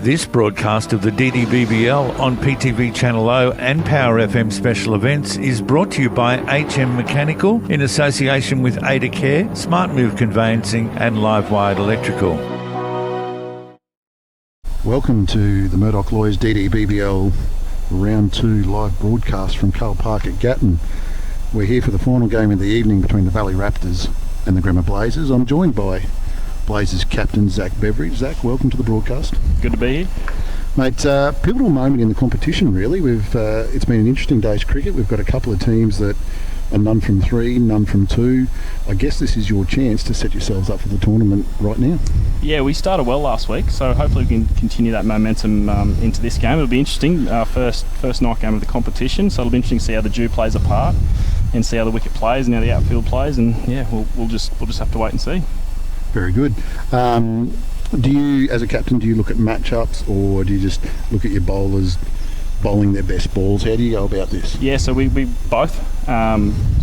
This broadcast of the DDBBL on PTV Channel O and Power FM Special Events is brought to you by HM Mechanical in association with Ada Care, Smart Move Conveyancing and Live Wired Electrical. Welcome to the Murdoch Lawyers DDBBL Round 2 live broadcast from Cahill Park at Gatton. We're here for the final game of the evening between the Valley Raptors and the Bremer Blazers. I'm joined by Blazers captain Zach Beveridge. Zach, welcome to the broadcast. Good to be here. Mate, pivotal moment in the competition really. It's been an interesting day's cricket. We've got a couple of teams that are none from 3, none from 2. I guess this is your chance to set yourselves up for the tournament right now. Yeah, we started well last week, so hopefully we can continue that momentum into this game. It'll be interesting. First night game of the competition, so it'll be interesting to see how the dew plays a part and see how the wicket plays and how the outfield plays, and yeah, we'll just have to wait and see. Very good. Do you, as a captain, look at matchups, or do you just look at your bowlers bowling their best balls? How do you go about this? Yeah, so we both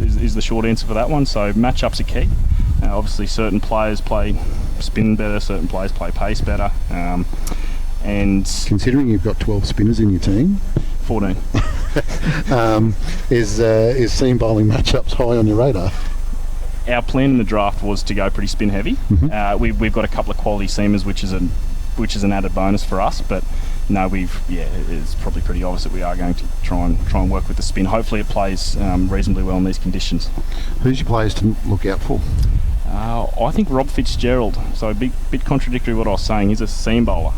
is the short answer for that one. So matchups are key. Obviously, certain players play spin better, certain players play pace better. And considering you've got 12 spinners in your team, 14, is seam bowling matchups high on your radar? Our plan in the draft was to go pretty spin heavy. Mm-hmm. We've got a couple of quality seamers, which is an added bonus for us. But no, it's probably pretty obvious that we are going to try and work with the spin. Hopefully, it plays reasonably well in these conditions. Who's your players to look out for? I think Rob Fitzgerald. So a bit contradictory what I was saying. He's a seam bowler.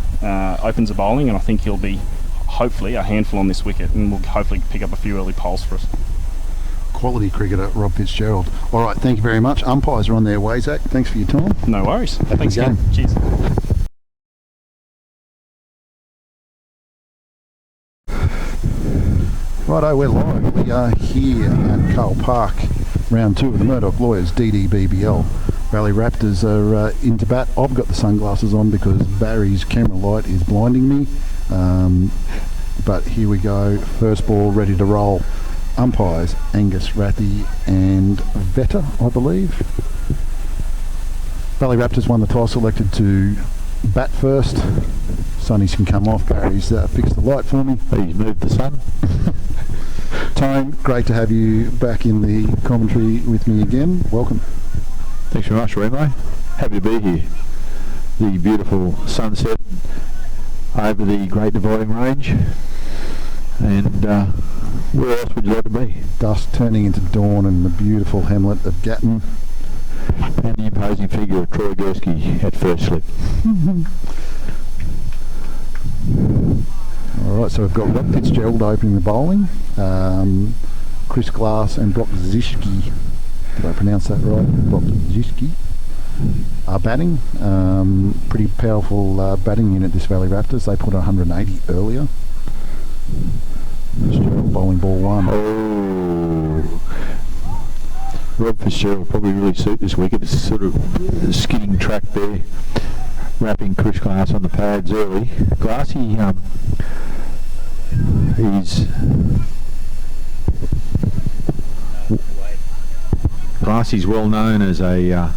Opens a bowling, and I think he'll be hopefully a handful on this wicket, and will hopefully pick up a few early poles for us. Quality cricketer, Rob Fitzgerald. All right, thank you very much. Umpires are on their way, Zach. Thanks for your time. No worries. Thanks again. Cheers. Righto, we're live. We are here at Cahill Park, round 2 of the Murdoch Lawyers DDBBL. Valley Raptors are into bat. I've got the sunglasses on because Barry's camera light is blinding me. But here we go. First ball ready to roll. Umpires Angus Rathy and Vetter, I believe. Valley Raptors won the toss, elected to bat first. Sunnies can come off. Barry's fixed the light for me. He's moved the sun. Tone, great to have you back in the commentary with me again. Welcome. Thanks very much, Remo. Happy to be here. The beautiful sunset over the Great Dividing Range. And where else would you like to be? Dusk turning into dawn in the beautiful hamlet of Gatton. And the imposing figure of Troy Gursky at first slip. Alright, so we've got Rob Fitzgerald opening the bowling. Chris Glass and Brock Zischke, did I pronounce that right? Brock Zischke are batting. Pretty powerful batting unit, this Valley Raptors. They put 180 earlier. Fitzgerald bowling ball 1. Oh, Rob Fitzgerald probably really suit this wicket. It's sort of a skidding track there, wrapping Chris Glass on the pads early. Glassy, Glassy's well known as a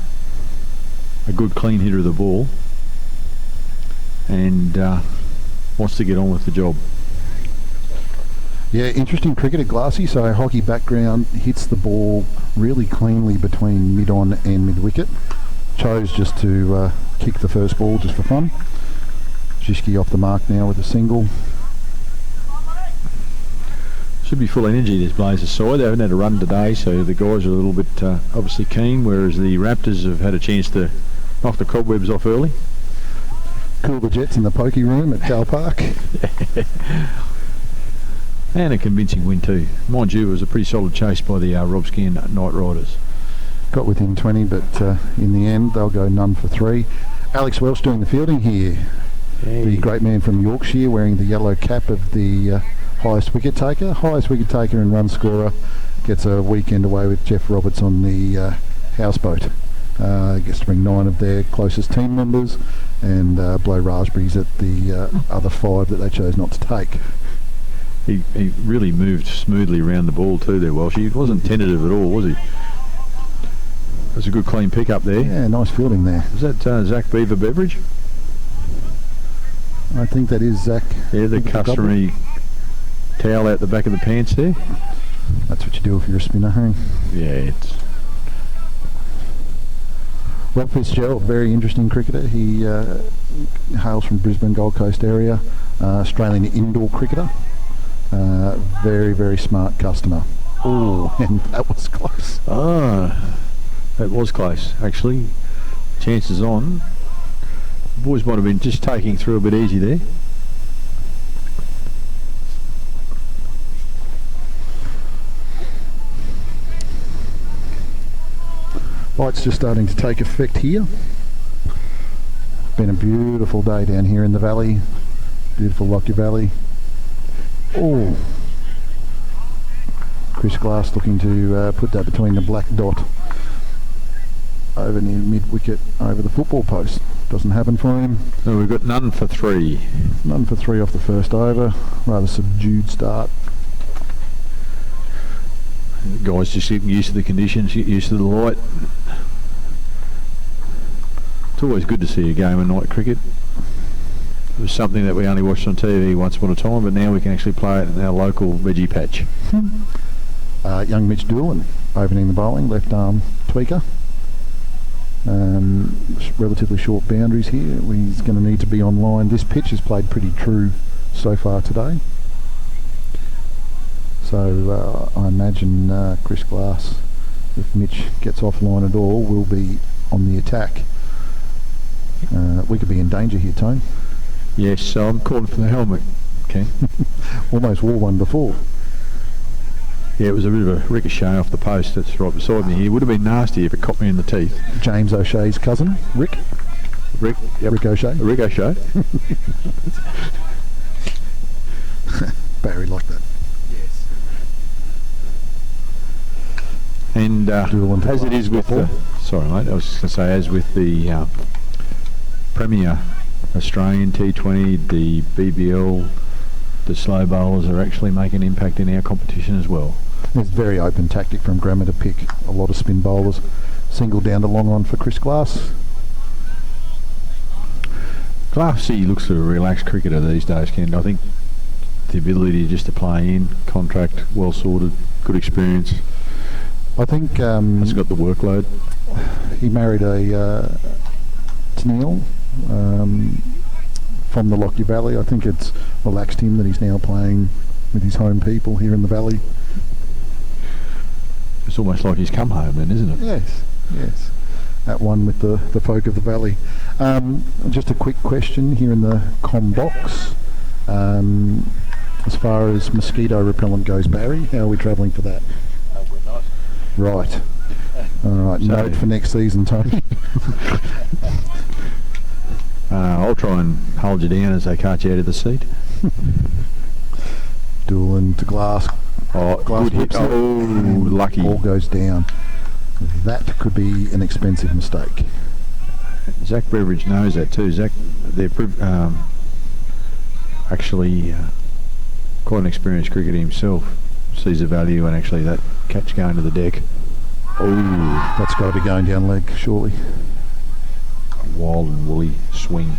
good clean hitter of the ball, and wants to get on with the job. Yeah, interesting cricketer, Glassy. So hockey background, hits the ball really cleanly between mid-on and mid-wicket. Chose just to kick the first ball just for fun. Zischke off the mark now with a single. Should be full energy, this Blazers side. They haven't had a run today, so the guys are a little bit obviously keen, whereas the Raptors have had a chance to knock the cobwebs off early. Cool the Jets in the pokey room at Cahill Park. And a convincing win too. Mind you, it was a pretty solid chase by the Robscan Knight Riders. Got within 20, but in the end they'll go none for 3. Alex Welsh doing the fielding here. Hey. The great man from Yorkshire, wearing the yellow cap of the highest wicket taker. Highest wicket taker and run scorer gets a weekend away with Jeff Roberts on the houseboat. Gets to bring 9 of their closest team members and blow raspberries at the other 5 that they chose not to take. He really moved smoothly around the ball too there, Welsh. He wasn't tentative at all, was he? It was a good clean pick up there. Yeah, nice fielding there. Was that Zach Beaver Beveridge? I think that is Zach. Yeah, the customary towel out the back of the pants there. That's what you do if you're a spinner, hey? Yeah, it's... Rob Fitzgerald, very interesting cricketer. He hails from Brisbane, Gold Coast area. Australian indoor cricketer. Very, very smart customer. Oh, and that was close. That was close, actually. Chances on. The boys might have been just taking through a bit easy there. Light's just starting to take effect here. Been a beautiful day down here in the valley. Beautiful Lockyer Valley. Oh, Chris Glass looking to put that between the black dot over near mid-wicket over the football post. Doesn't happen for him. So we've got none for 3. None for 3 off the first over. Rather subdued start. Guys just getting used to the conditions, get used to the light. It's always good to see a game of night cricket. It was something that we only watched on TV once upon a time, but now we can actually play it in our local veggie patch. Young Mitch Doolan opening the bowling, left arm tweaker. Relatively short boundaries here. He's going to need to be online. This pitch has played pretty true so far today. So I imagine Chris Glass, if Mitch gets offline at all, will be on the attack. We could be in danger here, Tone. Yes, so I'm calling for the helmet, Ken. Almost wore one before. Yeah, it was a bit of a ricochet off the post that's right beside me here. Would have been nasty if it caught me in the teeth. James O'Shea's cousin, Rick. Yep. Rick O'Shea. Rick O'Shea. Barry liked that. Yes. And as it is with the... Sorry, mate. I was just going to say, as with the Premier Australian T20, the BBL, the slow bowlers are actually making an impact in our competition as well. It's a very open tactic from Grammer to pick a lot of spin bowlers. Single down to long on for Chris Glass. Glassy looks like a relaxed cricketer these days, Ken. I think the ability just to play in, contract, well sorted, good experience. I think has got the workload. He married a Tennille from the Lockyer Valley. I think it's relaxed him that he's now playing with his home people here in the valley. It's almost like he's come home then, isn't it? Yes, yes. At one with the folk of the valley. Just a quick question here in the com box. As far as mosquito repellent goes, Barry, how are we travelling for that? We're not. Right. All right, So note for next season, Tony. I'll try and hold you down as they cart you out of the seat. Doolan to Glass. Oh, Glass good hit. whips it. Oh, lucky. Ball goes down. That could be an expensive mistake. Zach Beveridge knows that too. Zach, they're actually quite an experienced cricketer himself. Sees the value and actually that catch going to the deck. Oh, That's got to be going down leg, surely. a wild and woolly swing.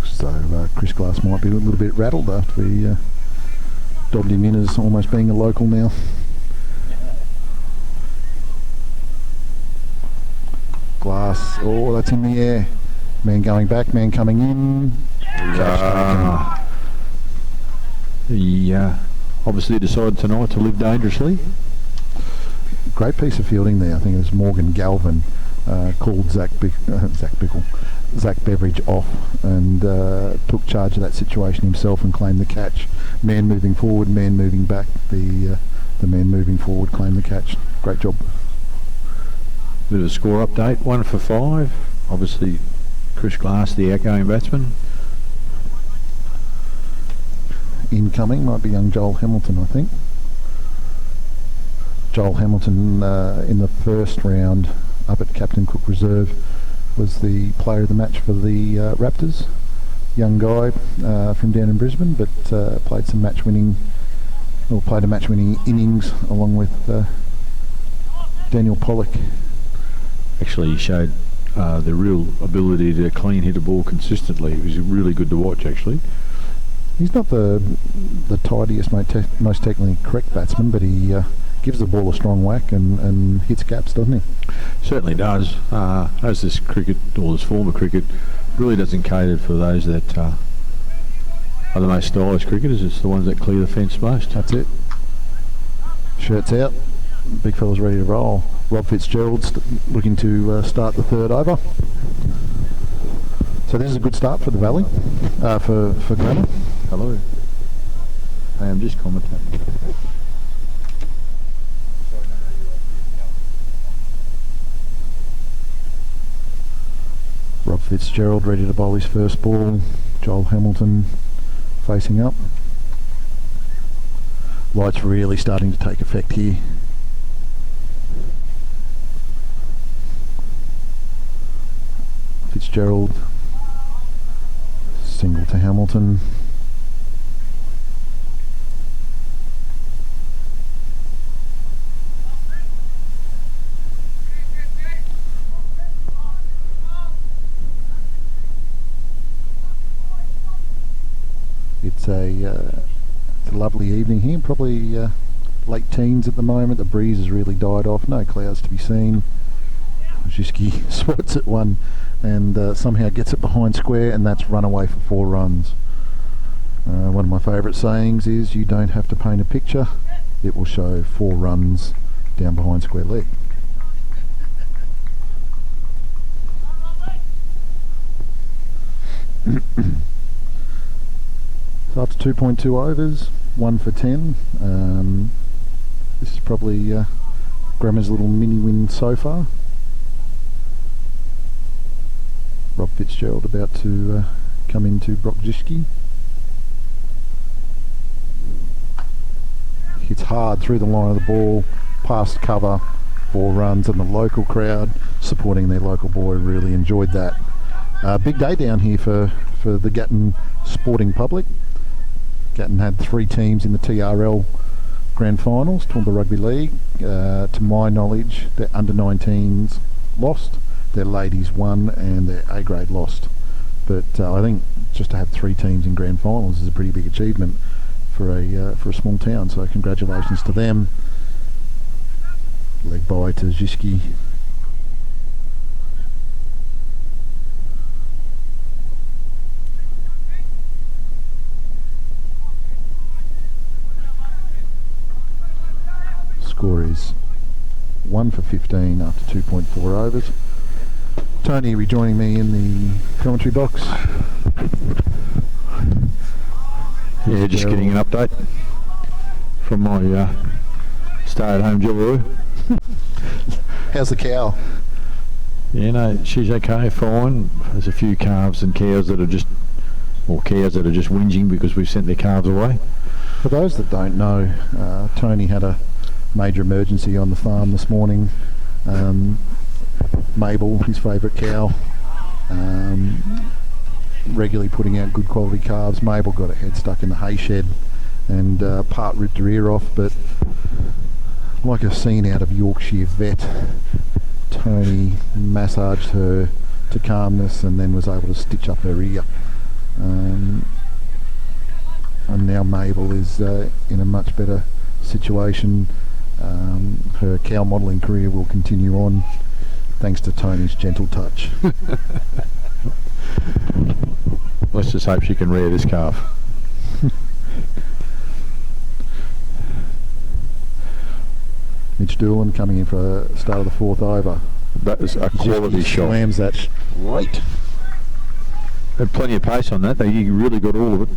So Chris Glass might be a little bit rattled after we dobbed him in as almost being a local now. Glass, oh, that's in the air. Man going back, man coming in. He obviously decided tonight to live dangerously. Great piece of fielding there. I think it was Morgan Galvin called Zach Beveridge off and took charge of that situation himself and claimed the catch. Man moving forward, man moving back. The man moving forward claimed the catch. Great job. Bit of a score update, 1 for 5. Obviously, Chris Glass, the outgoing batsman. Incoming might be young Joel Hamilton, I think. Joel Hamilton in the first round up at Captain Cook Reserve was the player of the match for the Raptors. Young guy from down in Brisbane, but played a match-winning innings along with Daniel Pollock. Actually, he showed the real ability to clean hit a ball consistently. It was really good to watch, actually. He's not the tidiest, most technically correct batsman, but he gives the ball a strong whack and hits gaps, doesn't he? Certainly does. As this cricket, or this form of cricket, really doesn't cater for those that are the most stylish cricketers. It's the ones that clear the fence most. That's it. Shirts out. Big fella's ready to roll. Rob Fitzgerald's looking to start the third over. So this is a good start for the Valley, for Gatton. Hello. Hey, I'm just commentating. Rob Fitzgerald ready to bowl his first ball. Joel Hamilton facing up. Light's really starting to take effect here. Fitzgerald, single to Hamilton. It's a lovely evening here, probably late teens at the moment. The breeze has really died off, no clouds to be seen. Ziski swats at one and somehow gets it behind square, and that's run away for 4 runs. One of my favourite sayings is, you don't have to paint a picture, it will show 4 runs down behind square leg. So up to 2.2 overs, 1 for 10. This is probably Grammer's little mini win so far. Rob Fitzgerald about to come into Brokjiski. Hits hard through the line of the ball, past cover, 4 runs, and the local crowd supporting their local boy really enjoyed that. Big day down here for the Gatton sporting public. Gatton had 3 teams in the TRL Grand Finals, Toowoomba Rugby League. To my knowledge, their under-19s lost, their ladies won, and their A-grade lost. But I think just to have 3 teams in Grand Finals is a pretty big achievement for a small town. So congratulations to them. Leg by to Ziski. Score is 1 for 15 after 2.4 overs. Tony, rejoining me in the commentary box. Yeah, just getting an update from my stay-at-home job. How's the cow? Yeah, no, she's okay, fine. There's a few calves and cows that are just whinging because we've sent their calves away. For those that don't know, Tony had a major emergency on the farm this morning. Mabel, his favourite cow, regularly putting out good quality calves. Mabel got her head stuck in the hay shed and part ripped her ear off, but like a scene out of Yorkshire Vet, Tony massaged her to calmness and then was able to stitch up her ear. And now Mabel is in a much better situation. Her cow modelling career will continue on thanks to Tony's gentle touch. Let's just hope she can rear this calf. Mitch Doolan coming in for a start of the 4th over. That was a quality shot. Slams that straight. Had plenty of pace on that. He really got all of it.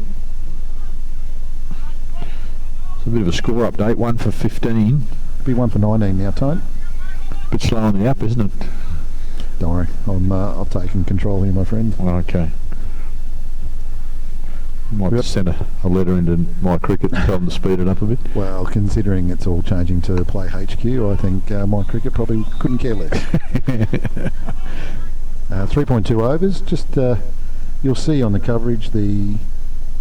It's a bit of a score update. 1 for 15. Be 1 for 19 now, Tone. Bit slow on the up, isn't it? Don't worry, I've taken control here, my friend. Okay. Might send a letter into My Cricket and tell them to speed it up a bit. Well, considering it's all changing to Play HQ, I think My Cricket probably couldn't care less. 3.2 overs. Just you'll see on the coverage the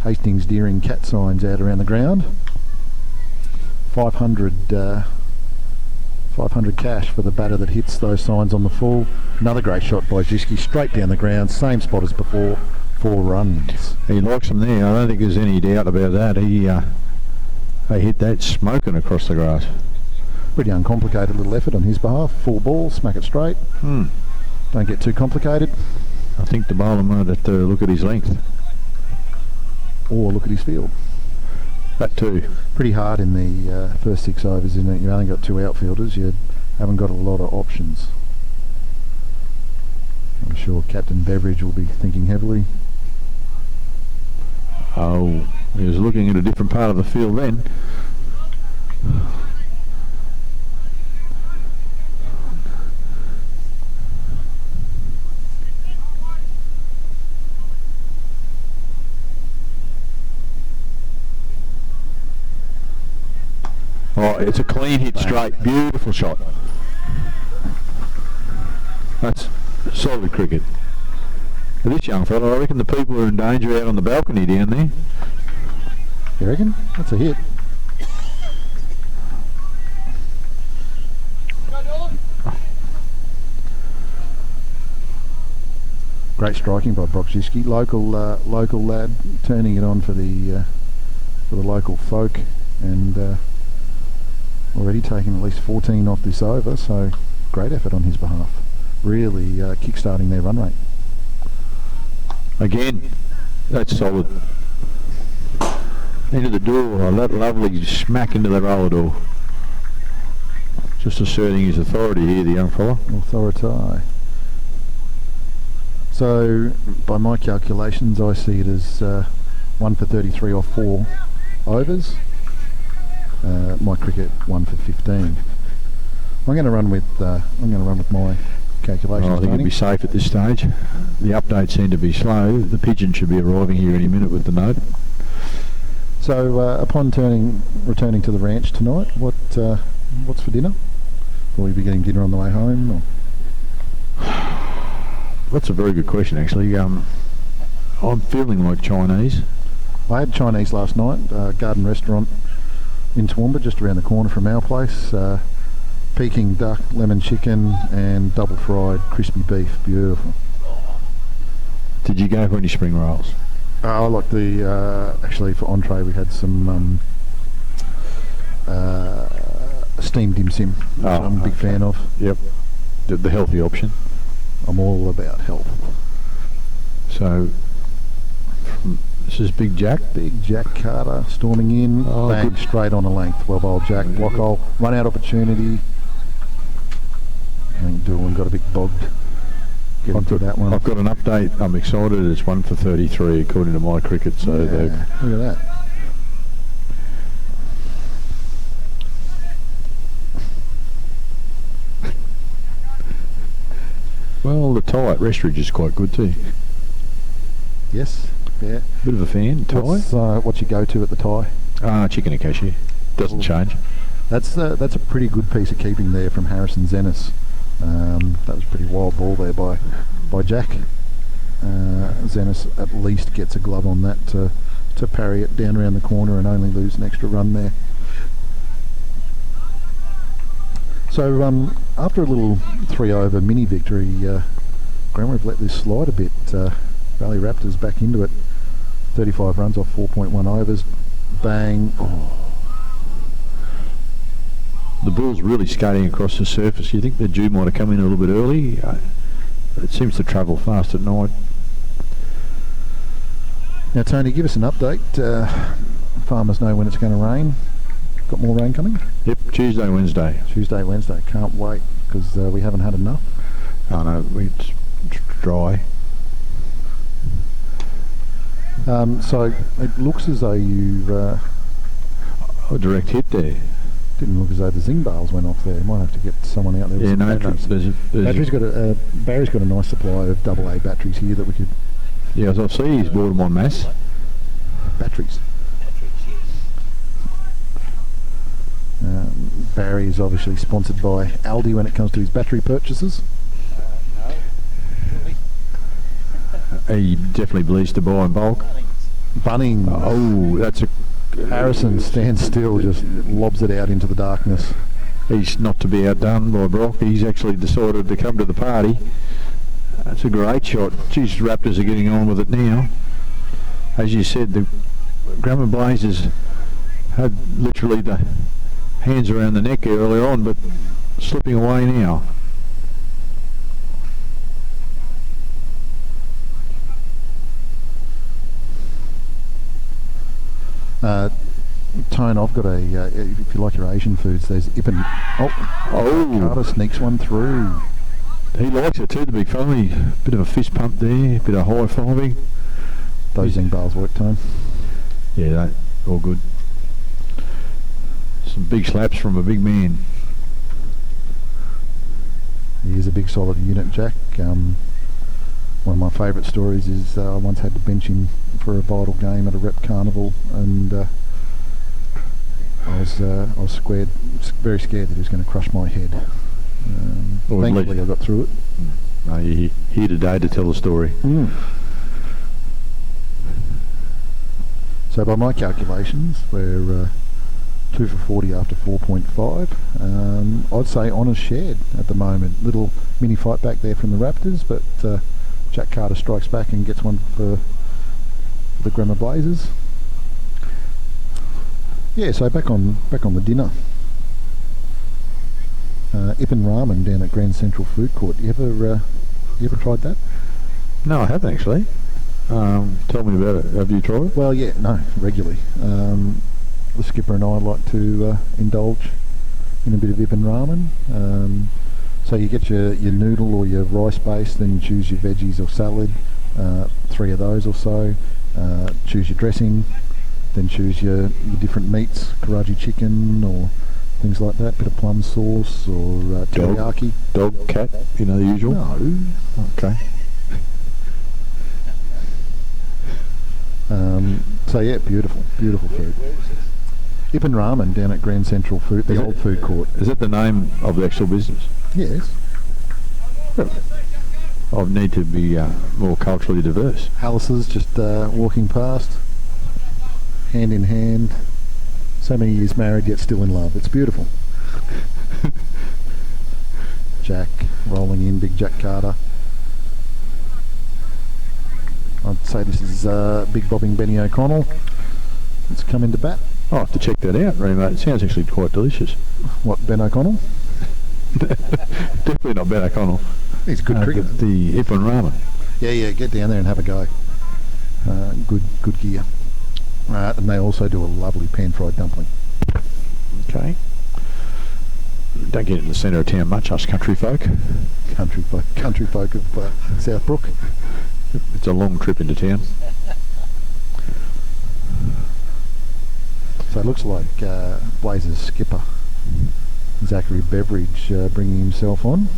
Hastings Deering cat signs out around the ground. 500 500 cash for the batter that hits those signs on the full. Another great shot by Jiski, straight down the ground, same spot as before, 4 runs. He likes them there. I don't think there's any doubt about that. They hit that smoking across the grass. Pretty uncomplicated little effort on his behalf. Full ball, smack it straight. Don't get too complicated. I think the bowler might have to look at his length. Or look at his field. That too. Pretty hard in the first 6 overs, isn't it? You've only got 2 outfielders. You haven't got a lot of options. I'm sure Captain Beveridge will be thinking heavily. Oh, he was looking at a different part of the field then. Oh, it's a clean hit straight. Beautiful shot. That's solid cricket. For this young fella, I reckon the people are in danger out on the balcony down there. You reckon? That's a hit. Great striking by Brokziski. Local lad, turning it on for the local folk, and already taking at least 14 off this over. So great effort on his behalf. Really kick-starting their run rate. Again, that's solid. Into the door, that lovely smack into the roller door. Just asserting his authority here, the young fella. Authority. So, by my calculations, I see it as 1 for 33 off 4 overs. My cricket 1 for 15. I'm going to run with my calculations. I think it'd be safe at this stage. The updates seem to be slow. The pigeon should be arriving here any minute with the note. So, upon returning to the ranch tonight, what's for dinner? Will you be getting dinner on the way home? Or? That's a very good question, actually. I'm feeling like Chinese. I had Chinese last night. Garden restaurant in Toowoomba, just around the corner from our place. Peking duck, lemon chicken, and double fried crispy beef. Beautiful. Did you go for any spring rolls? I like the actually for entree we had some steamed dim sim, which I'm a big fan of. Yep, the healthy option. I'm all about health. So this is Big Jack. Big Jack Carter storming in, bang, good. Straight on a length. Well bowled Jack, block hole, run out opportunity. I think Doolan got a bit bogged getting to that one. I've got an update. I'm excited. It's 1 for 33 according to my cricket. So yeah, look at that. Well, the tie at Restridge is quite good too. Yes, yeah. Bit of a fan, tie. What's your go-to at the tie? Chicken and cashew. Doesn't change. That's a pretty good piece of keeping there from Harrison Zenas. That was a pretty wild ball there by Jack. Zenas at least gets a glove on that to parry it down around the corner and only lose an extra run there. So after a little 3-over mini victory, Graham, we've let this slide a bit. Valley Raptors back into it. 35 runs off 4.1 overs. Bang. Oh. The ball's really skating across the surface. You think the dew might have come in a little bit early? It seems to travel fast at night. Now, Tony, give us an update. Farmers know when it's going to rain. Got more rain coming? Yep, Tuesday, Wednesday. Can't wait, because we haven't had enough. Oh no, it's dry. So it looks as though you've... a direct hit there. Didn't look as though the zing bales went off there. Might have to get someone out there with some batteries. Barry's got a nice supply of AA batteries here that we could... Yeah, as I see, he's bought them en masse. Batteries. Barry is obviously sponsored by Aldi when it comes to his battery purchases. No. He definitely believes to buy in bulk. Bunnings. Oh, that's a... Harrison stands still, just lobs it out into the darkness. he's not to be outdone by Brock. He's actually decided to come to the party. That's a great shot. Geez, Raptors are getting on with it now. As you said, the Grammar Blazers had literally the hands around the neck earlier on, but slipping away now. Tone, I've got a, if you like your Asian foods, there's Ippen. Carter sneaks one through. He likes it too, the big fella. Bit of a fist pump there, bit of high-fiving. Those zing bars work, Tone. Yeah, that all good. Some big slaps from a big man. He is a big solid unit, Jack. One of my favourite stories is I once had to bench him for a vital game at a rep carnival, and I was very scared that he was going to crush my head. Thankfully I got through it. No, you're here today to tell the story. So by my calculations, we're 2 for 40 after 4.5. I'd say honours shared at the moment. Little mini fight back there from the Raptors, but Jack Carter strikes back and gets one for the Grammar Blazers. Yeah, so back on the dinner. Ippen Ramen down at Grand Central Food Court. You ever tried that? No, I haven't actually. Tell me about it. Have you tried it? Well, yeah, no, regularly. The skipper and I like to indulge in a bit of Ippen Ramen. So you get your noodle or your rice base, then you choose your veggies or salad, 3 of those or so. Choose your dressing, then choose your different meats, Karaji chicken or things like that, bit of plum sauce or teriyaki. Dog, cat, the usual? No. Okay. So yeah, beautiful food. Ippen Ramen down at Grand Central Food, the old food court. Is that the name of the actual business? Yes. I need to be more culturally diverse. Alice's just walking past, hand in hand. So many years married, yet still in love. It's beautiful. Jack rolling in, big Jack Carter. I'd say this is big bobbing Benny O'Connell. It's come into bat. I'll have to check that out, Remo. It sounds actually quite delicious. What, Ben O'Connell? Definitely not Ben O'Connell. He's a good cricketer. The Ippen Ramen. Yeah, get down there and have a go. Good gear. And they also do a lovely pan-fried dumpling. Okay. Don't get in the centre of town much, us country folk. Country folk of Southbrook. It's a long trip into town. So it looks like Blazers skipper Zachary Beveridge bringing himself on.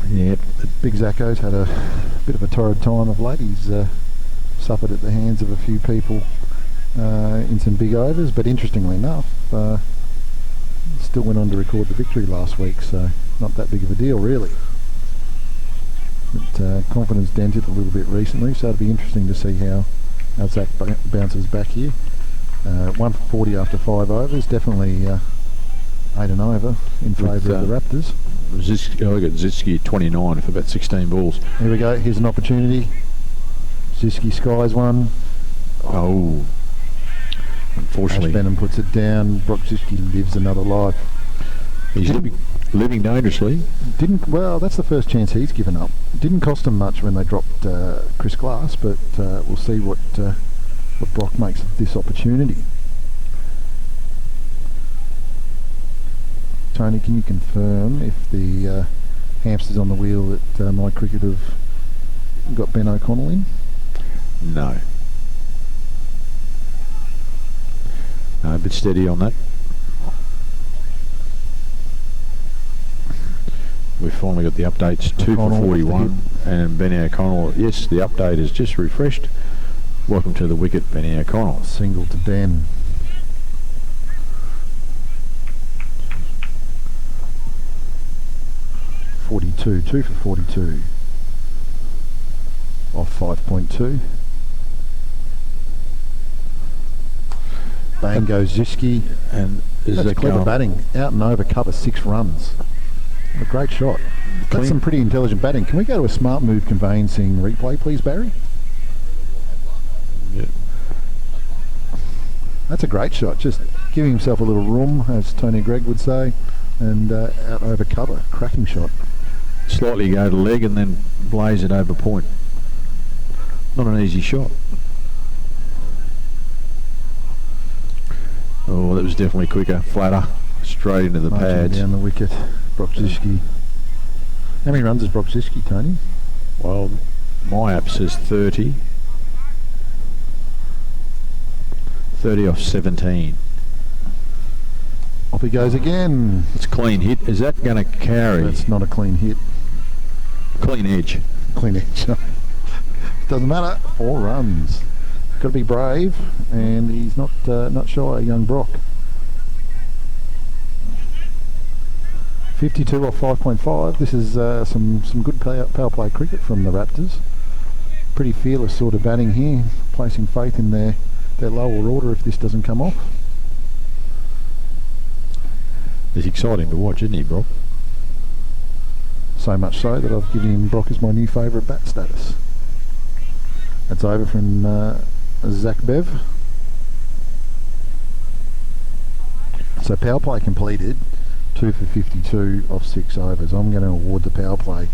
Yep. Big Zacco's had a bit of a torrid time of late. He's suffered at the hands of a few people in some big overs, but interestingly enough, still went on to record the victory last week, so not that big of a deal really. But confidence dented a little bit recently, so it'll be interesting to see how Zach bounces back here. 1 for 40 after 5 overs, definitely 8 and over in favour of the Raptors. I got Zitsky at 29 for about 16 balls. Here we go, here's an opportunity. Zitsky skies one. Oh, unfortunately. Ash Benham puts it down. Brock Zitsky lives another life. He's living dangerously. Well, that's the first chance he's given up. Didn't cost him much when they dropped Chris Glass, but we'll see what Brock makes of this opportunity. Tony, can you confirm if the hamsters on the wheel at My Cricket have got Ben O'Connell in? No. No, a bit steady on that. We've finally got the updates. 2 for 41 and Benny O'Connell. Yes, the update is just refreshed. Welcome to the wicket, Benny O'Connell. Single to Ben. .42, 2 for 42 off 5.2. Bang goes Zitsky, and That's clever batting. Out and over cover, 6 runs. A great shot. That's some pretty intelligent batting. Can we go to a smart move conveyancing replay, please, Barry? Yeah. That's a great shot. Just giving himself a little room, as Tony Gregg would say, and out over cover. Cracking shot. Slightly go to leg and then blaze it over point. Not an easy shot. Oh, that was definitely quicker, flatter, straight into the pads. Down the wicket, Brokziski. How many runs is Brokziski, Tony? Well, my app says 30. 30 off 17. Off he goes again. It's a clean hit. Is that going to carry? That's not a clean hit. Clean edge. Clean edge. Doesn't matter. 4 runs. Got to be brave, and he's not shy, young Brock. 52 off 5.5. This is some good power play cricket from the Raptors. Pretty fearless sort of batting here, placing faith in their lower order if this doesn't come off. He's exciting to watch, isn't he, Brock? So much so that I've given him Brock as my new favourite bat status. That's over from Zach Bev. So power play completed, 2 for 52 off 6 overs. I'm going to award the power play.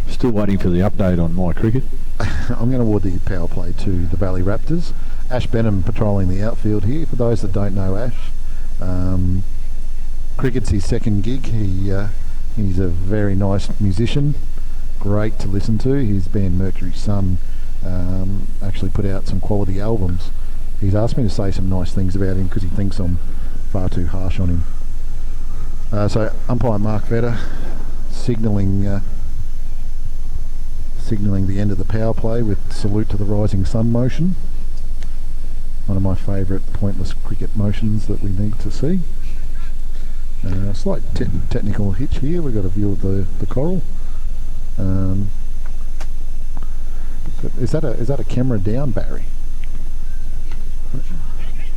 Still waiting for the update on my cricket. I'm going to award the power play to the Valley Raptors. Ash Benham patrolling the outfield here. For those that don't know Ash, cricket's his second gig. He's a very nice musician, great to listen to. His band Mercury Sun actually put out some quality albums. He's asked me to say some nice things about him because he thinks I'm far too harsh on him. So umpire Mark Vetter signalling the end of the power play with salute to the rising sun motion. One of my favourite pointless cricket motions that we need to see. Slight technical hitch here. We've got a view of the coral. Is that a camera down, Barry?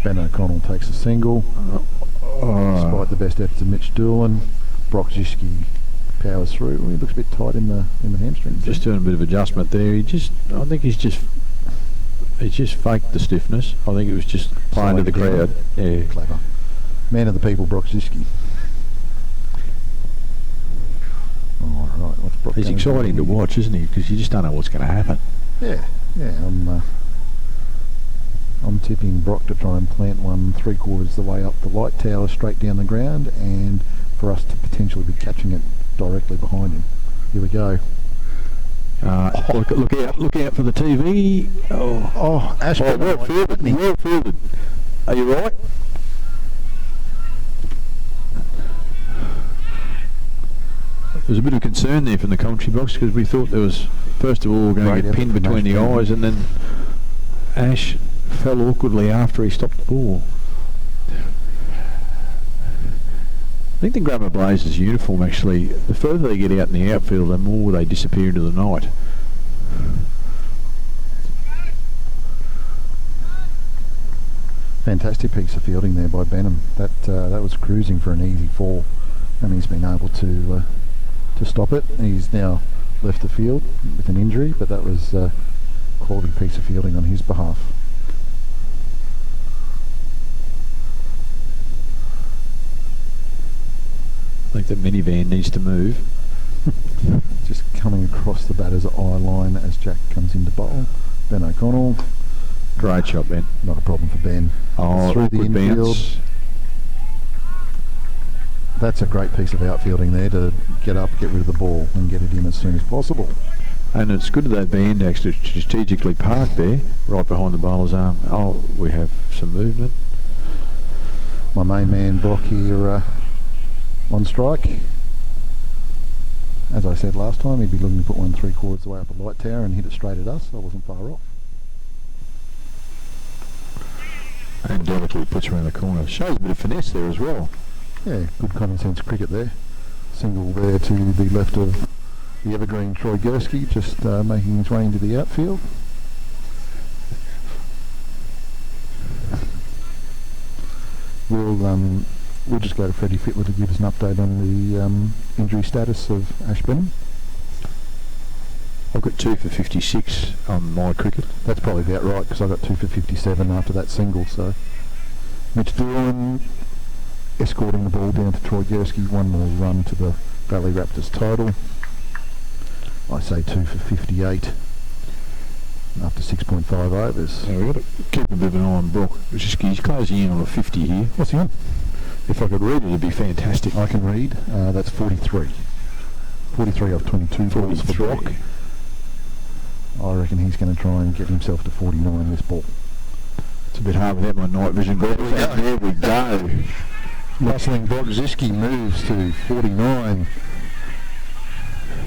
Ben O'Connell takes a single. Despite the best efforts of Mitch Doolan, Brokziski powers through. He looks a bit tight in the hamstrings. Just doing a bit of adjustment there. I think he's just faked the stiffness. I think it was just playing to the crowd. Yeah, clever. Man of the people, Brokziski. All right, what's Brock? He's exciting to watch, isn't he? Because you just don't know what's going to happen. Yeah. I'm tipping Brock to try and plant one 3/4 the way up the light tower straight down the ground, and for us to potentially be catching it directly behind him. Here we go. Look out for the TV. Ash. Well fielded. Are you right? There was a bit of concern there from the commentary box because we thought there was, first of all, going to get pinned between the eyes, and then Ash fell awkwardly after he stopped the ball. I think the Glamour Blazers uniform actually, the further they get out in the outfield, the more they disappear into the night. Fantastic piece of fielding there by Benham. That was cruising for an easy 4, and he's been able to stop it. He's now left the field with an injury, but that was a quality piece of fielding on his behalf. I think that minivan needs to move. Just coming across the batter's eye line as Jack comes into bowl. Ben O'Connell. Great shot, Ben. Not a problem for Ben. Through the infield. Bounce. That's a great piece of outfielding there to get up, get rid of the ball and get it in as soon as possible. And it's good of that band actually strategically parked there, right behind the bowler's arm. We have some movement. My main man Brock here on strike. As I said last time, he'd be looking to put one 3/4 the way up a light tower and hit it straight at us. I wasn't far off. And delicately puts around the corner. Shows a bit of finesse there as well. Yeah, good common sense cricket there. Single there to the left of the evergreen Troy Gursky, just making his way into the outfield. We'll we'll just go to Freddie Fittler to give us an update on the injury status of Ash Benham. I've got 2 for 56 on my cricket. That's probably about right, because I got 2 for 57 after that single. So Mitch Doolan escorting the ball down to Troy Gersky. One more run to the Valley Raptors title. I say 2 for 58 after 6.5 overs. Yeah, we've got to keep a bit of an eye on Brock. He's closing in on a 50 here. What's he on? If I could read it, it'd be fantastic. I can read. That's 43. 43 off 22 balls for Brock. I reckon he's going to try and get himself to 49 this ball. It's a bit hard without my night vision. There we go. Rustling Bogziski moves to 49.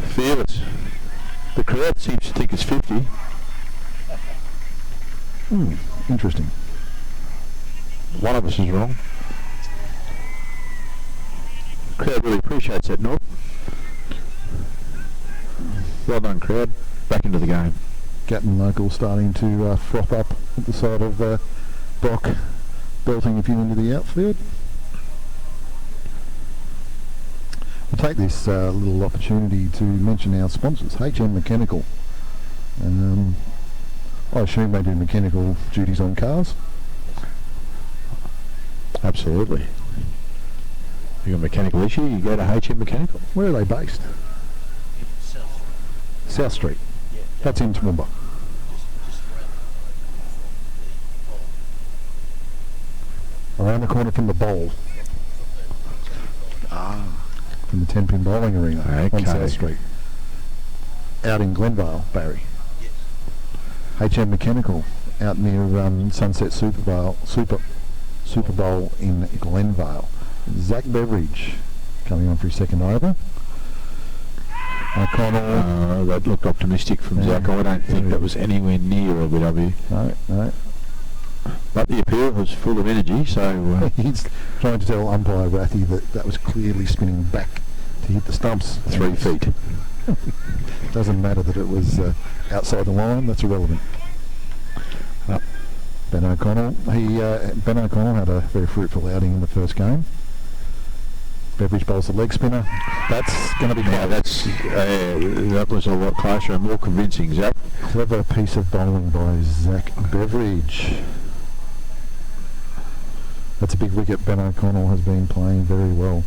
Fearless. The crowd seems to think it's 50. Interesting. One of us is wrong. The crowd really appreciates that, North. Well done, crowd. Back into the game. Gatton local starting to froth up at the side of Brock, belting a few into the outfield. We'll take this little opportunity to mention our sponsors, HM Mechanical. I assume they do mechanical duties on cars. Absolutely. You got a mechanical issue, you go to HM Mechanical. Where are they based? South Street. Yeah, That's in Toowoomba. Around the corner from the bowl. From the 10-pin bowling arena on South Street. Out in Glenvale, Barry. Yes. HM Mechanical out near Sunset Super Bowl in Glenvale. Zach Beveridge coming on for his second over. O'Connell. That looked optimistic from Zach. I don't think that was anywhere near LBW. No. But the appeal was full of energy, so... He's trying to tell umpire Rathy that was clearly spinning back to hit the stumps. 3 feet. Doesn't matter that it was outside the line, that's irrelevant. Ben O'Connell. Ben O'Connell had a very fruitful outing in the first game. Beveridge bowls the leg spinner. That's going to be close. That was a lot closer and more convincing, Zach. Clever piece of bowling by Zach Beveridge. That's a big wicket. Ben O'Connell has been playing very well.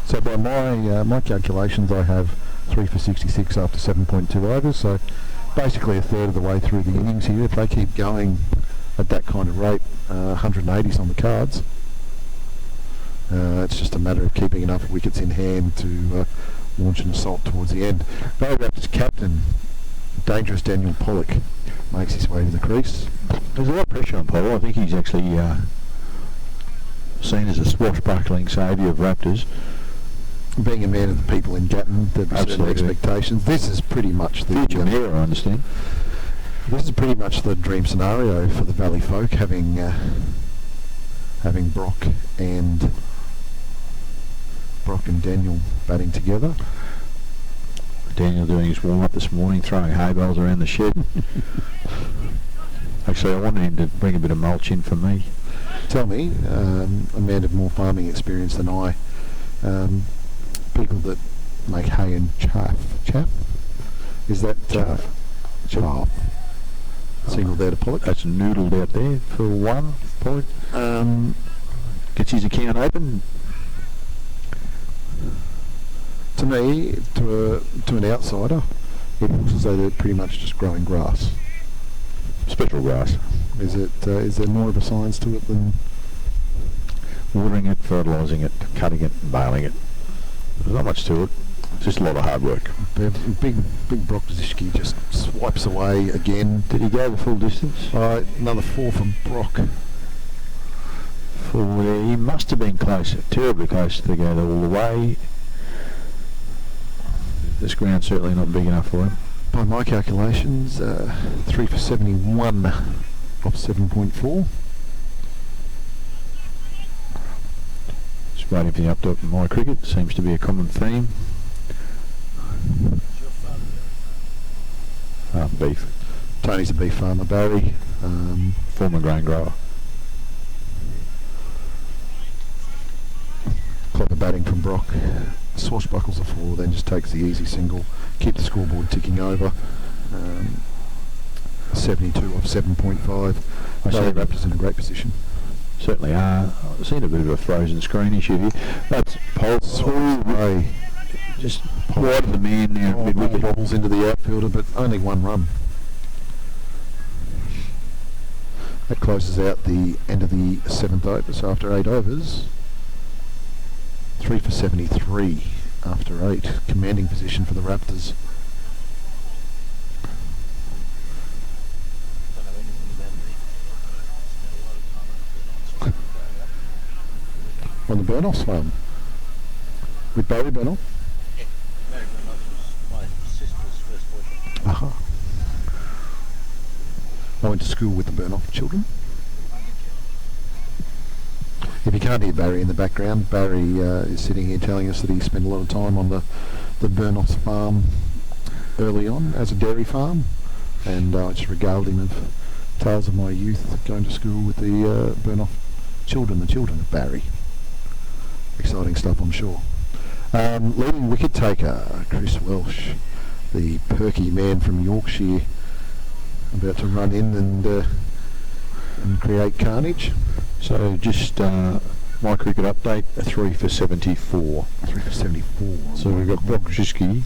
So by my calculations, I have 3 for 66 after 7.2 overs. So basically a third of the way through the innings here. If they keep going at that kind of rate, 180s on the cards. It's just a matter of keeping enough wickets in hand to launch an assault towards the end. Valley Raptors captain, dangerous Daniel Pollock, makes his way to the crease. There's a lot of pressure on Pollock. I think he's actually seen as a swashbuckling saviour of Raptors. Being a man of the people in Gatton, there'd be certain expectations. This is pretty much the future mayor, I understand. This is pretty much the dream scenario for the Valley folk, having Brock and Daniel batting together. Daniel doing his warm-up this morning, throwing hay bales around the shed. Actually, I wanted him to bring a bit of mulch in for me. Tell me, a man of more farming experience than I, people that make hay and chaff, is that chaff? Singled out a Pollock. That's noodled out there for 1 point. Gets his account open. To me, to an outsider, it looks as though they're pretty much just growing grass. Special grass. Is there more of a science to it than watering it, fertilising it, cutting it, baling it? There's not much to it. It's just a lot of hard work. Big Brock Zischke just swipes away again. Did he go the full distance? Another 4 from Brock. He must have been close, terribly close to go all the way. This ground's certainly not big enough for him. By my calculations, 3 for 71 off 7.4. Just waiting for the update from my cricket. Seems to be a common theme. Beef. Tony's a beef farmer, Barry. Former grain grower. batting from Brock. Swashbuckles the 4, then just takes the easy single, keep the scoreboard ticking over. 72 off 7.5. Valley Raptors in a great position. Certainly are. I've seen a bit of a frozen screen issue here. That's Pulse. Just wide of the man now. Mid-wicket bobbles into the outfielder, but only 1 run. That closes out the end of the 7th over. So after 8 overs, 3 for 73 after 8. Commanding position for the Raptors. On the Burnoffs farm with Barry Burnoff. Yeah, Barry Burnoff was my sister's first boyfriend. Aha. I went to school with the Burnoff children. If you can't hear Barry in the background, Barry is sitting here telling us that he spent a lot of time on the Burnoffs farm early on as a dairy farm, and I just regaled him of tales of my youth going to school with the Burnoff children, the children of Barry. Exciting stuff, I'm sure. Leading wicket taker, Chris Welsh, the perky man from Yorkshire, about to run in and create carnage. So just my cricket update, a 3 for 74. 3 for 74. So we've got Brock Shiski.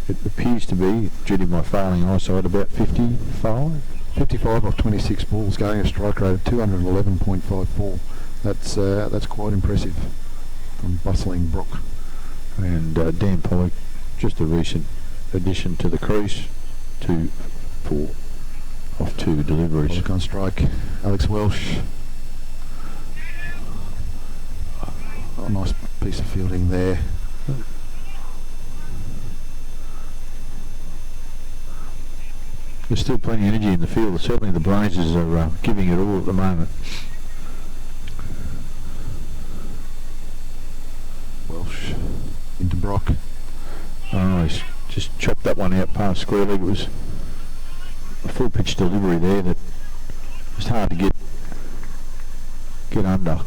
It appears to be, due to my failing eyesight, about 55. 55 off 26 balls, going a strike rate of 211.54. That's quite impressive from bustling Brock. And Dan Pollock, just a recent addition to the crease, 2 for off 2 deliveries. Pollock on strike. Alex Welsh. Oh, nice piece of fielding there. There's still plenty of energy in the field. Certainly the Blazers are giving it all at the moment. Welsh into Brock. Oh, he's just chopped that one out past square leg. It was a full pitch delivery there that was hard to get under.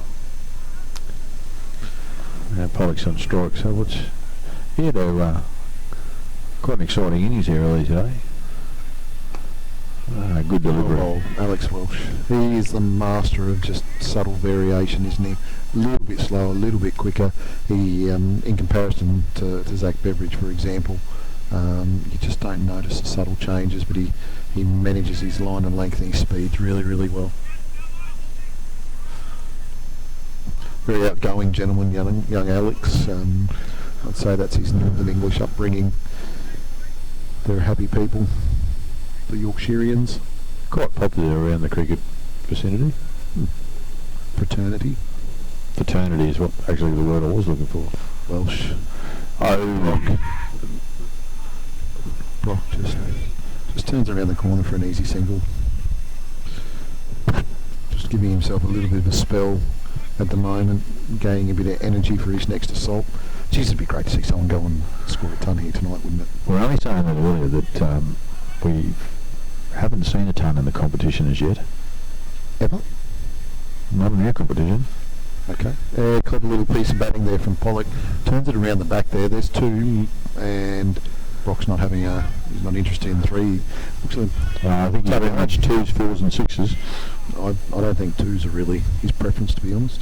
Now Pollock's on strike, so he had quite an exciting innings there early today. Good delivery. Oh, Alex Welsh. He is the master of just subtle variation, isn't he? A little bit slower, a little bit quicker. He, in comparison to Zach Beveridge, for example, you just don't notice the subtle changes, but he manages his line and length and his speeds really, really well. Very outgoing gentleman, young Alex. I'd say that's his Northern English upbringing. They're happy people, the Yorkshireans. Quite popular around the cricket vicinity. Fraternity. Fraternity is what actually the word I was looking for. Welsh. Oh, Brock just turns around the corner for an easy single. Just giving himself a little bit of a spell at the moment, gaining a bit of energy for his next assault. Geez, it'd be great to see someone go and score a ton here tonight, wouldn't it? We're only saying that earlier that we haven't seen a ton in the competition as yet. Ever? Not in our competition. Okay. Clever little piece of batting there from Pollock. Turns it around the back there. There's 2, and Brock's not having he's not interested in 3. I think he's very much 2s, 4s and 6s. I don't think 2s are really his preference, to be honest.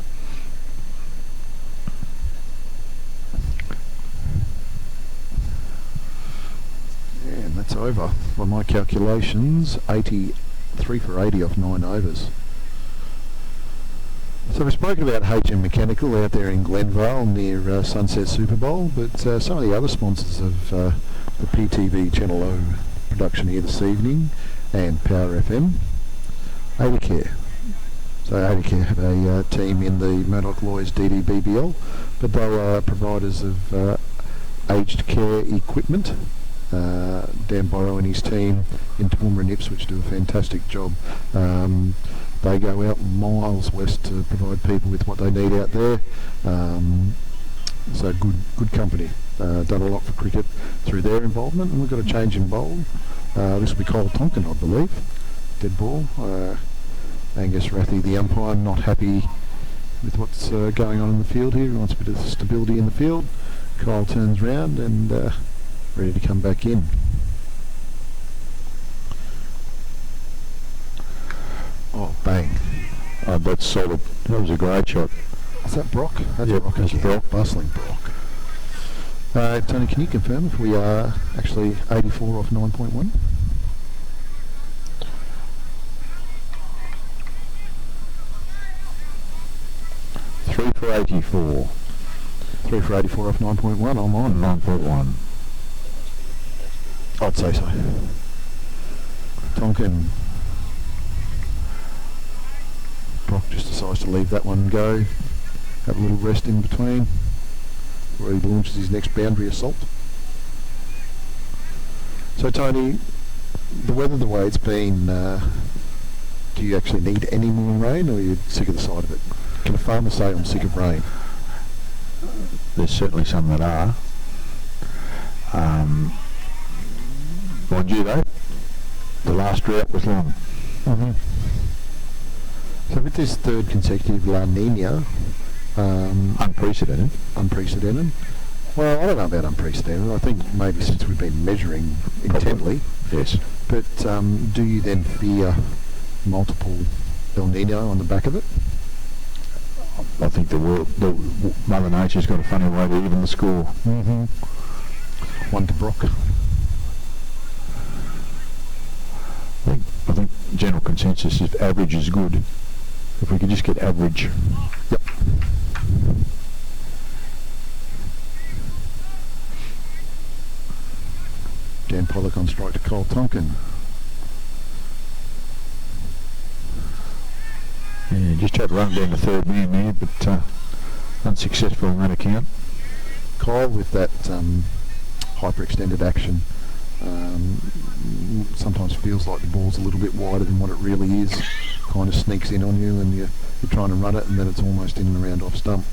And that's over. By my calculations, 83 for 80 off 9 overs. So we've spoken about HM Mechanical out there in Glenvale near Sunset Super Bowl, but some of the other sponsors of the PTV Channel O production here this evening and Power FM, Adacare. So Adacare have a team in the Murdoch Lawyers DDBBL, but they are providers of aged care equipment. Dan Borrow and his team in Toowoomba and Ipswich do a fantastic job. They go out miles west to provide people with what they need out there. So good company. Done a lot for cricket through their involvement, and we've got a change in bowl. This will be Cole Tonkin, I believe. Dead ball. Angus Rathy, the umpire, not happy with what's going on in the field here. He wants a bit of stability in the field. Kyle turns round and ready to come back in. Oh, bang. Oh, that's solid. That was a great shot. Is that Brock? That's Yep, Brock that's again. Brock. Bustling Brock. Tony, can you confirm if we are actually 84 off 9.1? Three for 84. 3 for 84 off 9.1. I'm on. 9.1. I'd say so. Tonkin. Brock just decides to leave that one go. Have a little rest in between before he launches his next boundary assault. So Tony, the weather the way it's been, do you actually need any more rain, or are you sick of the sight of it? Can a farmer say I'm sick of rain? There's certainly some that are. Mind you though, the last drought was long. Mm-hmm. So with this third consecutive La Nina, Unprecedented. unprecedented. Well, I don't know about unprecedented. I think maybe since we've been measuring intently. Yes. But do you then fear multiple El Nino on the back of it? I think the Mother Nature's got a funny way to even the score. Mm-hmm. One to Brock. I think general consensus is average is good. If we could just get average. Yep. Dan Pollock on strike to Cole Tonkin. Yeah, just tried to run down the third man there, but unsuccessful on that account. Kyle with that hyper-extended action sometimes feels like the ball's a little bit wider than what it really is. Kind of sneaks in on you and you're trying to run it and then it's almost in and around off stump.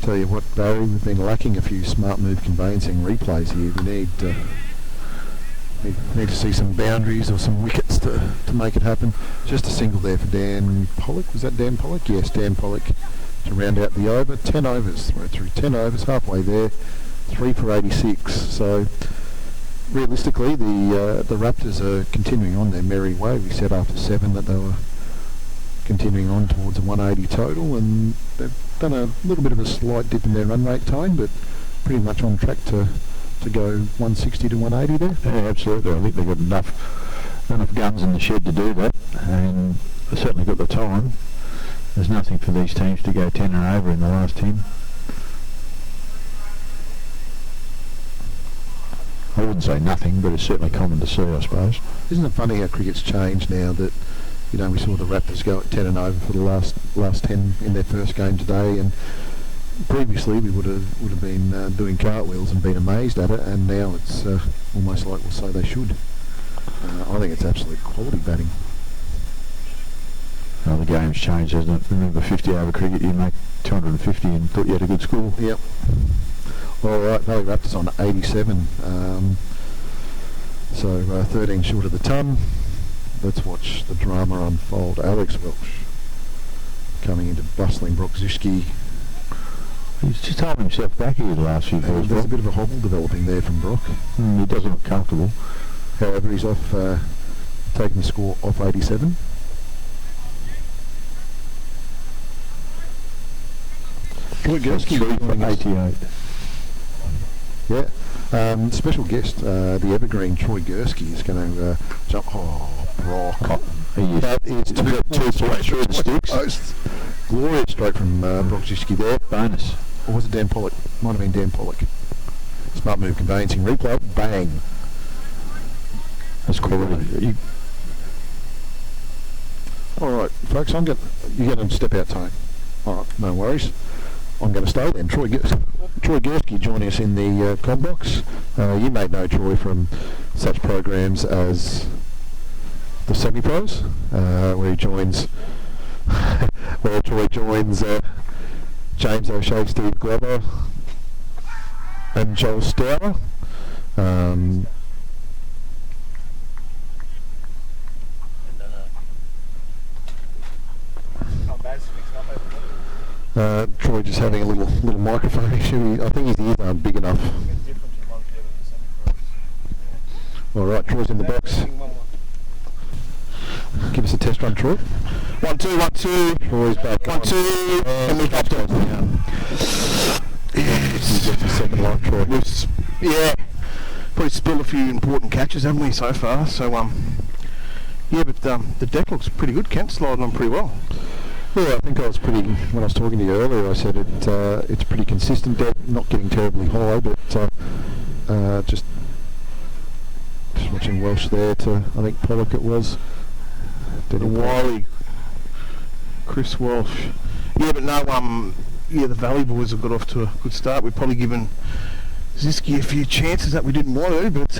Tell you what, Barry, we've been lacking a few smart move conveyancing replays here. We need to see some boundaries or some wickets to make it happen. Just a single there for Dan Pollock. Was that Dan Pollock? Yes, Dan Pollock to round out the over. 10 overs. We're through 10 overs, halfway there. 3 for 86. So realistically, the Raptors are continuing on their merry way. We said after 7 that they were continuing on towards a 180 total, and they've done a little bit of a slight dip in their run rate time, but pretty much on track to go 160 to 180 there. Yeah, absolutely. I think they've got enough guns in the shed to do that, and they've certainly got the time. There's nothing for these teams to go 10 or over in the last 10. I wouldn't say nothing, but it's certainly common to see, I suppose. Isn't it funny how cricket's changed now that, you know, we saw the Raptors go at 10 and over for the last 10 in their first game today, and previously we would have been doing cartwheels and been amazed at it, and now it's almost like we'll say they should. I think it's absolute quality batting. Well, the game's changed, hasn't it? Remember 50 over cricket, you make 250 and thought you had a good score. Yep. All right, Valley Raptors on 87. So 13 short of the ton. Let's watch the drama unfold. Alex Welch coming into bustling Brock-Zischke. He's just holding himself back here the last few balls. There's a bit of a hobble developing there from Brock. He doesn't look comfortable. However, he's off taking the score off 87. Troy Gursky 3 for 88. Yeah. Special guest, the evergreen Troy Gursky is going to jump. Oh, Brock. That is two straight through the sticks. Glorious stroke from Brock-Zischke there. Bonus. Or was it Dan Pollock? Might have been Dan Pollock. Smart move conveyancing replay. Bang. That's quality. All right, folks, you're going to step out, Tony. All right, no worries. I'm going to stay then. Troy Gursky joining us in the com box. You may know Troy from such programs as the Semi-Pros, where he joins, where Troy joins James O'Shea, Steve Glover, and Joel Stour. Troy just having a little microphone issue. I think his ears aren't big enough. All right, Troy's in the box. Give us a test run, Troy. 1 2 1 2. Troy's back. 1 2. And we dropped it. He's just his second life, Troy. Yeah. Probably spilled a few important catches, haven't we, so far? So yeah, but the deck looks pretty good. Kent's sliding on pretty well. Yeah, I think I was pretty. When I was talking to you earlier, I said it's pretty consistent deck, not getting terribly high, but just watching Welsh there to I think Pollock it was. Wiley, Chris Welsh. Yeah, but no, yeah, the Valley boys have got off to a good start. We've probably given Ziski a few chances that we didn't want to, but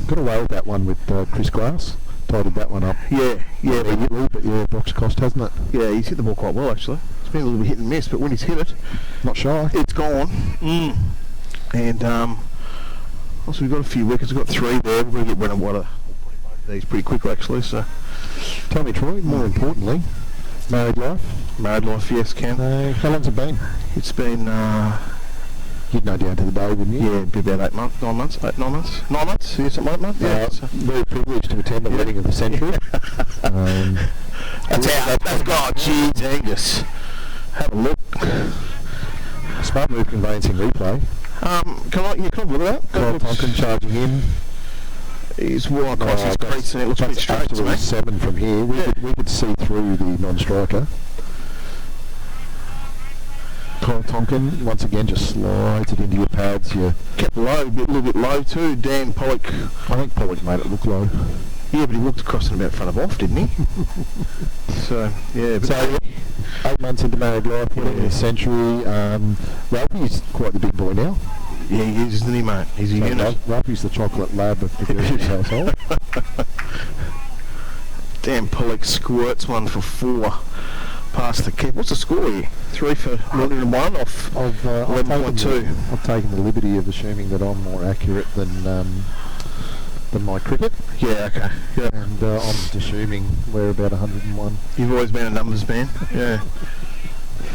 got away with that one with Chris Glass. Tidied that one up. Yeah, but yeah, box cost, hasn't it? Yeah, he's hit the ball quite well actually. It's been a little bit hit and miss, but when he's hit it, not shy. It's gone. And also we've got a few wickets. We've got 3 there. We're going to get rid of one of these pretty quickly actually. So, tell me, Troy. More importantly, married life. Married life, yes, Ken. How long's it been? It's been. You'd know down to the day, wouldn't you? Yeah, it'd be about 8 months, 9 months, 9 months, yeah, something like that. Yeah, very privileged to attend the wedding of the century. That's got geez, Angus. Have a look. Smart move conveyancing replay. Can I look at that? Kyle Tonkin charging in. He's well across his crease and it looks a bit straight to me. 7 from here. We could see through the non-striker. Kyle Tonkin once again just slides it into your pads. You kept low, a little bit low too. Dan Pollock. I think Pollock made it look low. Yeah, but he looked across and about front of off, didn't he? So yeah. But so 8 months into married life, winning the century. Ralphie's quite the big boy now. Yeah, he is, isn't he, mate? He's a unit. Ralphie's the chocolate lab of the Gershie's household. Dan Pollock squirts one for 4. Past the keep. What's the score here? 3 for 101 off 11.2. I've taken the liberty of assuming that I'm more accurate than my cricket. Yeah, okay. Yeah. And I'm just assuming we're about 101. You've always been a numbers man. Yeah.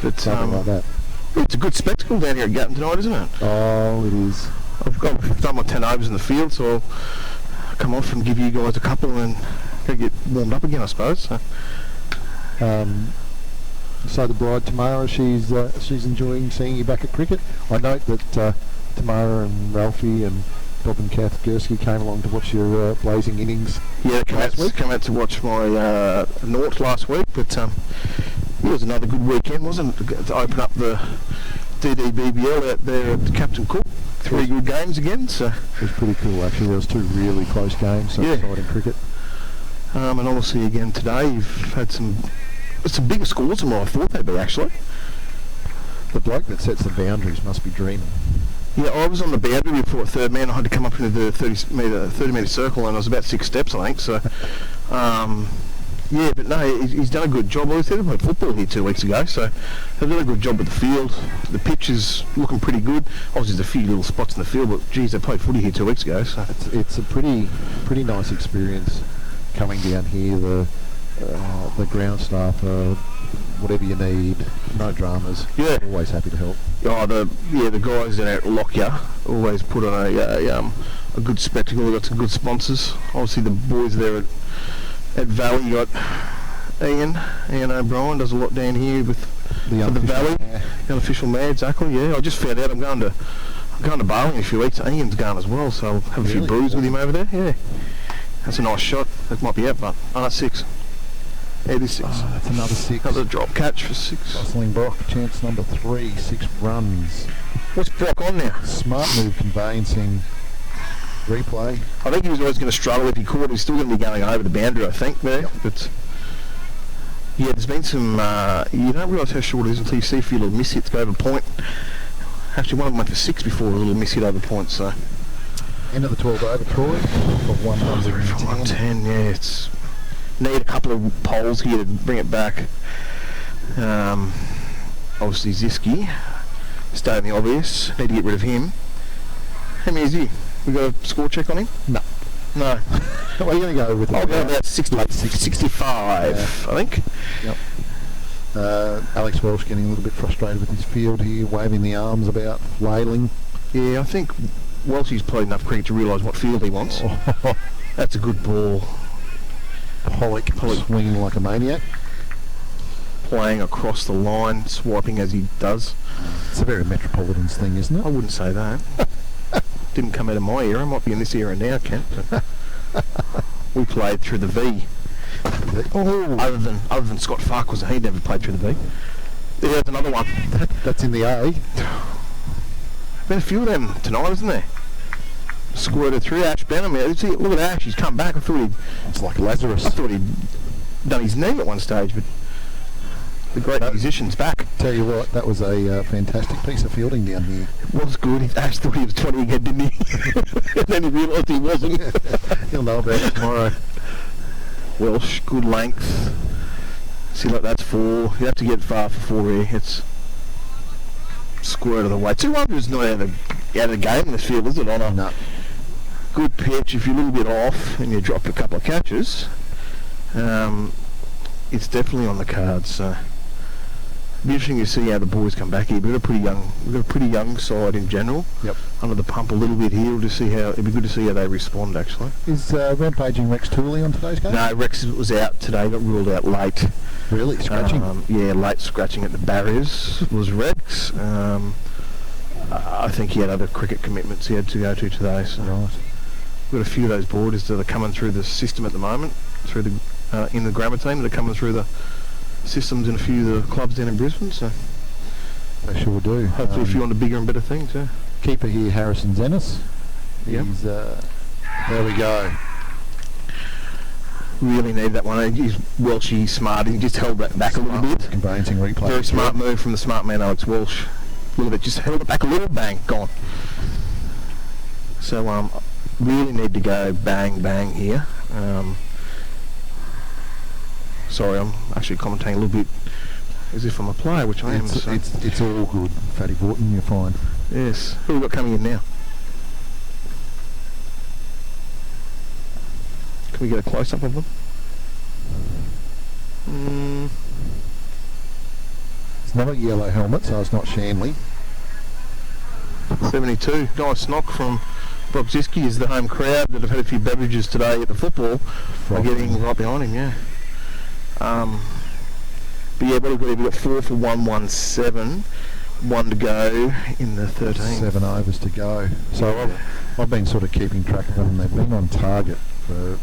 But something like that. It's a good spectacle down here at Gatton tonight, isn't it? Oh, it is. I've done my 10 overs in the field, so I'll come off and give you guys a couple and go get warmed up again, I suppose. So the bride Tamara, she's enjoying seeing you back at cricket. I note that Tamara and Ralphie and Bob and Kath Gursky came along to watch your blazing innings. Yeah, come out to watch my Nort last week, but it was another good weekend, wasn't it? To open up the DDBBL out there at Captain Cook. 3 good games again. So it was pretty cool actually. There was 2 really close games. So exciting cricket. And obviously again today you've had some bigger scores than what I thought they'd be actually. The bloke that sets the boundaries must be dreaming. Yeah, I was on the boundary before third man. I had to come up into the 30 metre circle and I was about 6 steps I think. So yeah, but no, he's done a good job. I said they played football here 2 weeks ago, so they've done a good job with the field. The pitch is looking pretty good. Obviously there's a few little spots in the field, but geez, they played footy here 2 weeks ago. So it's a pretty nice experience coming down here. The ground staff, whatever you need, no dramas. Yeah, always happy to help. Oh, the guys down at Lockyer always put on a good spectacle. They've got some good sponsors. Obviously the boys there at Valley, you got Ian O'Brien does a lot down here for the Valley. The unofficial man, exactly. Yeah, I just found out I'm going to Bali in a few weeks. Ian's going as well, so I'll have a few brews with him over there. Yeah, that's a nice shot. That might be out, but that's 6. It is 6. Oh, that's another 6. Another drop catch for 6. Gosling Brock, chance number 3, 6 runs. What's Brock on now? Smart move conveyancing replay. I think he was always going to struggle if he caught. He's still going to be going over the boundary, I think, there. Yep. But yeah, there's been some. You don't realise how short it is until you see a few little miss hits go over point. Actually, one of them went for 6 before a little miss hit over point. So end of the 12 over, Troy. For 110. Yeah, it's need a couple of poles here to bring it back. Obviously Ziski, stating the obvious. Need to get rid of him. How many is he? We got a score check on him? No. What are you going to go with? I'll go about 65, yeah. I think. Yep. Alex Welsh getting a little bit frustrated with his field here, waving the arms about, flailing. Yeah, I think Welshie's played enough cricket to realise what field he wants. That's a good ball. Pollock swinging like a maniac. Playing across the line, swiping as he does. It's a very Metropolitans thing, isn't it? I wouldn't say that. Didn't come out of my era. Might be in this era now, Kent. But we played through the V. Other than Scott Farquhar, he never played through the V. There's another one. That's in the A. Been a few of them tonight, isn't there? Squirted through Ash Benham. Look at Ash. He's come back. It's like Lazarus. I thought he'd done his knee at one stage, but the great musician's back. Tell you what, that was a fantastic piece of fielding down here. It was good. Ash thought he was 20 again, didn't he? And then he realised he wasn't. He'll know about it tomorrow. Welsh, good length. See, like that's 4. You have to get far for 4 here. It's squirt of the way. 200 is not out of the game in this field, is it? On a No. good pitch, if you're a little bit off and you drop a couple of catches, it's definitely on the cards. So it'll be interesting to see how the boys come back here. We've got a pretty young side in general. Yep. Under the pump a little bit here. It'd be good to see how they respond. Actually. Is rampaging Rex Tooley on today's game? No, Rex was out today. Got ruled out late. Really? Scratching? Yeah, late scratching at the barriers was Rex. I think he had other cricket commitments he had to go to today. So Right. we've got a few of those boarders that are coming through the system at the moment, through the in the grammar team that are coming through the systems in a few of the clubs down in Brisbane. So They sure do. hopefully a few on the bigger and better things. Yeah. Keeper here, Harrison Zennis. Yep. He's, there we go. Really need that one. He's Welshie, smart. He just held that back a little bit. Conveyancing replay. Very smart move from the smart man Alex Welsh. A little bit, just held it back a little, bang, gone. So really need to go bang bang here. Sorry, I'm actually commentating a little bit as if I'm a player, which I am. So. It's all good, Fatty Borton, you're fine. Yes. Who have we got coming in now? Can we get a close-up of them? It's not a yellow helmet, so it's not Shanley. 72. Nice knock from Brogziski is the home crowd that have had a few beverages today at the football. Are getting right behind him, yeah. But yeah, what have we got? We've got 4 for 117. 1 to go in the 13. 7 overs to go. So I've been sort of keeping track of them. They've been on target for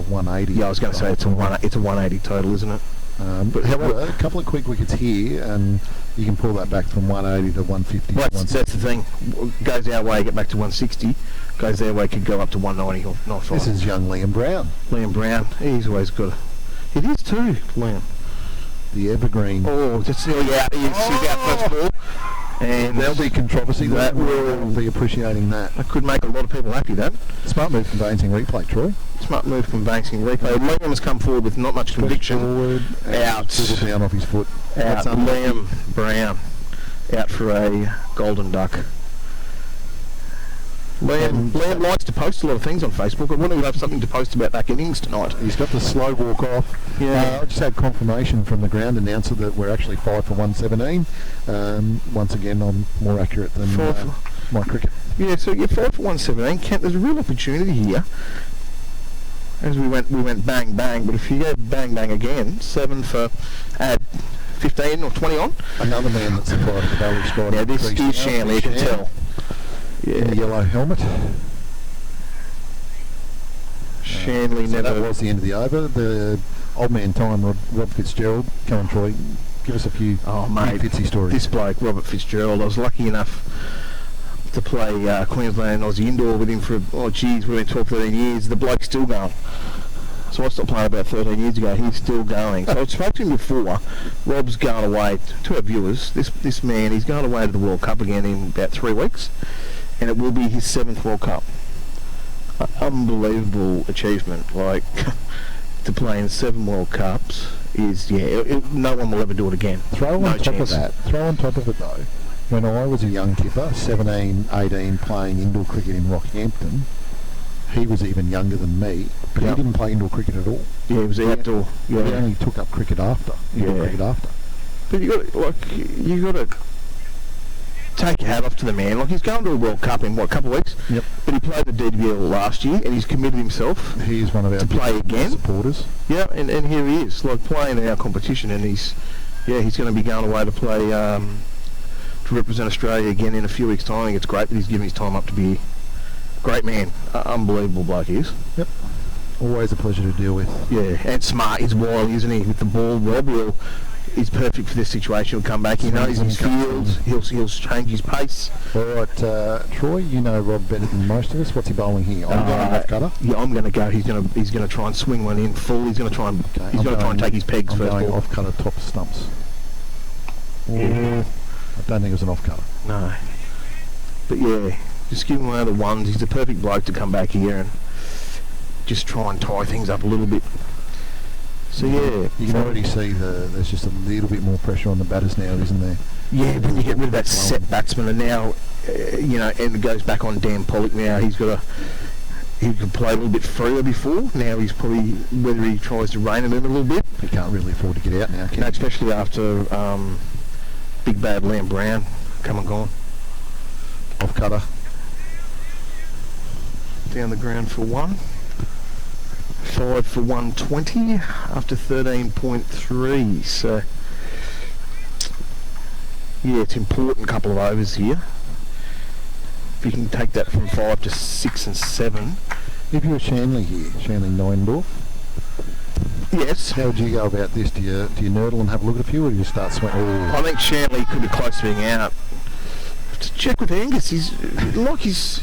180. Yeah, I was going to say it's a 180 total, isn't it? But however, a couple of quick wickets here, and you can pull that back from 180 to 150. Well, that's the thing. Goes our way, get back to 160. Goes their way, could go up to 190 or 95. This is young Liam Brown. Liam Brown, he's always got a... It is too, Liam. The evergreen. Oh, just silly out. He's out first ball. And there'll be controversy. That will be appreciating that. That could make a lot of people happy, that. Smart move conveyancing replay, Troy. Smart move conveyancing replay. Liam has come forward with not much conviction. Forward, out. Dribble down off his foot. Out. Liam Brown. Out for a golden duck. Liam likes to post a lot of things on Facebook. I wonder if he'll have something to post about that innings tonight. He's got the slow walk off. Yeah. I just had confirmation from the ground announcer that we're actually 5 for 117. Once again, I'm more accurate than my cricket. Yeah, so you're 5 for 117. Kent, there's a real opportunity here. As we went bang bang, but if you go bang bang again, 7 for add 15 or 20 on. Another man that's supplied the Valley squad. Yeah, this is Shanley, you can tell. Yeah. In the yellow helmet. Shanley never... That was the end of the over. The old man time, Rob Fitzgerald. Come on, Troy. Give us a few Fitzy stories. This bloke, Robert Fitzgerald, I was lucky enough to play Queensland Aussie Indoor with him for, we've been 12, 13 years. The bloke's still going. So I stopped playing about 13 years ago. He's still going. So I spoke to him before. Rob's going away, to our viewers, this man, he's going away to the World Cup again in about 3 weeks. And it will be his 7th World Cup. Unbelievable achievement. Like, to play in 7 World Cups is, no one will ever do it again. Throw on top of it though, when I was a young kipper, 17, 18, playing indoor cricket in Rockhampton, he was even younger than me, but he didn't play indoor cricket at all. Yeah, he was outdoor. He only took up cricket after. Cricket after. But you got to take your hat off to the man. Like, he's going to a World Cup in, a couple of weeks? Yep. But he played the DDBL last year, and he's committed himself He is one of our to play again. supporters. Yeah, and here he is, like, playing in our competition, and he's going to be going away to play, to represent Australia again in a few weeks' time. I think it's great that he's giving his time up to be a great man. Unbelievable bloke he is. Yep. Always a pleasure to deal with. Yeah, and smart. He's wily, isn't he? With the ball, Rob he's perfect for this situation. He'll come back. He knows his field. He'll change his pace. All right, Troy, you know Rob better than most of us. What's he bowling here? I'm going off cutter. Yeah, I'm going to go. He's going to try and swing one in full. He's going to try and try and take his pegs I'm first. going Ball. off cutter top stumps. Yeah. I don't think it was an off cutter. No. But yeah, just give him one of the ones. He's the perfect bloke to come back here and just try and tie things up a little bit. So yeah, you can already see there's just a little bit more pressure on the batters now, isn't there? Yeah, when you get rid of that set batsman, and now and it goes back on Dan Pollock. Now he could play a little bit freer before. Now he's probably, whether he tries to rein him in a little bit. He can't really afford to get out now, can No, he? especially after Big Bad Liam Brown come and gone. Off cutter. Down the ground for 1. 5 for 120 after 13.3. So yeah, it's important couple of overs here. If you can take that from 5 to 6 and 7. If you were Shanley here, Shanley Neuendorf, Yes. how would you go about this? Do you nerdle and have a look at a few, or do you start swinging? I think Shanley could be close to being out. Have to check with Angus. He's left his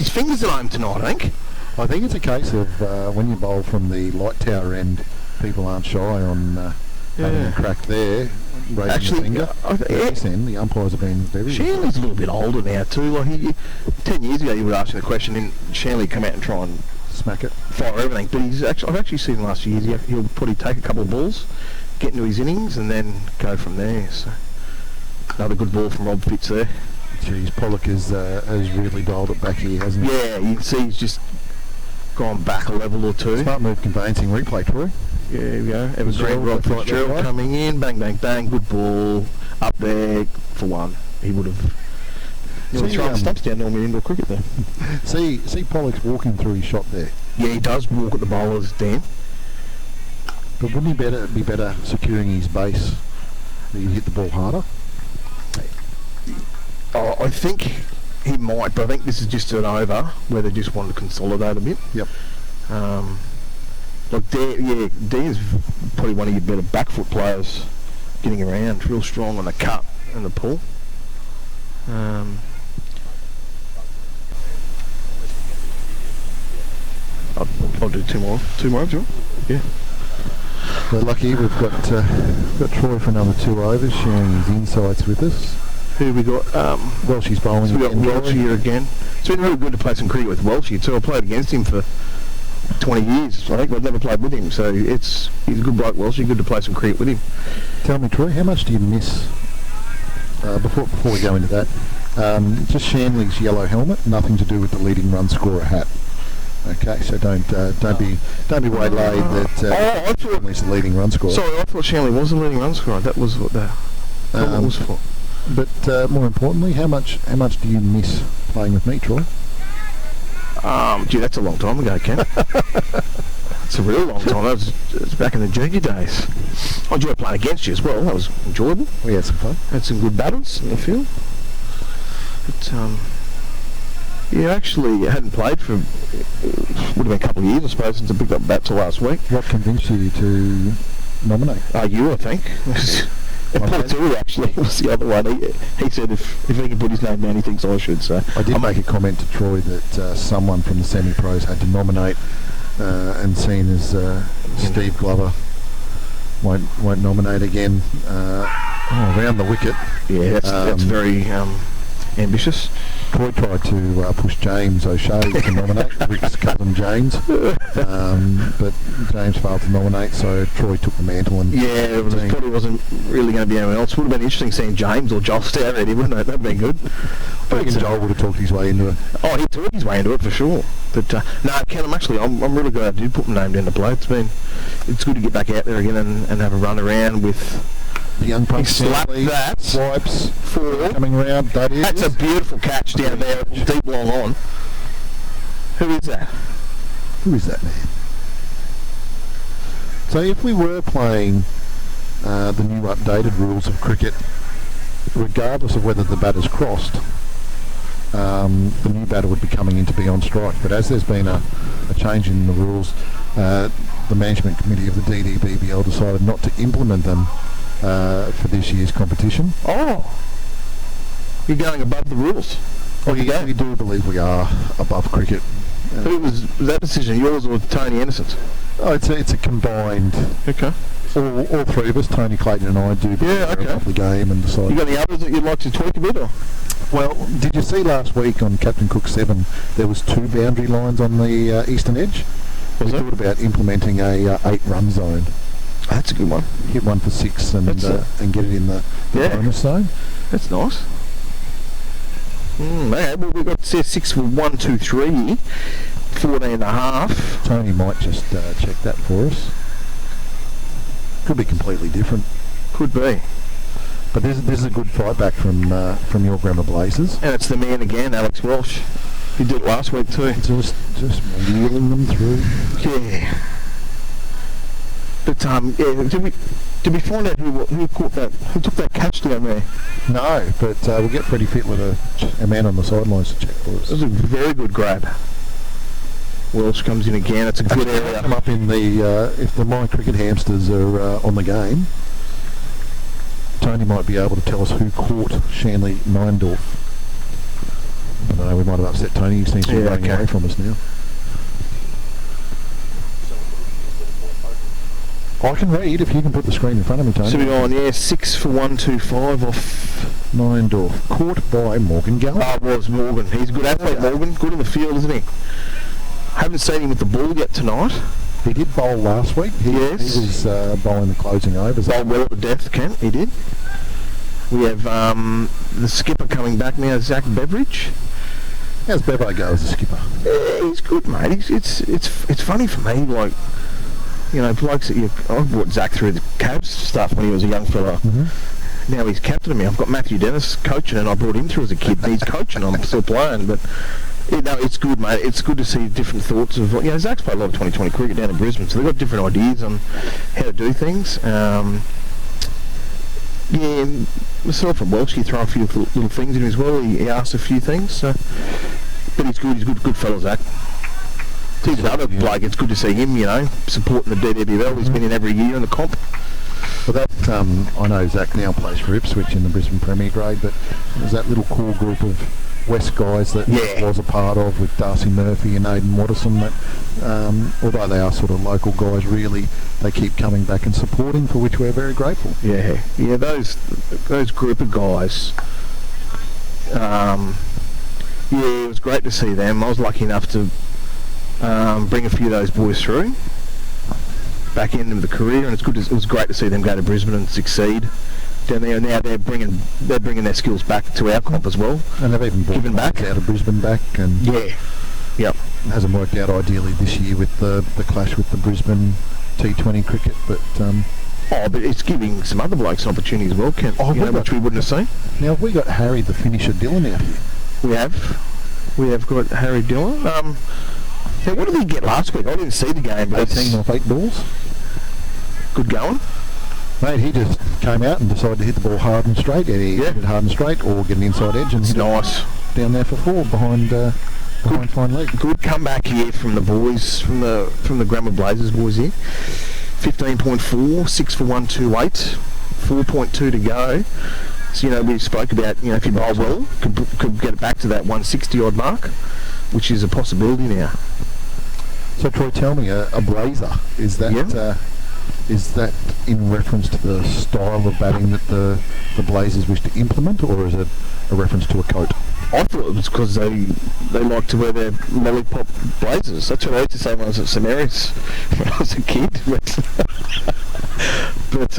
fingers at home tonight, I think. I think it's a case of when you bowl from the light tower end, people aren't shy on having a crack there, raising Actually, the finger. At this end, the umpires have been very... Shanley's a little bit older now too. Like 10 years ago, you would ask him the question, and Shanley come out and try and Smack it. fire everything. But I've actually seen last few years he'll probably take a couple of balls, get into his innings, and then go from there. So another good ball from Rob Fitz there. Geez, Pollock has really dialed it back here, hasn't he? Yeah, you can see he's just gone back a level or two. Smart move conveyancing replay, Troy. Yeah, there we go. Evergreen Gerald, Rob left, right, Fitzgerald left, right. coming in, bang, bang, bang, good ball, up there for 1. He would have nearly thrown stumps down normally indoor cricket there. See Pollock's walking through his shot there. Yeah, he does walk at the bowlers, Dan. But wouldn't he be better securing his base? That he'd hit the ball harder? Oh, I think he might, but I think this is just an over where they just want to consolidate a bit. Yep. Like Dan's probably one of your better back foot players getting around, real strong on the cut and the pull. I'll do two more if you want. Yeah. We're lucky we've got Troy for another 2 overs, sharing his insights with us. Who we got? Welshie's bowling So we got again, Welsh Troy. here again. It's been really good to play some cricket with Welsh here too. I played against him for 20 years, I think. I've never played with him, so he's a good bloke, Welsh. Good to play some cricket with him. Tell me, Troy, how much do you miss, before we go into that, just Shanley's yellow helmet, nothing to do with the leading run scorer hat. Okay, so don't be waylaid that I thought, Shanley's the leading run scorer. sorry, I thought Shanley was the leading run scorer. That was what the comment was for. But more importantly, how much do you miss playing with me, Troy? Gee, that's a long time ago, Ken. It's a real long time. It's back in the junior days. I enjoyed playing against you as well. That was enjoyable. We had some fun. Had some good battles in the field. But yeah, actually, I hadn't played for would have been a couple of years, I suppose, since I picked up bat till last week. What convinced you to nominate? You, I think. Paul actually was the other one. He said if he can put his name down, he thinks I should. So I did make a comment to Troy that someone from the semi-pros had to nominate, and seeing as Steve Glover won't nominate again around the wicket. Yeah, that's very ambitious. Troy tried to push James O'Shea to nominate, Rick's cousin James, but James failed to nominate, so Troy took the mantle. And yeah, it probably wasn't really going to be anyone else. Would have been interesting seeing James or Joel stay already, wouldn't it? That'd been good. I reckon Joel would have talked his way into it. Oh, he talked his way into it for sure. But no, Ken, I'm really glad I did put my name down to play. It's good to get back out there again and have a run around with The young He punch slapped that. swipes, Four. coming round. That's a beautiful catch down there, deep long on. Who is that? Who is that man? So if we were playing the new updated rules of cricket, regardless of whether the batter's crossed, the new batter would be coming in to be on strike. But as there's been a change in the rules, the management committee of the DDBBL decided not to implement them for this year's competition. Oh. You're going above the rules. We do believe we are above cricket. Who was that decision, yours or Tony Anderson's? Oh, it's a combined. Okay. All three of us, Tony, Clayton and I, do above the game and decide. You got any others that you'd like to tweak a bit, or? Well, did you see last week on Captain Cook 7 there was 2 boundary lines on the eastern edge? We thought about implementing a 8-run zone. That's a good one. Hit one for 6 and get it in the bonus zone. That's nice. Okay, well, we've got 6 for 1, 2, 3, 14 and a half. Tony might just check that for us. Could be completely different. Could be. But this is a good fight back from your Grammar Blazers. And it's the man again, Alex Welsh. He did it last week too. Just wheeling them through. Yeah. But did we find out who caught that? Who took that catch down there? No, but we'll get pretty fit with a man on the sidelines to check for us. It was a very good grab. Welsh comes in again. It's a good area. Come up in the if the My Cricket hamsters are on the game, Tony might be able to tell us who caught Shanley Neindorf. I don't know, we might have upset Tony. He seems to be running away from us now. I can read if you can put the screen in front of me, Tony. So we're on, 6 for 1, 2, 5 off Neindorf. Caught by Morgan Gallagher. Oh, it was Morgan. He's a good athlete, Morgan. Good in the field, isn't he? Haven't seen him with the ball yet tonight. He did bowl last week. He was bowling the closing overs. Bowled well at the death, Kent. He did. We have the skipper coming back now, Zach Beveridge. How's Bevo go as a skipper? Yeah, he's good, mate. It's funny for me, like, you know, blokes that I brought Zach through the Cavs stuff when he was a young fella. Mm-hmm. Now he's captaining me. I've got Matthew Dennis coaching, and I brought him through as a kid. And he's coaching. I'm still playing, but it's good, mate. It's good to see different thoughts of. You know, Zach's played a lot of 2020 cricket down in Brisbane, so they've got different ideas on how to do things. Yeah, myself and Welsh, throw a few little things in as well. He asked a few things, so. But he's good. He's a good fellow, Zach. He's another bloke. It's good to see him, you know, supporting the DDBBL. He's been in every year in the comp. Well, that I know Zach now plays for Ipswich in the Brisbane Premier Grade, but there's that little core group of West guys that was a part of with Darcy Murphy and Aidan Watterson. That although they are sort of local guys, really they keep coming back and supporting, for which we're very grateful. Yeah. Those group of guys. It was great to see them. I was lucky enough to bring a few of those boys through back into the career, and it was great to see them go to Brisbane and succeed down there. Now they're bringing their skills back to our comp as well, and they've even brought back out of Brisbane back. And it hasn't worked out ideally this year with the clash with the Brisbane T20 cricket, but but it's giving some other blokes an opportunity as well, Kent, which we wouldn't have seen. Now have we got Harry the finisher Dillon out here? We have got Harry Dillon. Now what did he get last week? I didn't see the game, but 18 off 8 balls. Good going. Mate, he just came out and decided to hit the ball hard and straight. Hit it hard and straight, or get an inside edge and hit nice down there for 4 behind fine leg. Good comeback here from the boys, from the Grammar Blazers boys here. 15.4, 6 for 128, 4.2 to go. So, we spoke about, if you bowl well, could get it back to that 160 odd mark, which is a possibility now. So Troy, tell me, a blazer, is that in reference to the style of batting that the Blazers wish to implement, or is it a reference to a coat? I thought it was because they like to wear their lollipop blazers. That's what I used to say when I was at St Mary's when I was a kid. But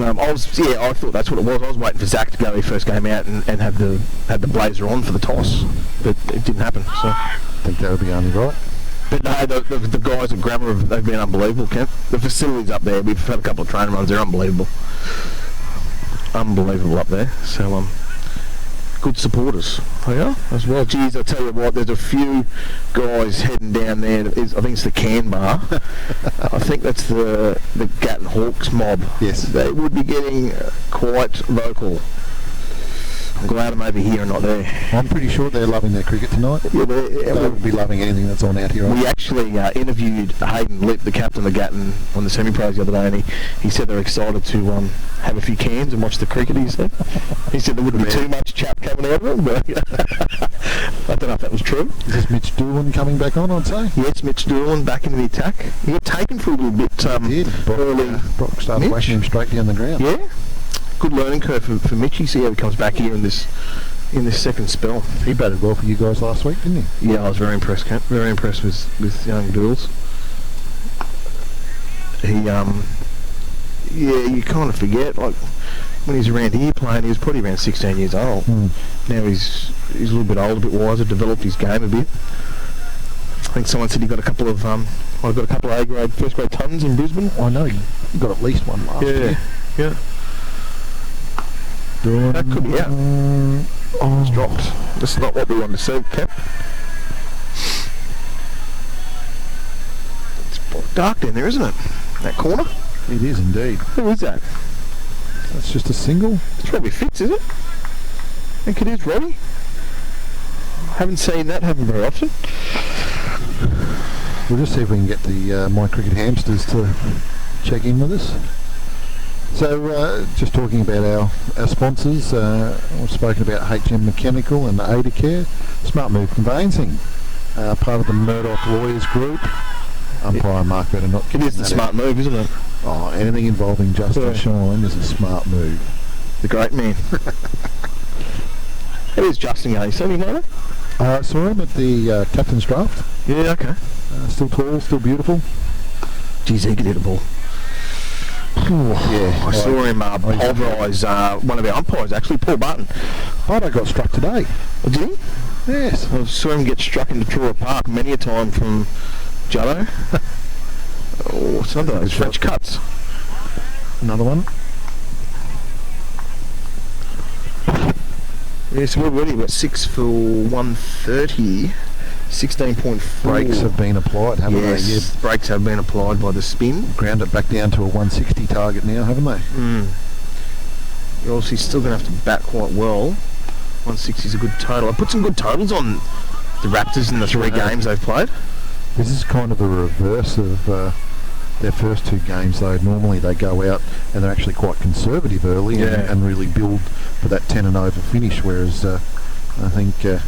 I thought that's what it was. I was waiting for Zach to go when he first came out and have the blazer on for the toss, but it didn't happen. So I think that would be only right. But no, the guys at Grammar, they've been unbelievable, Kent. The facilities up there, we've had a couple of training runs, they're unbelievable. unbelievable up there. So good supporters. Yeah, as well. Geez, I tell you what, there's a few guys heading down there. I think it's the Can Bar. I think that's the Gatton Hawks mob. Yes. They would be getting quite vocal. I'm glad I'm over here and not there. I'm pretty sure they're loving their cricket tonight. Yeah, They would be loving anything that's on out here. we actually interviewed Hayden Lipp, the captain of Gatton, on the semi-pros the other day, and he said they're excited to have a few cans and watch the cricket. He said there wouldn't be too much chat coming out of them, but I don't know if that was true. Is this Mitch Doolan coming back on, I'd say? Yes, Mitch Doolan back into the attack. He got taken for a little bit early. Brock started Mitch? whacking him straight down the ground. Yeah, good learning curve for Mitchy. See how he comes back here in this second spell. He batted well for you guys last week, didn't he? Yeah, I was very impressed, Kat. Very impressed with young Dools. You kind of forget, like, when he's around here playing, he was probably around 16 years old. Now he's a little bit older, a bit wiser, developed his game a bit. I think someone said he got a couple of A-grade, first-grade tons in Brisbane. I know, he got at least one last year. Yeah. Doolan, That could be out. It's dropped. That's not what we want to see, Cap. It's dark down there, isn't it? That corner? It is indeed. Who is that? That's just a single. It's probably Fitz, is it? I think it is, Robbie. Haven't seen that happen very often. We'll just see if we can get the My Cricket hamsters to check in with us. So, just talking about our sponsors, we've spoken about HM Mechanical and Ada Care, Smart Move Conveyancing, part of the Murdoch Lawyers Group. Umpire Mark better not. It is the smart move, isn't it? Oh, anything involving Justin Shine is a smart move. The great man. It is Justin going. So you know that? Saw him at the captain's draft. Yeah, okay. Still tall, still beautiful. Geez, he could hit a ball. Yeah, I saw him pulverise one of our umpires, actually, Paul Barton. Bardo got struck today. Oh, did he? Yes. I saw him get struck into Truro Park many a time from Jello. It's another those French cuts. Another one. Yeah, so we're ready. We're 6 for 130. 16.4. Brakes have been applied, haven't they? Yeah. Brakes have been applied by the spin. Ground it back down to a 160 target now, haven't they? You're obviously still going to have to bat quite well. 160 is a good total. I put some good totals on the Raptors in the 3 games they've played. This is kind of a reverse of their first 2 games, though. Normally they go out and they're actually quite conservative early and really build for that 10 and over finish, whereas I think the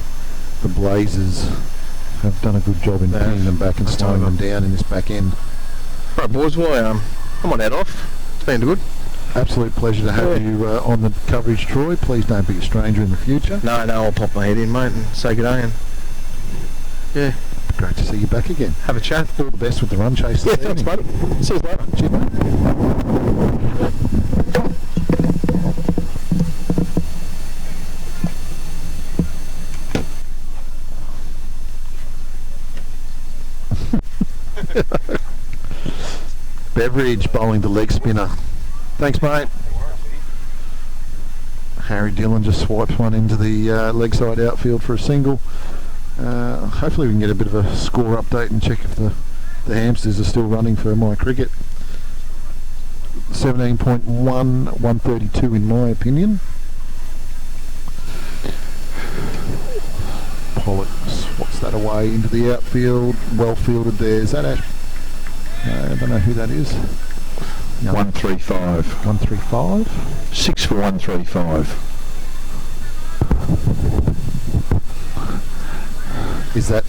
Blazers have done a good job in pinning them back and slowing them down in this back end. Right, boys, well, I might head off. It's been good. Absolute pleasure to have you on the coverage, Troy. Please don't be a stranger in the future. No, I'll pop my head in, mate, and say good day. And Great to see you back again. have a chat. All the best with the run chase. Yeah, thanks, mate. See you later. Cheers, mate. Beveridge bowling the leg spinner. Thanks, mate. Harry Dillon just swipes one into the leg side outfield for a single. Hopefully we can get a bit of a score update and check if the hamsters are still running for my cricket. 17.1, 132 in my opinion. Pollock swats that away into the outfield. Well fielded there. Is that Ash? I don't know who that is. No, 135. 135. 6 for 135. Is that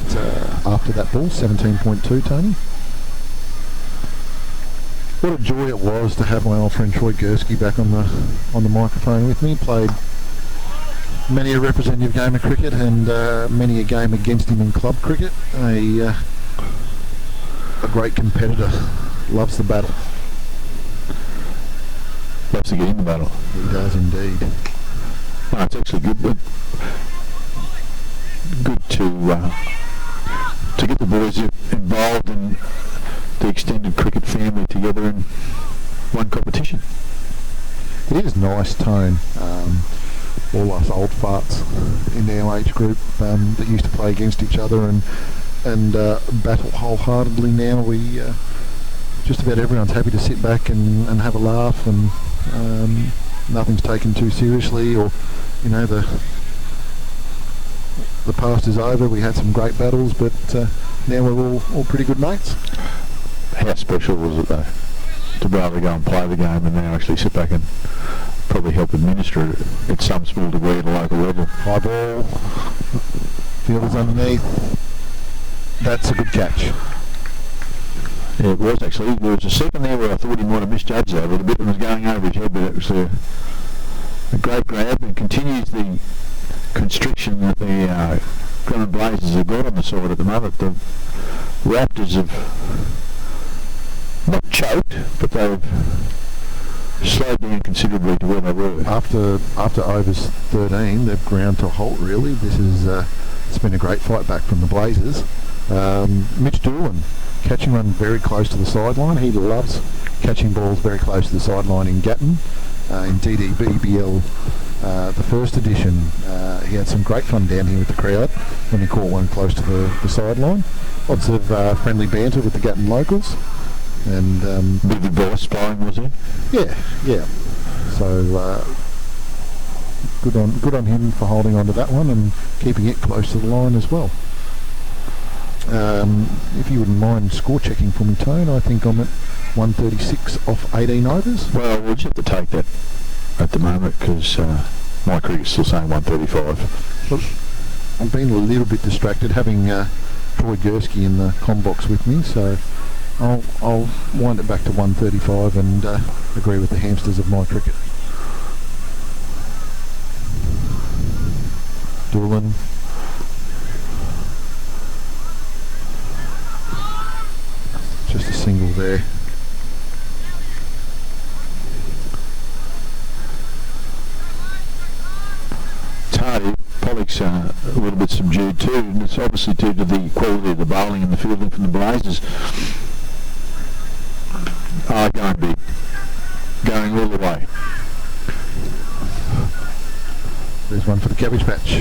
after that ball, 17.2, Tony? What a joy it was to have my old friend Troy Gursky back on the microphone with me. Played many a representative game of cricket and many a game against him in club cricket. A great competitor. Loves the battle. Loves to get in the battle. He does indeed. No, it's actually good, but good to get the boys involved in the extended cricket family together in one competition. it is nice tone. All us old farts in our age group that used to play against each other and battle wholeheartedly, now we just about everyone's happy to sit back and have a laugh, and nothing's taken too seriously, or the past is over. We had some great battles, but now we're all pretty good mates. How special was it though to be able to go and play the game and now actually sit back and probably help administer it at some small degree at a local level? High ball, fielders underneath. That's a good catch. Yeah, it was actually. There was a second there where I thought he might have misjudged that, but the bit was going over his head, but it was a great grab, and continues the constriction that the Grumman Blazers have got on the side at the moment. The Raptors have not choked, but they've slowed down considerably to where they were. After overs 13, they've ground to a halt, really. This is it's been a great fight back from the Blazers. Mitch Doolan catching one very close to the sideline. He loves catching balls very close to the sideline in Gatton. In DDBBL, the first edition, he had some great fun down here with the crowd when he caught one close to the sideline. Lots of friendly banter with the Gatton locals. And bit of advice flowing, was he? Yeah. So good on him for holding on to that one and keeping it close to the line as well. If you wouldn't mind score checking for me, Tone, I think I'm at 136 off 18 overs. Well, we'll just have to take that at the moment because my cricket's still saying 135. Look, I've been a little bit distracted having Troy Gursky in the comm box with me, so I'll wind it back to 135 and agree with the hamsters of my cricket. Doolan. Just a single there. It's hard. Pollock's a little bit subdued too, and it's obviously due to the quality of the bowling and the fielding from the Blazers. Going big. Going all the way. There's one for the cabbage patch.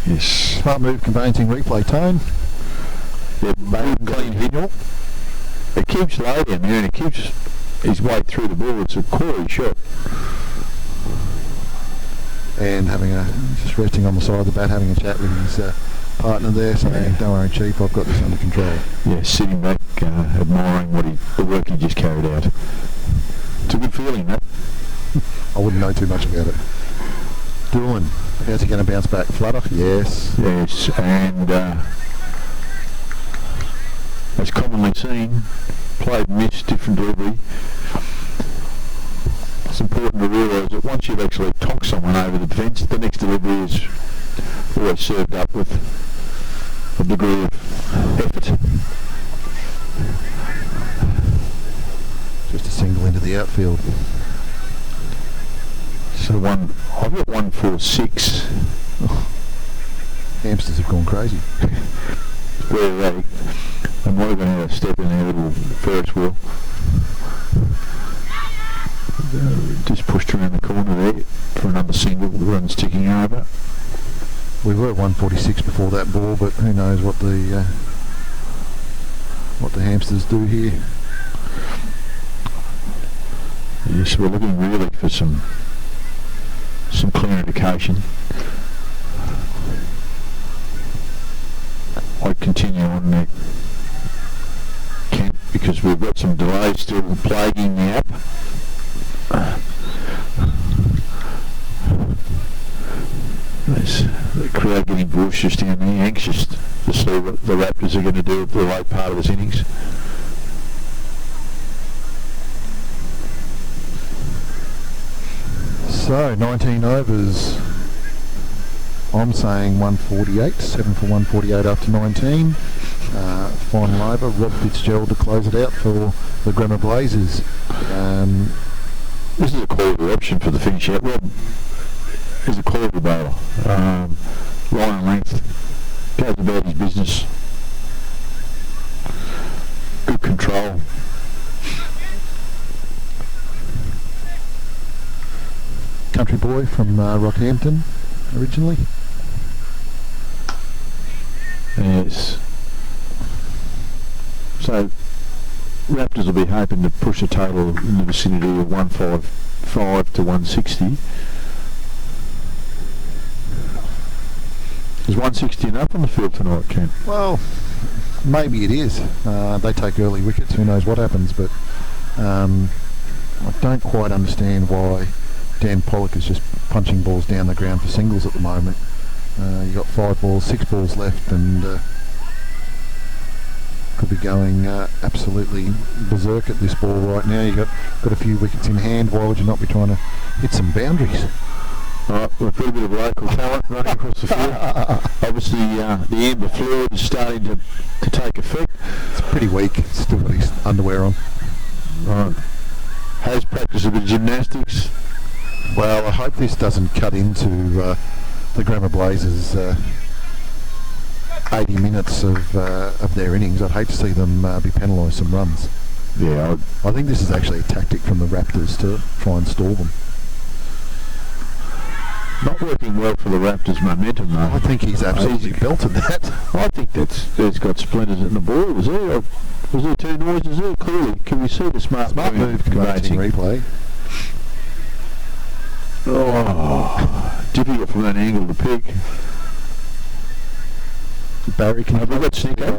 Yes. Smart move, conveyancing replay, Tone. Yeah, clean hit. It keeps low down there and it keeps his way through the ball. It's a quarry shot. And just resting on the side of the bat, having a chat with his partner there, saying, "Don't worry, Chief, I've got this under control." Yeah, sitting back, admiring the work he just carried out. It's a good feeling, that. I wouldn't know too much about it. Doolan, how's he going to bounce back? Flutter? Yes. Yes, and as commonly seen, played miss, different delivery. It's important to realise that once you've actually tonked someone over the defence, the next delivery is always served up with a degree of effort. Just a single into the outfield. So I've got 146. Hamsters have gone crazy. Very erratic. They might have been able to step in their little Ferris wheel. Just pushed around the corner there for another single. The run's ticking over. We were 146 before that ball, but who knows what the hamsters do here. Yes, we're looking really for some clear indication. I'd continue on there, Kent, because we've got some delays still plaguing the app. There's the crowd getting boisterous down there, anxious to see what the Raptors are going to do at the late part of this innings. So 19 overs. I'm saying 148, 7 for 148 after 19. Final over, Rob Fitzgerald to close it out for the Grammar Blazers. This is a quality option for the finish out. Rob is a quality bowler. Line length, goes about his business. Good control. country boy from Rockhampton originally. Yes. So Raptors will be hoping to push a total in the vicinity of 155 to 160. Is 160 enough on the field tonight, Ken? Well, maybe it is. They take early wickets, who knows what happens, but I don't quite understand why Dan Pollock is just punching balls down the ground for singles at the moment. You've got 6 balls left, and could be going absolutely berserk at this ball right now. You've got a few wickets in hand. Why would you not be trying to hit some boundaries? Alright, we've got a bit of local talent running across the field. Obviously, the amber fluid is starting to take effect. It's pretty weak. Still got his underwear on. Right. Has practiced a bit of gymnastics. Well, I hope this doesn't cut into the Grammar Blazers 80 minutes of their innings. I'd hate to see them be penalised some runs. Yeah, I think this is actually a tactic from the Raptors to try and stall them. not working well for the Raptors' momentum, though. I think he's absolutely belted that. I think that's got splinters in the ball. Was there two noises there? Clearly, can we see the smart move converting replay? Oh, difficult from that angle to pick. Barry, can have we got Snicko?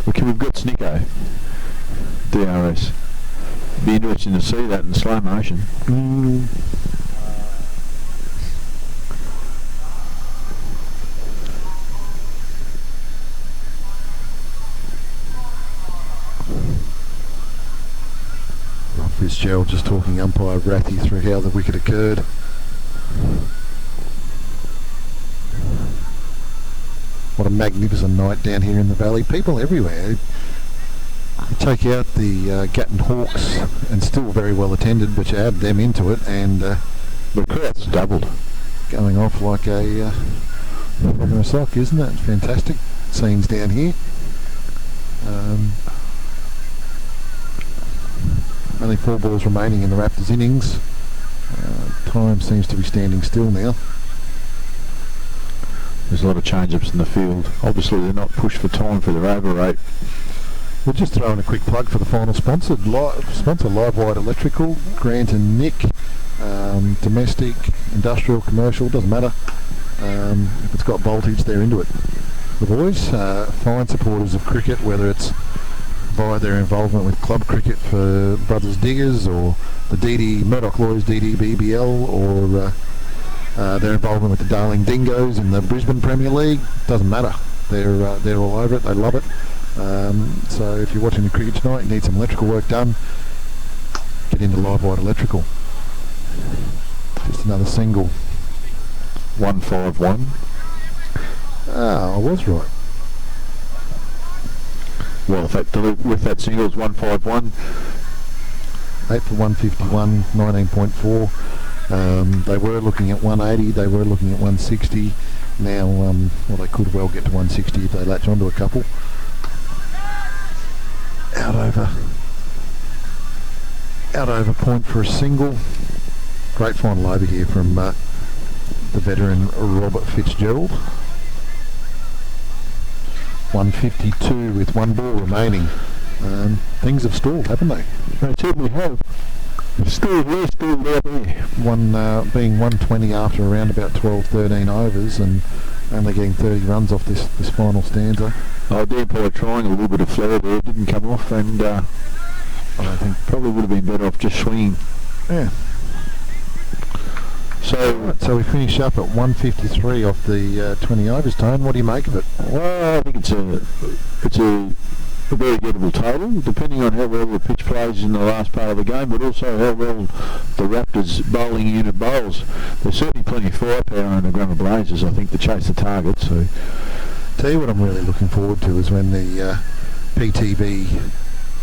We've got Snicko. DRS. Be interesting to see that in slow motion. Rob Fitzgerald just talking umpire Rathy through how the wicket occurred. What a magnificent night down here in the valley. People everywhere. You take out the Gatton Hawks and still very well attended, but you add them into it and the crowd's doubled. Going off like a rock in a sock, isn't it? Fantastic scenes down here. Only 4 balls remaining in the Raptors innings. Time seems to be standing still now. There's a lot of change-ups in the field. Obviously they're not pushed for time for their over rate. We'll just throw in a quick plug for the final sponsor. Sponsor Live Wire Electrical, Grant and Nick. Domestic, industrial, commercial, doesn't matter. If it's got voltage, they're into it. The boys, fine supporters of cricket, whether it's via their involvement with club cricket for Brothers Diggers or the Murdoch Lawyers DDBBL or their involvement with the Darling Dingoes in the Brisbane Premier League, doesn't matter. They're all over it, they love it. So if you're watching the cricket tonight, you need some electrical work done, get into Live Wire Electrical. Just another single. 151. I was right. Well, with that single, it's 151. 8 for 151, 19.4. They were looking at 180, they were looking at 160. Now, well, they could well get to 160 if they latch onto a couple. Out over point for a single. Great final over here from the veteran Robert Fitzgerald. 152 with 1 ball remaining. Things have stalled, haven't they? They certainly have. Stalled out there. Being 120 after around about 12-13 overs and only getting 30 runs off this final stanza. Oh, Dan Pollock trying a little bit of flare there, didn't come off, and I think probably would have been better off just swinging. Yeah. So we finish up at 153 off the 20 overs. Tone, what do you make of it? Well, I think it's a very gettable total, depending on how well the pitch plays in the last part of the game, but also how well the Raptors bowling unit bowls. There's certainly plenty of firepower in the Grammar Blazers, I think, to chase the target. So, tell you what I'm really looking forward to is when the PTV,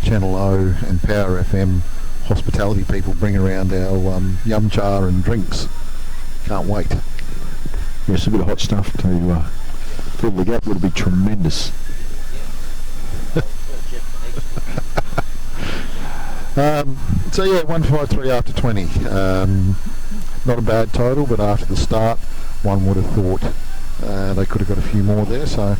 Channel O and Power FM hospitality people bring around our yum cha and drinks. Can't wait. Yes, a bit of hot stuff to fill the gap would be tremendous. So yeah, 153 after 20. Not a bad total, but after the start, one would have thought they could have got a few more there. So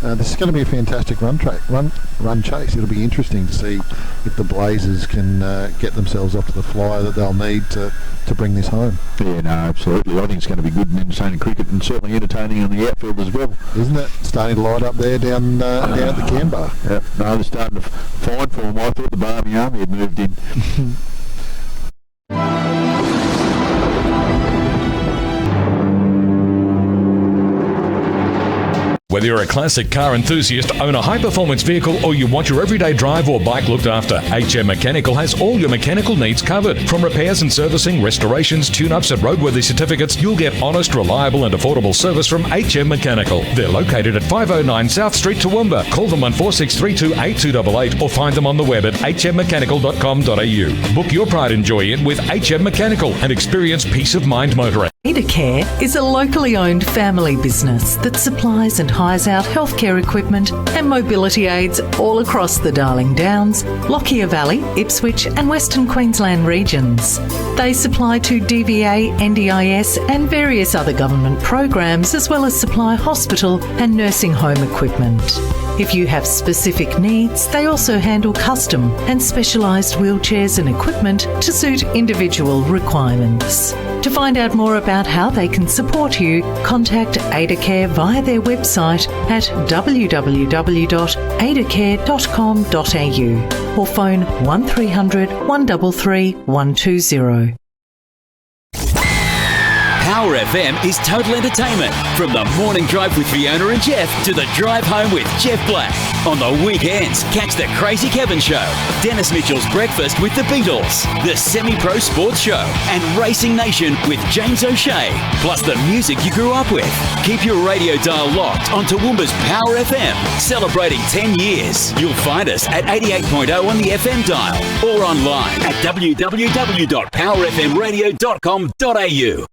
this is going to be a fantastic run chase. It'll be interesting to see if the Blazers can get themselves off to the flyer that they'll need to bring this home. Yeah, no, absolutely. I think it's going to be good and entertaining cricket, and certainly entertaining on the outfield as well. Isn't it? Starting to light up there down at the Canberra. Yeah, no, they're starting to find for them. I thought the Barmy Army had moved in. Whether you're a classic car enthusiast, own a high-performance vehicle, or you want your everyday drive or bike looked after, HM Mechanical has all your mechanical needs covered. From repairs and servicing, restorations, tune-ups and roadworthy certificates, you'll get honest, reliable and affordable service from HM Mechanical. They're located at 509 South Street, Toowoomba. Call them on 4632 8288 or find them on the web at hmmechanical.com.au. Book your pride and joy in with HM Mechanical and experience peace of mind motoring. Care is a locally owned family business that supplies and hires out healthcare equipment and mobility aids all across the Darling Downs, Lockyer Valley, Ipswich and Western Queensland regions. They supply to DVA, NDIS and various other government programs, as well as supply hospital and nursing home equipment. If you have specific needs, they also handle custom and specialised wheelchairs and equipment to suit individual requirements. To find out more about how they can support you, contact AdaCare via their website at www.adacare.com.au or phone 1300 133 120. Power FM is total entertainment. From the morning drive with Fiona and Jeff to the drive home with Jeff Black. On the weekends, catch the Crazy Kevin Show, Dennis Mitchell's Breakfast with the Beatles, the Semi-Pro Sports Show, and Racing Nation with James O'Shea. Plus the music you grew up with. Keep your radio dial locked on Toowoomba's Power FM, celebrating 10 years. You'll find us at 88.0 on the FM dial or online at www.powerfmradio.com.au.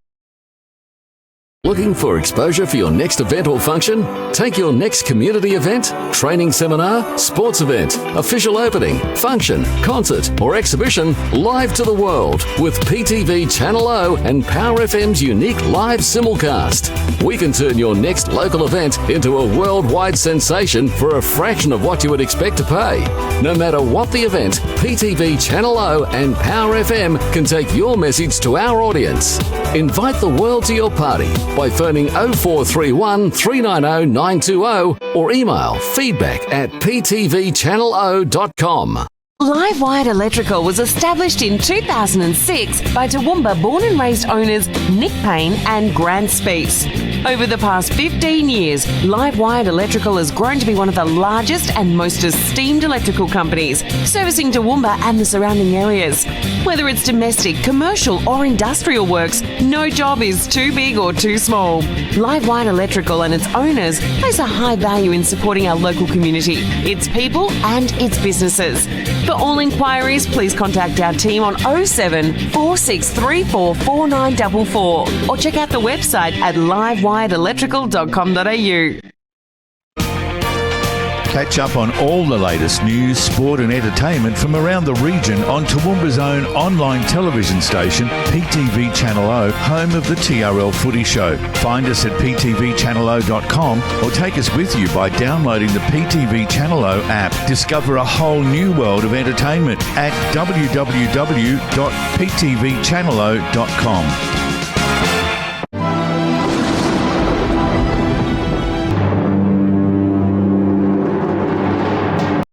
Looking for exposure for your next event or function? Take your next community event, training seminar, sports event, official opening, function, concert or exhibition live to the world with PTV Channel O and Power FM's unique live simulcast. We can turn your next local event into a worldwide sensation for a fraction of what you would expect to pay. No matter what the event, PTV Channel O and Power FM can take your message to our audience. Invite the world to your party by phoning 0431 390 920 or email feedback@ptvchannelo.com. Live-Wired Electrical was established in 2006 by Toowoomba born and raised owners Nick Payne and Grant Speece. Over the past 15 years, Live-Wired Electrical has grown to be one of the largest and most esteemed electrical companies, servicing Toowoomba and the surrounding areas. Whether it's domestic, commercial or industrial works, no job is too big or too small. Live-Wired Electrical and its owners place a high value in supporting our local community, its people and its businesses. For all inquiries, please contact our team on 07 4634 4944 or check out the website at livewiredelectrical.com.au. Catch up on all the latest news, sport and entertainment from around the region on Toowoomba's own online television station, PTV Channel O, home of the TRL Footy Show. Find us at ptvchannelo.com or take us with you by downloading the PTV Channel O app. Discover a whole new world of entertainment at www.ptvchannelo.com.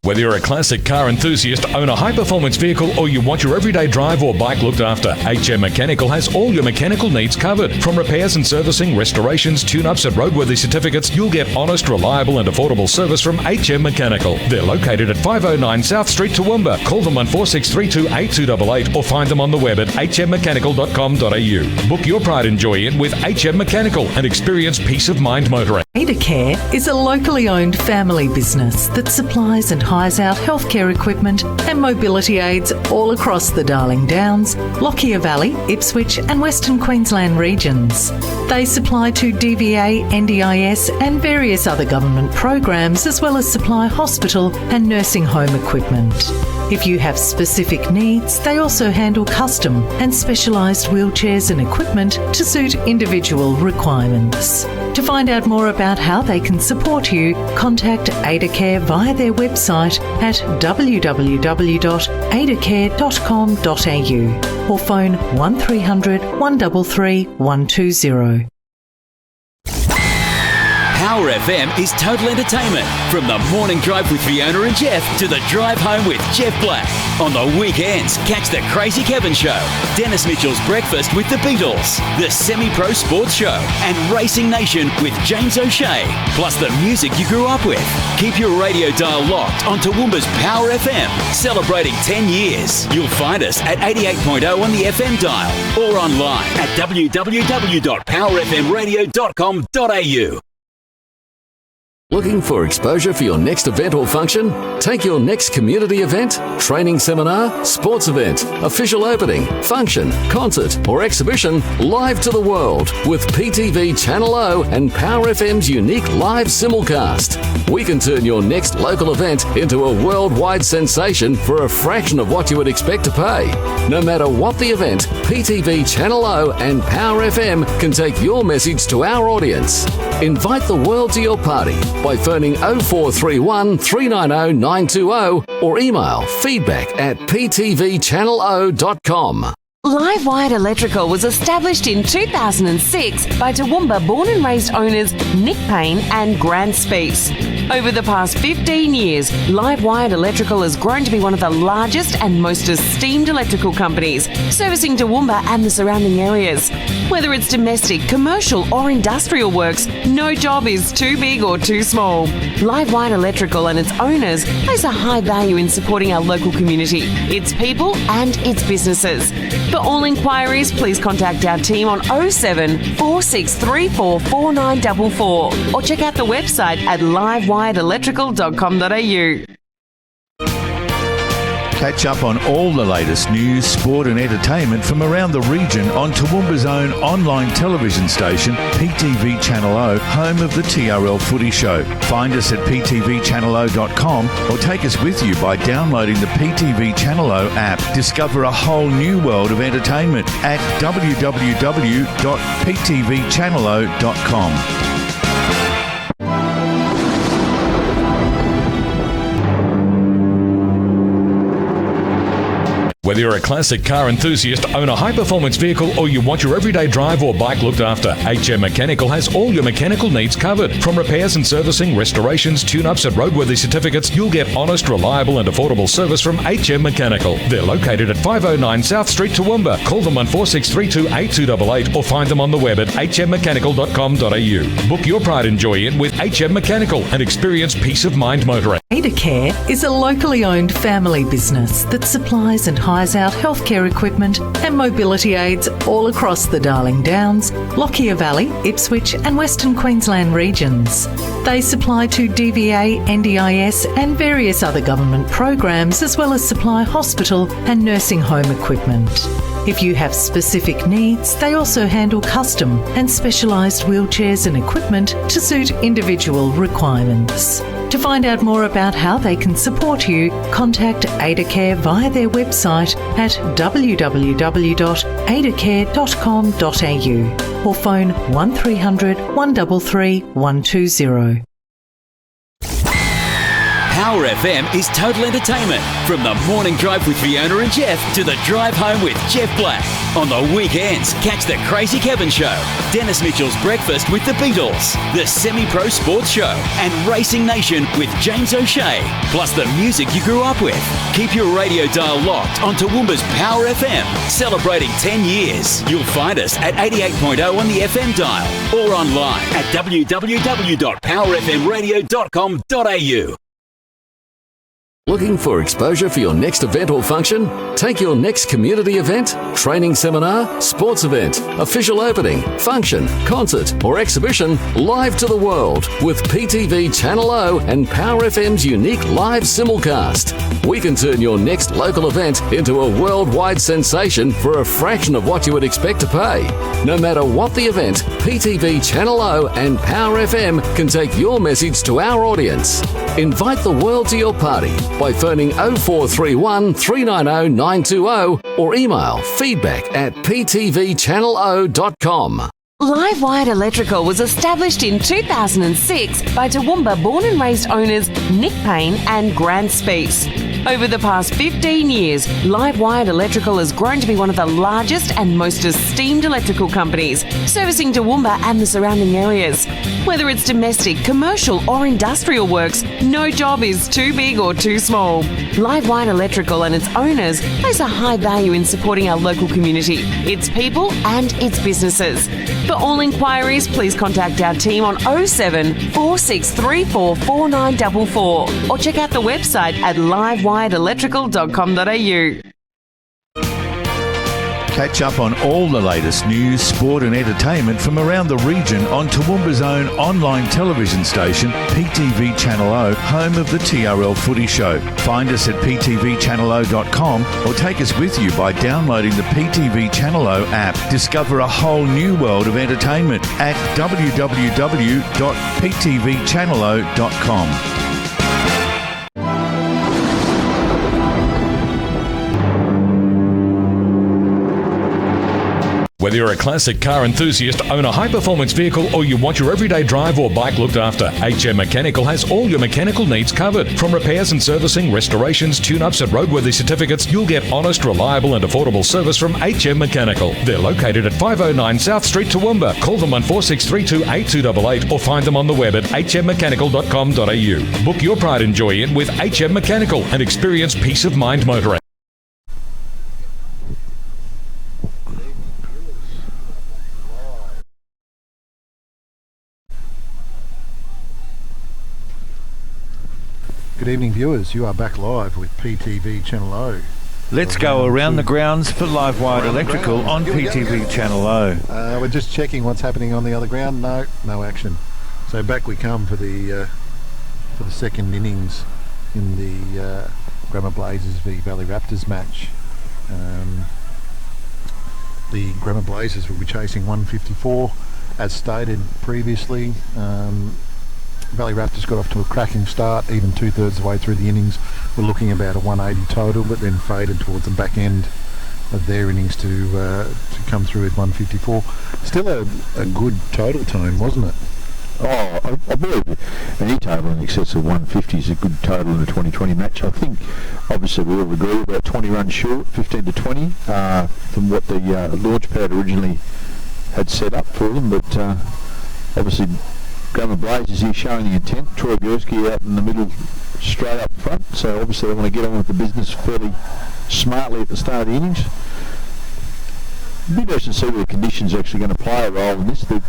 Whether you're a classic car enthusiast, own a high-performance vehicle, or you want your everyday drive or bike looked after, HM Mechanical has all your mechanical needs covered. From repairs and servicing, restorations, tune-ups and roadworthy certificates, you'll get honest, reliable and affordable service from HM Mechanical. They're located at 509 South Street, Toowoomba. Call them on 4632 8288 or find them on the web at hmmechanical.com.au. Book your pride and joy in with HM Mechanical and experience peace of mind motoring. Adacare is a locally owned family business that supplies and hires out healthcare equipment and mobility aids all across the Darling Downs, Lockyer Valley, Ipswich and Western Queensland regions. They supply to DVA, NDIS and various other government programs, as well as supply hospital and nursing home equipment. If you have specific needs, they also handle custom and specialised wheelchairs and equipment to suit individual requirements. To find out more about how they can support you, contact Adacare via their website at www.adacare.com.au or phone 1300 133 120. Power FM is total entertainment. From the morning drive with Fiona and Jeff to the drive home with Jeff Black. On the weekends, catch the Crazy Kevin Show, Dennis Mitchell's Breakfast with the Beatles, the Semi-Pro Sports Show, and Racing Nation with James O'Shea. Plus the music you grew up with. Keep your radio dial locked on Toowoomba's Power FM, celebrating 10 years. You'll find us at 88.0 on the FM dial or online at www.powerfmradio.com.au. Looking for exposure for your next event or function? Take your next community event, training seminar, sports event, official opening, function, concert or exhibition live to the world with PTV Channel O and Power FM's unique live simulcast. We can turn your next local event into a worldwide sensation for a fraction of what you would expect to pay. No matter what the event, PTV Channel O and Power FM can take your message to our audience. Invite the world to your party by phoning 0431 390 920 or email feedback@ptvchannelo.com. Live Wired Electrical was established in 2006 by Toowoomba born and raised owners Nick Payne and Grant Speece. Over the past 15 years, Live Wired Electrical has grown to be one of the largest and most esteemed electrical companies, servicing Toowoomba and the surrounding areas. Whether it's domestic, commercial or industrial works, no job is too big or too small. Live Wired Electrical and its owners place a high value in supporting our local community, its people and its businesses. For all inquiries, please contact our team on 07 4634 4944 or check out the website at livewiredelectrical.com.au. Catch up on all the latest news, sport and entertainment from around the region on Toowoomba's own online television station, PTV Channel O, home of the TRL Footy Show. Find us at ptvchannelo.com or take us with you by downloading the PTV Channel O app. Discover a whole new world of entertainment at www.ptvchannelo.com. Whether you're a classic car enthusiast, own a high-performance vehicle, or you want your everyday drive or bike looked after, HM Mechanical has all your mechanical needs covered. From repairs and servicing, restorations, tune-ups and roadworthy certificates, you'll get honest, reliable and affordable service from HM Mechanical. They're located at 509 South Street, Toowoomba. Call them on 4632-8288 or find them on the web at hmmechanical.com.au. Book your pride and joy in with HM Mechanical and experience peace of mind motoring. Adacare is a locally owned family business that supplies and hires out healthcare equipment and mobility aids all across the Darling Downs, Lockyer Valley, Ipswich and Western Queensland regions. They supply to DVA, NDIS and various other government programs, as well as supply hospital and nursing home equipment. If you have specific needs, they also handle custom and specialised wheelchairs and equipment to suit individual requirements. To find out more about how they can support you, contact Adacare via their website at www.adacare.com.au or phone 1300 133 120. Power FM is total entertainment. From the morning drive with Fiona and Jeff to the drive home with Jeff Black. On the weekends, catch the Crazy Kevin Show, Dennis Mitchell's Breakfast with the Beatles, the Semi-Pro Sports Show, and Racing Nation with James O'Shea. Plus the music you grew up with. Keep your radio dial locked on Toowoomba's Power FM, celebrating 10 years. You'll find us at 88.0 on the FM dial or online at www.powerfmradio.com.au. Looking for exposure for your next event or function? Take your next community event, training seminar, sports event, official opening, function, concert or exhibition live to the world with PTV Channel O and Power FM's unique live simulcast. We can turn your next local event into a worldwide sensation for a fraction of what you would expect to pay. No matter what the event, PTV Channel O and Power FM can take your message to our audience. Invite the world to your party by phoning 0431 390 920 or email feedback@ptvchannelo.com. Live Wired Electrical was established in 2006 by Toowoomba born and raised owners Nick Payne and Grant Speece. Over the past 15 years, Live Wired Electrical has grown to be one of the largest and most esteemed electrical companies, servicing Toowoomba and the surrounding areas. Whether it's domestic, commercial or industrial works, no job is too big or too small. Live Wired Electrical and its owners place a high value in supporting our local community, its people and its businesses. For all inquiries, please contact our team on 07 4634 4944 or check out the website at livewiredelectrical.com.au. Catch up on all the latest news, sport and entertainment from around the region on Toowoomba's own online television station, PTV Channel O, home of the TRL Footy Show. Find us at ptvchannelo.com or take us with you by downloading the PTV Channel O app. Discover a whole new world of entertainment at www.ptvchannelo.com. Whether you're a classic car enthusiast, own a high-performance vehicle, or you want your everyday drive or bike looked after, HM Mechanical has all your mechanical needs covered. From repairs and servicing, restorations, tune-ups and roadworthy certificates, you'll get honest, reliable and affordable service from HM Mechanical. They're located at 509 South Street, Toowoomba. Call them on 4632 8288 or find them on the web at hmmechanical.com.au. Book your pride and joy in with HM Mechanical and experience peace of mind motoring. Good evening, viewers. You are back live with PTV Channel O. Let's go around the grounds for Live Wired Electrical on PTV Channel O. We're just checking what's happening on the other ground. No action. So back we come for the second innings in the Grammar Blazers v Valley Raptors match. The Grammar Blazers will be chasing 154, as stated previously. Valley Raptors got off to a cracking start, even two-thirds of the way through the innings. We're looking about a 180 total, but then faded towards the back end of their innings to come through with 154. Still a good total tone, wasn't it? Oh, I believe any total in excess of 150 is a good total in a 2020 match. I think, obviously, we all agree about 20 runs short, 15 to 20, from what the launch pad originally had set up for them, but obviously Grammar Blazers here showing the intent. Troy Gursky out in the middle, straight up front, so obviously they want to get on with the business fairly smartly at the start of the innings. It'd be interesting to see where the conditions are actually going to play a role in this. The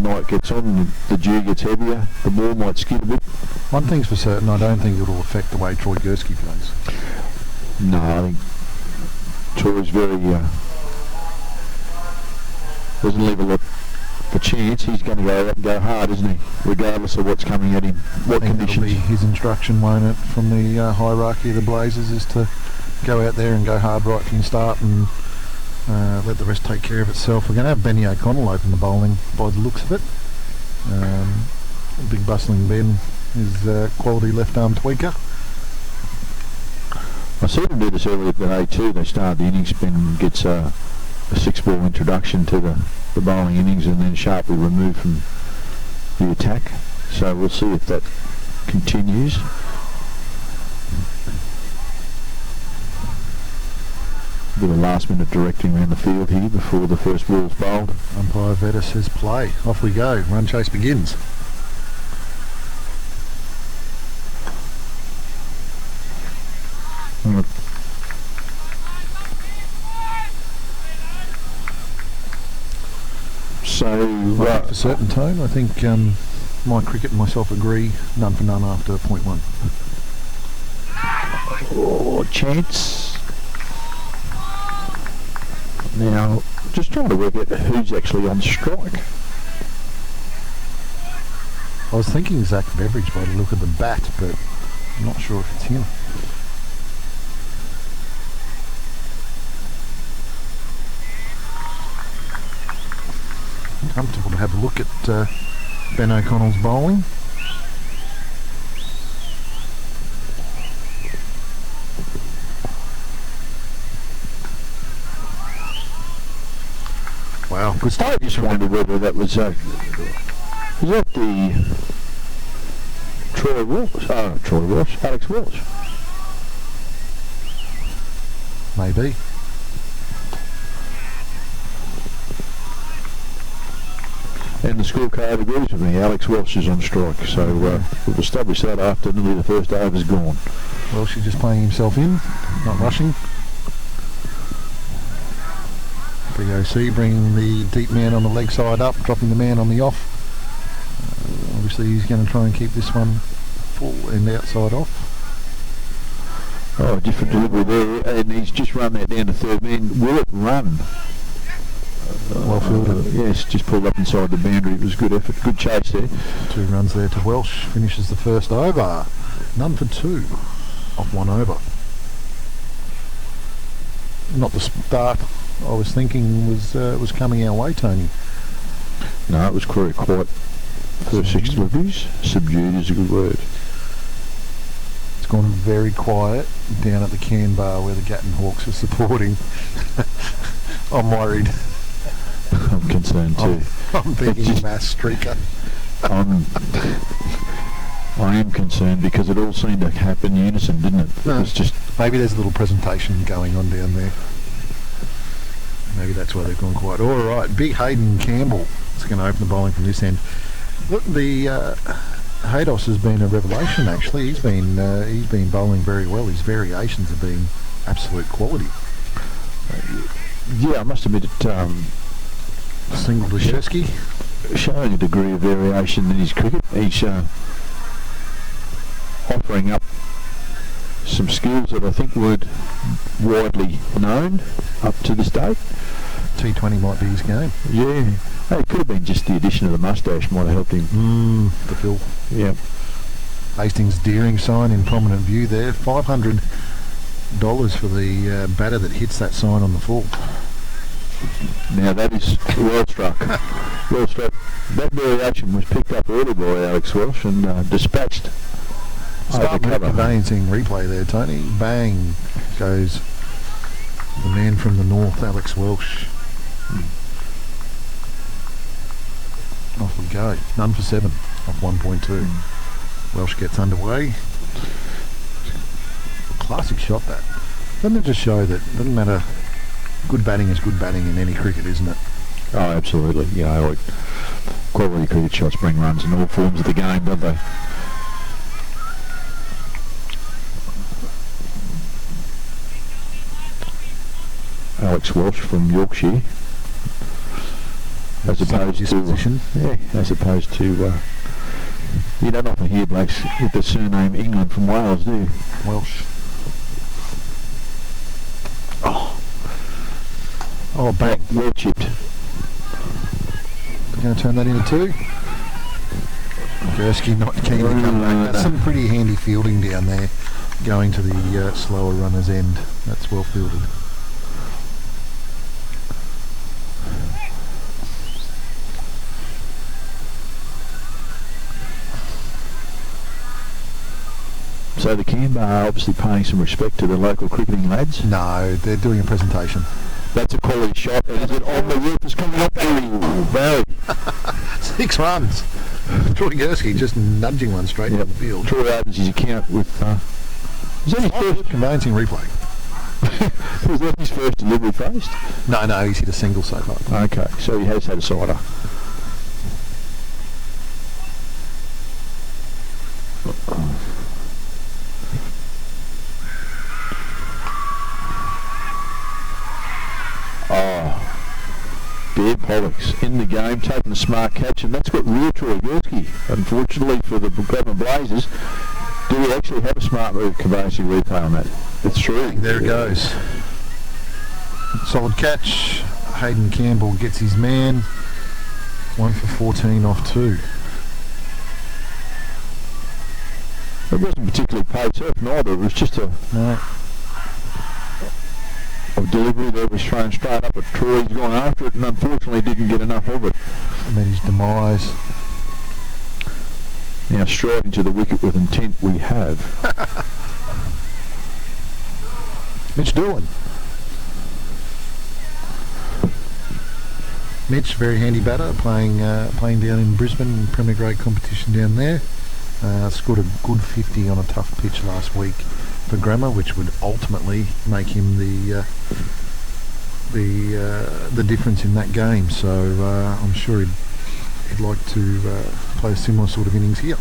night gets on, the dew gets heavier, the ball might skid a bit. One thing's for certain, I don't think it'll affect the way Troy Gursky plays. No, I think Troy's very doesn't leave a lot for chance. He's going to go out and go hard, isn't he? Regardless of what's coming at him, what conditions. That'll be his instruction, won't it, from the hierarchy of the Blazers, is to go out there and go hard right from the start and let the rest take care of itself. We're going to have Benny O'Connell open the bowling by the looks of it. Big bustling Ben is quality left arm tweaker. I saw them do this earlier today too. They started the innings, Ben gets a 6-ball introduction to the bowling innings and then sharply removed from the attack. So we'll see if that continues. A bit of last minute directing around the field here before the first ball's bowled. Umpire Vetta says play. Off we go. Run chase begins. So, for certain tone, I think my cricket and myself agree, none for none after point 1. Oh, chance. Now, just trying to work out who's actually on strike. I was thinking Zach Beveridge by the look of the bat, but I'm not sure if it's him. Comfortable to have a look at Ben O'Connell's bowling. Wow, good start. I just wondered whether that was that the Troy Walsh? Oh, Troy Walsh, Alex Walsh. Maybe. And the scorecard agrees with me. Alex Welsh is on strike, so we've established that after nearly the first over's gone. Welsh is just playing himself in, not rushing. BOC bringing the deep man on the leg side up, dropping the man on the off. Obviously he's going to try and keep this one full and outside off. Oh, different delivery there, and he's just run that down to third man. Will it run? Well fielded. Yes, just pulled up inside the boundary. It was good effort, good chase there. 2 runs there to Welsh. Finishes the first over. None for 2 off 1 over. Not the start I was thinking was coming our way, Tony. No, it was quite first 6 deliveries. Subdued is a good word. It's gone very quiet down at the can bar where the Gatton Hawks are supporting. I'm worried. I'm concerned too. I'm thinking mass streaker. I am concerned because it all seemed to happen in unison, didn't it? No, it was just maybe there's a little presentation going on down there. Maybe that's why they've gone quiet. All right, Big Hayden Campbell is going to open the bowling from this end. Look, the Haydos has been a revelation. Actually, he's been bowling very well. His variations have been absolute quality. Yeah, I must admit it. Single to Shesky, showing a degree of variation in his cricket. He's offering up some skills that I think weren't widely known up to this date. T20 might be his game. Yeah. Hey, it could have been just the addition of the moustache might have helped him. The fill. Yeah. Hastings Deering sign in prominent view there. $500 for the batter that hits that sign on the full. Now that is well struck. Well struck. That variation was picked up early by Alex Welsh and dispatched. Start with conveyancing replay there, Tony. Bang goes the man from the north, Alex Welsh. Off we go. None for 7 off 1.2. Welsh gets underway. Classic shot that. Doesn't it just show that it doesn't matter, good batting is good batting in any cricket, isn't it? Oh, absolutely. Yeah, like quality cricket shots bring runs in all forms of the game, don't they? Alex Welsh from Yorkshire, as opposed to you don't often hear blokes with the surname England from Wales, do you? Welsh. Oh, bang. Well chipped. We're going to turn that into 2. Gursky not keen to come back. That's some pretty handy fielding down there, going to the slower runner's end. That's well fielded. So the Canberra are obviously paying some respect to the local cricketing lads. No, they're doing a presentation. That's a quality shot. Is it on the roof? It's coming up there. Valley. 6 runs. Troy Gursky just nudging one straight down the field. Troy opens his account with... is that his first conveyancing replay? Was that his first delivery faced? No, he's hit a single so far. Okay, so he has had a sider. Bear Pollux in the game, taking a smart catch, and that's what real Troy Gursky, unfortunately for the Gladman Blazers, Do we actually have a smart move conveyancing replay on that? It's true. There it goes. Solid catch. Hayden Campbell gets his man. 1 for 14 off 2. It wasn't particularly paid surf neither. It was just a delivery that was thrown straight up at Troy. He's gone after it and unfortunately didn't get enough of it. Met his demise. Now striding to the wicket with intent we have. Mitch Doolan. Mitch, very handy batter, playing down in Brisbane, Premier Grade competition down there. Scored a good 50 on a tough pitch last week for Grammar, which would ultimately make him the difference in that game. So I'm sure he'd like to play a similar sort of innings here.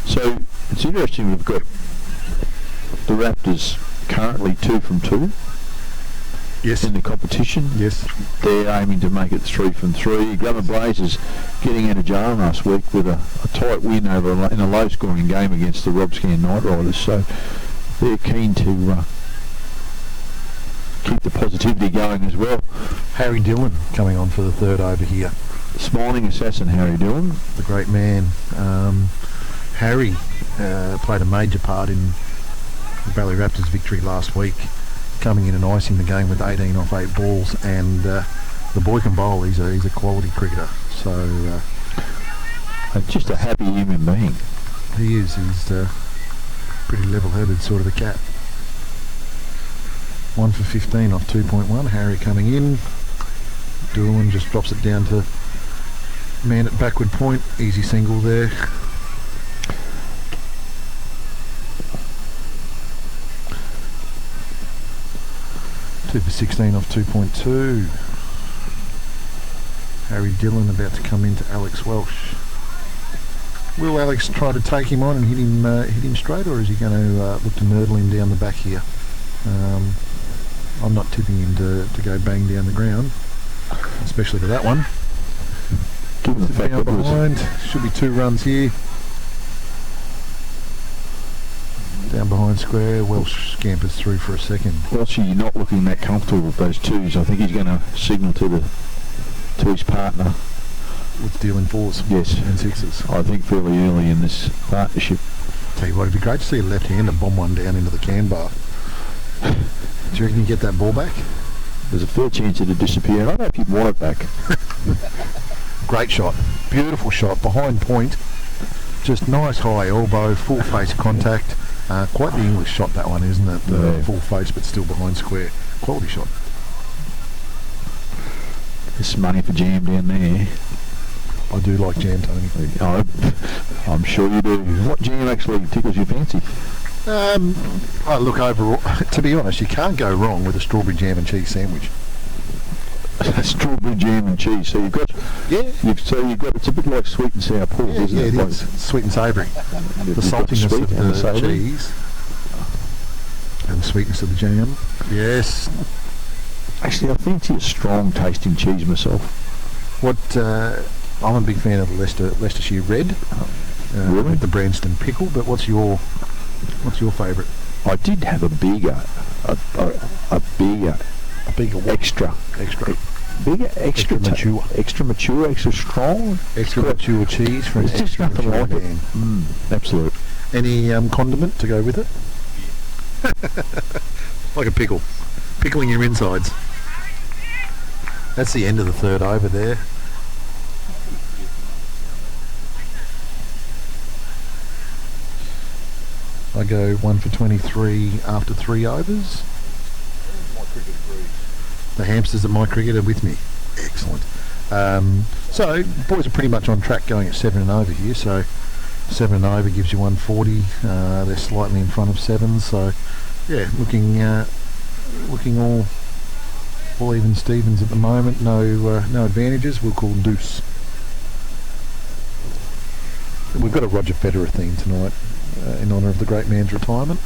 So it's interesting, we've got the Raptors currently 2 from 2. Yes. In the competition. Yes. They're aiming to make it 3 from 3. Glamour Blazers getting out of jail last week with a tight win over in a low-scoring game against the Robscan Knight Riders. So they're keen to keep the positivity going as well. Harry Dillon coming on for the third over here. Smiling assassin Harry Dillon. The great man. Harry played a major part in the Valley Raptors' victory last week, coming in and icing the game with 18 off 8 balls, and the boy can bowl. He's a quality cricketer. So just a happy human being. He is. He's pretty level-headed sort of a cat. 1 for 15 off 2.1. Harry coming in. Doolan just drops it down to man at backward point. Easy single there. For 16 off 2.2. Harry Dillon about to come into Alex Welsh. Will Alex try to take him on and hit him straight, or is he going to look to nurdle him down the back here? I'm not tipping him to go bang down the ground, especially to that one. Given the fact down that behind, should be 2 runs here. Down behind square, Welsh scampers through for a second. Welsh, you're not looking that comfortable with those 2s. I think he's going to signal to his partner. With dealing 4s, yes, and 6s. I think fairly early in this partnership. Tell you what, it'd be great to see a left-hander bomb one down into the can bar. Do you reckon you get that ball back? There's a fair chance it'd disappear. I don't know if you'd want it back. Great shot, beautiful shot, behind point. Just nice high elbow, full face contact. Quite the English shot that one, isn't it? Full face but still behind square. Quality shot. There's money for jam down there. I do like jam, Tony. I'm sure you do. What jam actually tickles your fancy? Look, overall, to be honest, you can't go wrong with a strawberry jam and cheese sandwich. Strawberry jam and cheese. So you've got, it's a bit like sweet and sour pork, isn't it? Yeah, it is. Sweet and savoury. The saltiness of the cheese and the sweetness of the jam. Yes. Actually, I fancy a strong tasting cheese myself. I'm a big fan of Leicestershire Red, really? With the Branston pickle. But what's your favourite? I did have a bigger extra bigger, extra mature, extra strong, extra mature cheese for an extra just nothing like it. Absolute. Any condiment to go with it? Like a pickle, pickling your insides. That's the end of the third over there. I go 1 for 23 after 3 overs. The hamsters at my cricket are with me. Excellent. So boys are pretty much on track, going at 7 and over here. So 7 and over gives you 140. They're slightly in front of 7. So yeah, looking all even Stevens at the moment. No advantages. We'll call deuce. We've got a Roger Federer theme tonight in honour of the great man's retirement.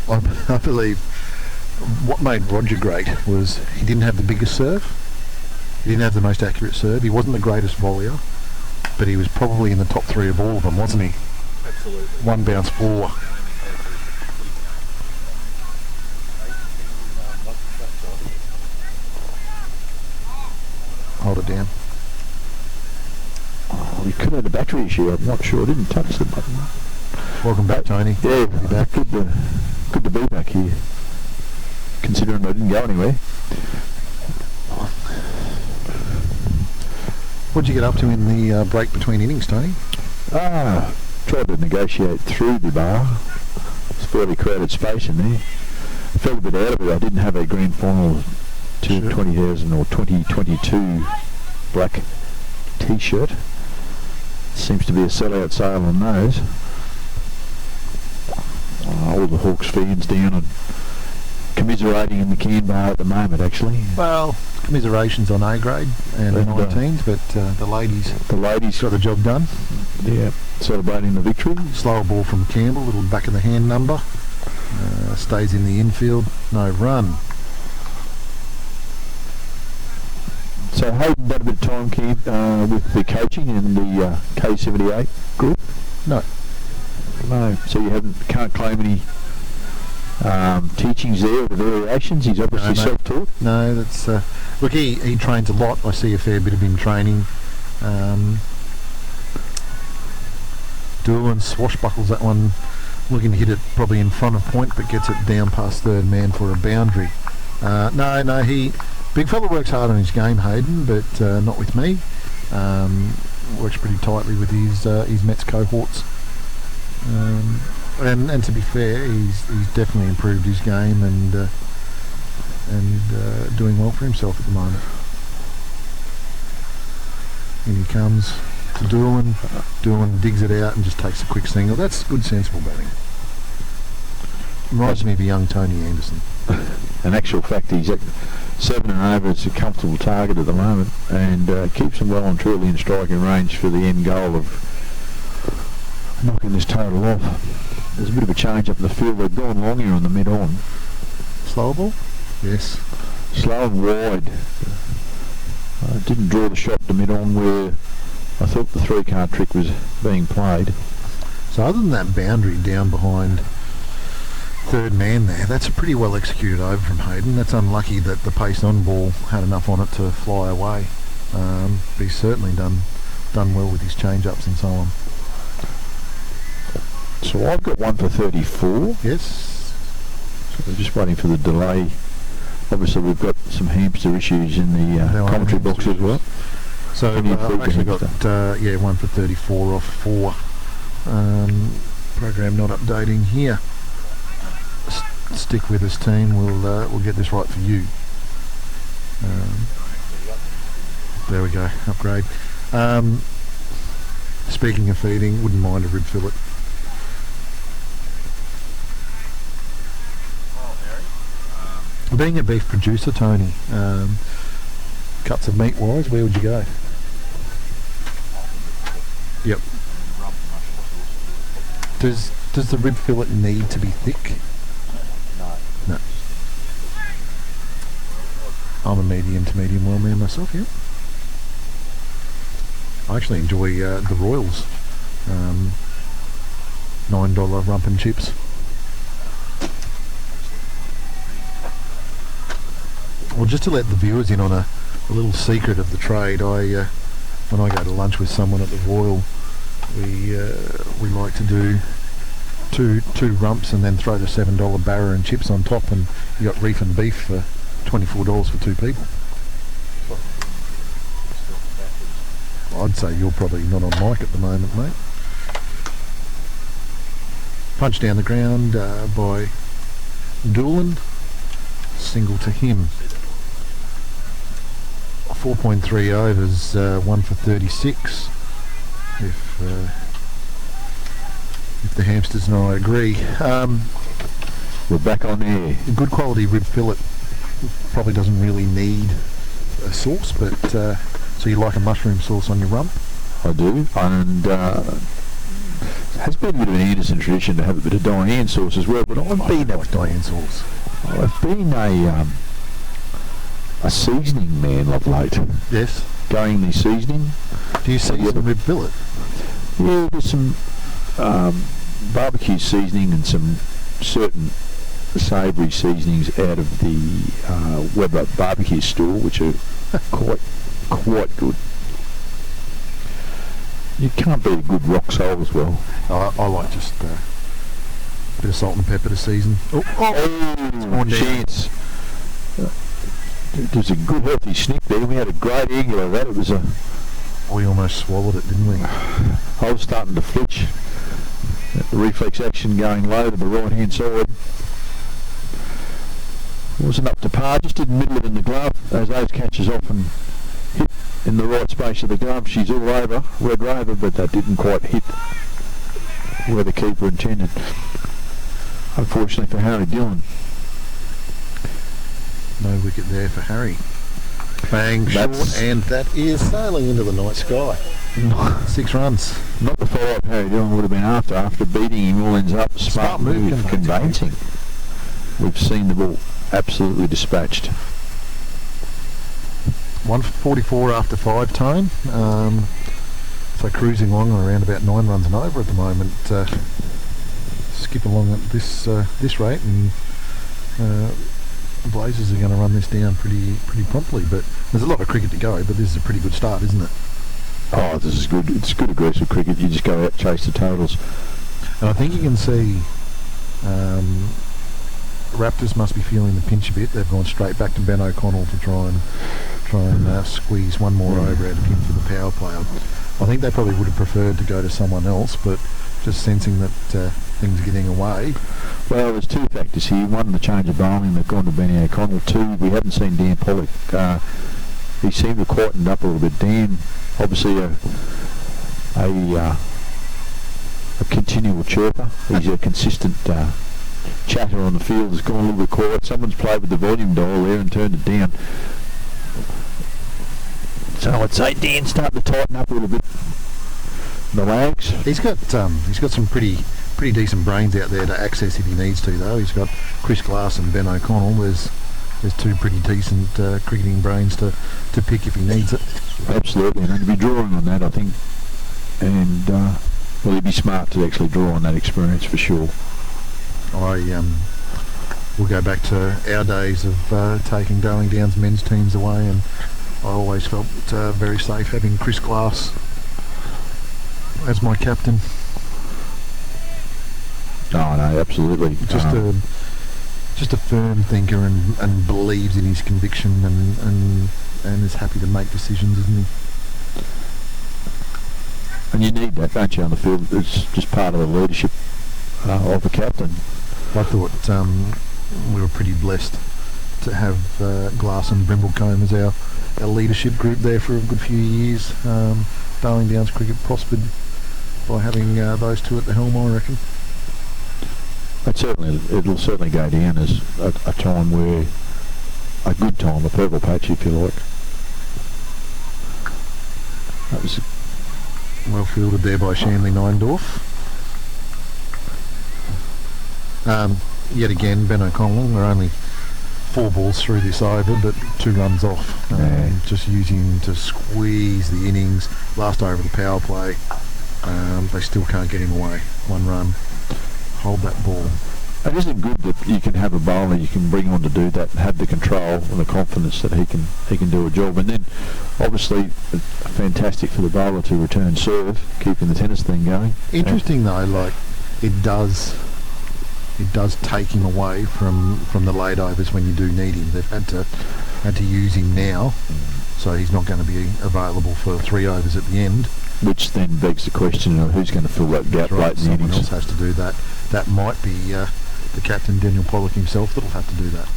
I believe what made Roger great was he didn't have the biggest serve, he didn't have the most accurate serve, he wasn't the greatest volleyer, but he was probably in the top 3 of all of them, wasn't he? Absolutely. 1 bounce 4. Hold it down. Oh, we could have had a battery issue. I'm not sure. I didn't touch the button. Welcome back, Tony. Yeah, Be back. good to be back here. Considering I didn't go anywhere. What'd you get up to in the break between innings, Tony? Tried to negotiate through the bar. It's a fairly crowded space in there. I felt a bit out of it. I didn't have a grand final 20,000 or 2022 black t-shirt. Seems to be a sellout sale on those. All the Hawks fans down and commiserating in the can bar at the moment, actually. Well, commiserations on A grade and 19s, but the ladies got the job done. Yeah, celebrating the victory. Slower ball from Campbell, little back of the hand number. Stays in the infield, no run. So Hayden done a bit of time, Keith, with the coaching in the K78 group? No. No. So you can't claim any teachings there, or the variations? He's obviously self-taught? No, that's... look, he trains a lot. I see a fair bit of him training. Doing swashbuckles that one, looking to hit it probably in front of point, but gets it down past third man for a boundary. Big fella works hard on his game, Hayden, but not with me. Works pretty tightly with his Mets cohorts. And to be fair, he's definitely improved his game and doing well for himself at the moment. In he comes to Doolan. Doolan digs it out and just takes a quick single. That's good, sensible batting. Reminds me of a young Tony Anderson. In actual fact, he's at 7 and over. It's a comfortable target at the moment, and keeps him well and truly in striking range for the end goal of knocking this total off. There's a bit of a change up in the field. They've gone long here on the mid-on. Slow ball? Yes. Slow and wide. Didn't draw the shot to mid-on where I thought the 3-card trick was being played. So other than that boundary down behind third man there, that's a pretty well executed over from Hayden. That's unlucky that the pace on ball had enough on it to fly away. But he's certainly done well with his change-ups and so on. So I've got 1 for 34. Yes. So we're just waiting for the delay. Obviously we've got some hamster issues in the commentary box as well. So I've actually got 1 for 34 off 4. Program not updating here. Stick with us, team. We'll get this right for you. There we go. Upgrade. Speaking of feeding, wouldn't mind a rib fillet. Being a beef producer, Tony, cuts of meat wise, where would you go? Yep. Does the rib fillet need to be thick? No. I'm a medium to medium well man myself, yeah. I actually enjoy the Royals. $9 rump and chips. Well, just to let the viewers in on a little secret of the trade, when I go to lunch with someone at the Royal, we like to do two rumps and then throw the $7 barra and chips on top, and you got reef and beef for $24 for 2 people. I'd say you're probably not on mic at the moment, mate. Punch down the ground by Doolan. Single to him. 4.3 overs, 1 for 36. If the hamsters and I agree. We're back on air. Good quality rib fillet probably doesn't really need a sauce, but so you like a mushroom sauce on your rump? I do, and it has been a bit of an Anderson tradition to have a bit of Diane sauce as well. But I've been Diane sauce. I've been a a seasoning man of late. Yes. Going the seasoning. Do you season with billet? Yeah, there's some barbecue seasoning and some certain savoury seasonings out of the Weber barbecue store, which are quite good. You can't beat a good rock salt as well. I like just a bit of salt and pepper to season. Oh, chance. There's a good healthy snick there. We had a great angle of that. It was a... We almost swallowed it, didn't we? I was starting to flinch. The reflex action going low to the right hand side. Wasn't up to par, just didn't middle it in the glove. As those catches often hit in the right space of the glove, she's all over, Red Rover, but that didn't quite hit where the keeper intended. Unfortunately for Harry Dillon. No wicket there for Harry. Bang, short, and that is sailing into the night sky. 6 runs. Not the follow-up Harry Dillon would have been after beating him all ends up. Smart move, conveyancing. We've seen the ball absolutely dispatched. 144 after 5 time. So cruising along around about 9 runs and over at the moment. Skip along at this rate, and the Blazers are going to run this down pretty promptly. But there's a lot of cricket to go, but this is a pretty good start, isn't it? Oh, this is good. It's good aggressive cricket. You just go out, chase the totals. And I think you can see Raptors must be feeling the pinch a bit. They've gone straight back to Ben O'Connell to try and squeeze one more over out of him for the power play. I think they probably would have preferred to go to someone else, but just sensing that things are getting away. Well, there's 2 factors here. One, the change of bowling. They've gone to Benny O'Connell. 2, we haven't seen Dan Pollock. He seemed to have quietened up a little bit. Dan, obviously a continual chirper. He's a consistent chatter on the field. Has gone a little bit quiet. Someone's played with the volume dial there and turned it down. So I'd say Dan's starting to tighten up a little bit. The lags. He's got some pretty decent brains out there to access if he needs to, though. He's got Chris Glass and Ben O'Connell. There's 2 pretty decent cricketing brains to pick if he needs it. Absolutely, and he'd be drawing on that, I think. And well, he'd be smart to actually draw on that experience for sure. We'll go back to our days of taking Darling Downs men's teams away, and I always felt very safe having Chris Glass as my captain. Oh no, absolutely. Just a firm thinker and believes in his conviction and is happy to make decisions, isn't he? And you need that, don't you, on the field? It's just part of the leadership of the captain. I thought we were pretty blessed to have Glass and Brimblecombe as our leadership group there for a good few years. Darling Downs cricket prospered by having those 2 at the helm, I reckon. It'll certainly go down as a time where a good time, a purple patch, if you like. That was well fielded there by Shanley Neindorf. Yet again, Ben O'Connell, we're only 4 balls through this over, but 2 runs off. Just using him to squeeze the innings. Last over the power play, they still can't get him away. 1 run. Hold that ball. It isn't good that you can have a bowler you can bring on to do that and have the control and the confidence that he can do a job. And then, obviously, fantastic for the bowler to return serve, keeping the tennis thing going. Interesting though, like it does take him away from the late overs when you do need him. They've had to use him now, so he's not going to be available for 3 overs at the end. Which then begs the question of who's going to fill that gap late in the innings. Someone else has to do that. That might be the captain, Daniel Pollock himself, that'll have to do that.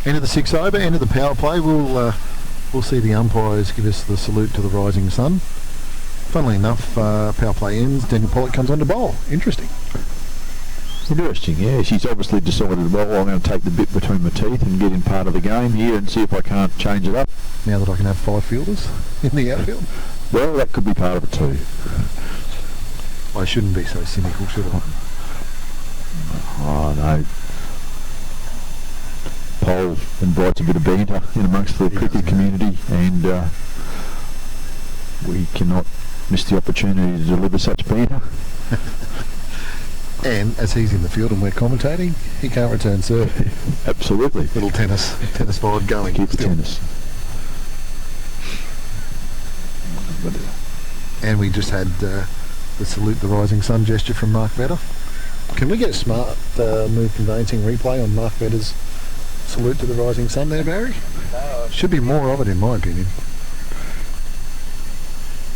End of the 6 over, end of the power play. We'll see the umpires give us the salute to the rising sun. Funnily enough, power play ends, Daniel Pollock comes on to bowl. Interesting, yeah. She's obviously decided, well, I'm going to take the bit between my teeth and get in part of the game here and see if I can't change it up. Now that I can have 5 fielders in the outfield. Well, that could be part of it too. I shouldn't be so cynical, should I? Oh, no. poll invites a bit of banter in amongst the cricket community, and we cannot miss the opportunity to deliver such banter. And as he's in the field and we're commentating, he can't return serve. Absolutely. Little tennis vibe going. Keep the tennis. And we just had the salute the rising sun gesture from Mark Vetter. Can we get a smart move conveyancing replay on Mark Vetter's salute to the rising sun there, Barry? Should be more of it, in my opinion.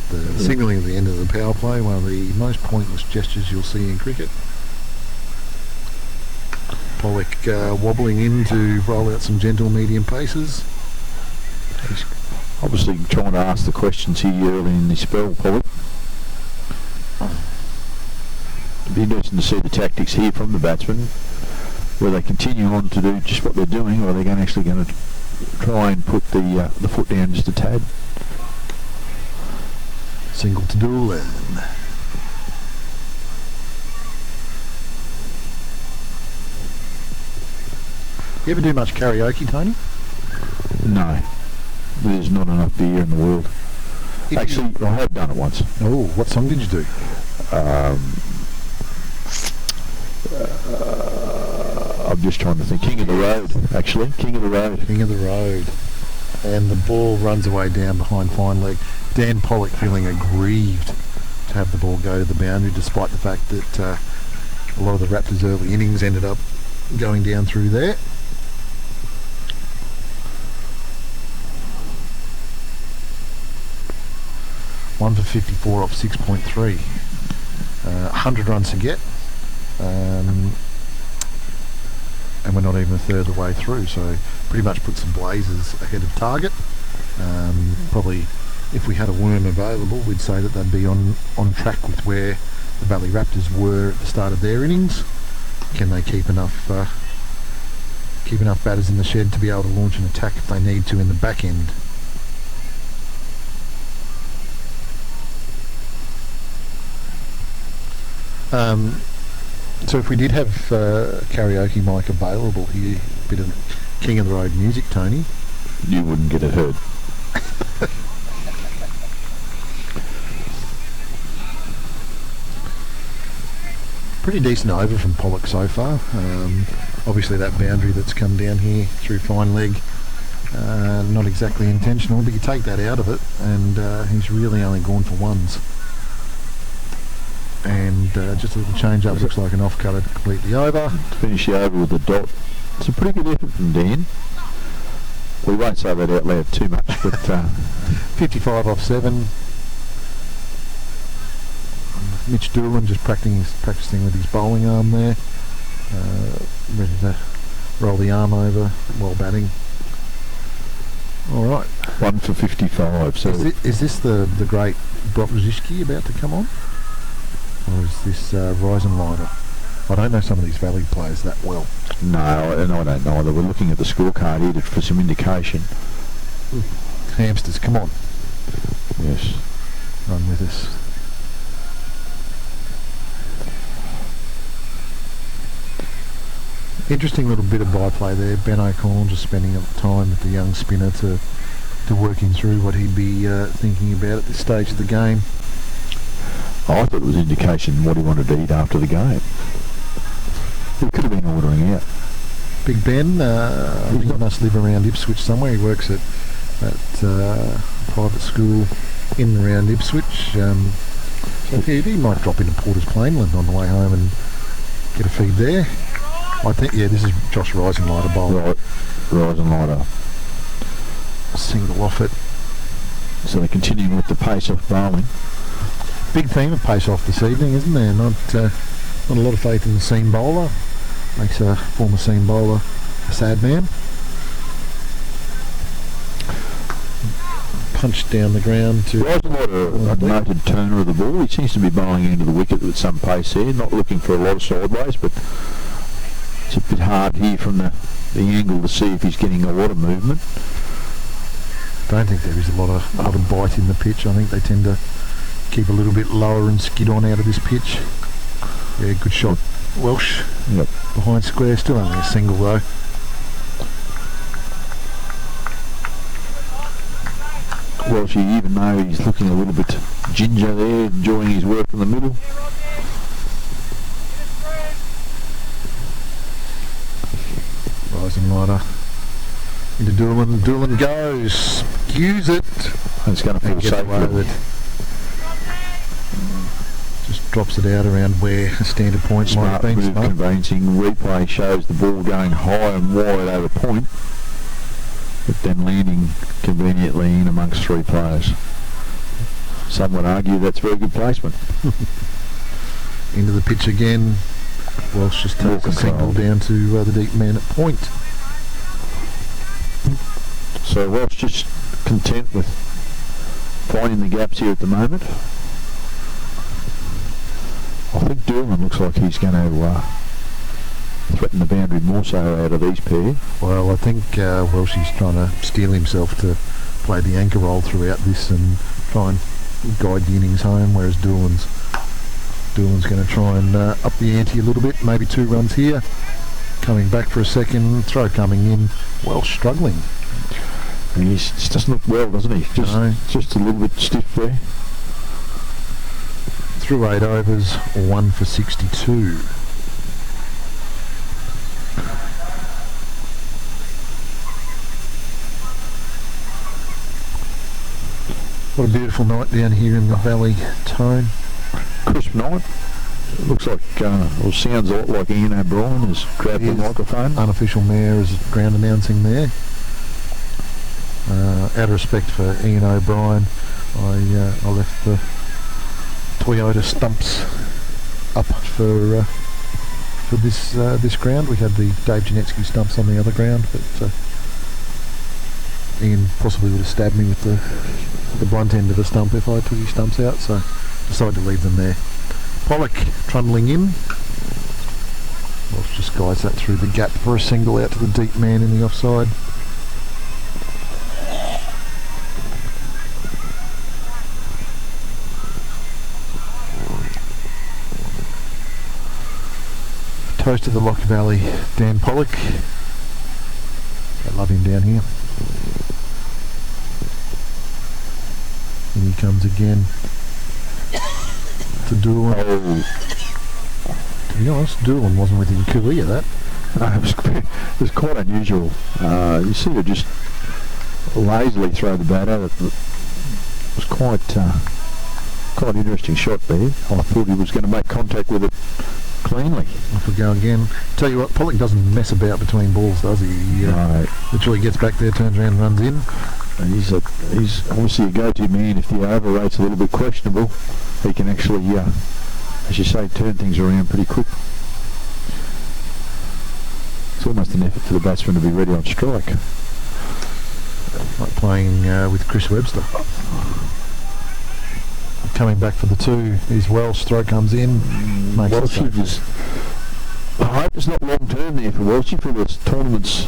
The signalling at the end of the power play, one of the most pointless gestures you'll see in cricket. Pollock wobbling in to roll out some gentle medium paces. He's obviously trying to ask the questions here early in the spell, Pollock. It'd be interesting to see the tactics here from the batsmen, where they continue on to do just what they're doing, or are they actually going to try and put the foot down just a tad. Single to Doolan. You ever do much karaoke, Tony? No. There's not enough beer in the world. Actually, I have done it once. Oh, what song did you do? I'm just trying to think. King of the Road, actually. King of the Road. King of the Road. And the ball runs away down behind fine leg. Dan Pollock feeling aggrieved to have the ball go to the boundary, despite the fact that a lot of the Raptors' early innings ended up going down through there. One for 54 off 6.3. 100 runs to get. And we're not even a third of the way through, so pretty much puts the Blazers ahead of target. Probably, if we had a worm available, we'd say that they'd be on track with where the Valley Raptors were at the start of their innings. Can they keep enough batters in the shed to be able to launch an attack if they need to in the back end? So if we did have karaoke mic available here, a bit of King of the Road music, Tony, you wouldn't get it heard. Pretty decent over from Pollock so far. Obviously that boundary that's come down here through fine leg, not exactly intentional, but you take that out of it and he's really only gone for ones. And just a little change up, looks like an off cutter completely over. Finish the over with a dot. It's a pretty good effort from Dan. We won't say that out loud too much, but 55 off 7. Mitch Doolan just practicing with his bowling arm there, ready to roll the arm over while batting. All right. 1 for 55. So is this the great Brock Rosiski about to come on? Or is this Risenleiter? I don't know some of these Valley players that well. No, and I don't either. We're looking at the scorecard here for some indication. Hamsters, come on. Yes. Run with us. Interesting little bit of byplay there. Ben O'Connell just spending time with the young spinner to work him through what he'd be thinking about at this stage of the game. I thought it was indication what he wanted to eat after the game. He could have been ordering out. Big Ben, I think he must live around Ipswich somewhere. He works at a private school in and around Ipswich. So he might drop into Porter's Plainland on the way home and get a feed there. I think, this is Josh Risenleiter bowling. Right, Risenleiter. Single off it. So they're continuing with the pace-off bowling. Big theme of pace-off this evening, isn't there? Not a lot of faith in the seam bowler. Makes a former seam bowler a sad man. Punched down the ground to... Risenleiter, a noted turner of the ball. He seems to be bowling into the wicket with some pace here. Not looking for a lot of sideways, but it's a bit hard here from the angle to see if he's getting a lot of movement. Don't think there is a lot of bite in the pitch. I think they tend to keep a little bit lower and skid on out of this pitch. Yeah, good shot. Welsh. Yep. Behind square, still only a single though. Welshie, even though he's looking a little bit ginger there, enjoying his work in the middle. Rising rider into Doolan. Doolan goes. Use it. And it's going to feel safe with it. Just drops it out around where a standard point might have been. Smart move, conveyancing. Replay shows the ball going high and wide over point, but then landing conveniently in amongst three players. Some would argue that's very good placement. Into the pitch again. Welsh just takes a single down to the deep man at point. So Welsh just content with finding the gaps here at the moment. I think Doolan looks like he's going to threaten the boundary more so out of these pair. Well, I think Welshie's trying to steel himself to play the anchor role throughout this and try and guide the innings home, whereas Doolan's going to try and up the ante a little bit, maybe 2 runs here. Coming back for a second, throw coming in. Welsh struggling. He just doesn't look well, doesn't he? Just a little bit stiff there. Through 8 overs, 1 for 62. What a beautiful night down here in the Valley, Tone. Crisp night. It looks like, or sounds a lot like Ian O'Brien has grabbed the microphone. Unofficial mayor is ground announcing there. Out of respect for Ian O'Brien, I left the Toyota stumps up for this ground. We had the Dave Janetsky stumps on the other ground, but Ian possibly would have stabbed me with the blunt end of the stump if I took his stumps out, so decided to leave them there. Pollock trundling in. Welsh just guides that through the gap for a single out to the deep man in the offside. Toast of the Loch Valley, Dan Pollock. I love him down here. And he comes again to Doolan. To be honest, Doolan wasn't within cooey of that. It was quite unusual. You see her just lazily throw the bat out. It was quite an interesting shot there. I thought he was going to make contact with it cleanly. Off we go again. Tell you what, Pollock doesn't mess about between balls, does he? He literally gets back there, turns around and runs in. And he's obviously a go-to man. If the over rate's a little bit questionable, he can actually, as you say, turn things around pretty quick. It's almost an effort for the batsman to be ready on strike. Like playing with Chris Webster. Coming back for the 2 is Welsh. Throw comes in. Welsh, I hope it's not long term there for Welshie for this tournament's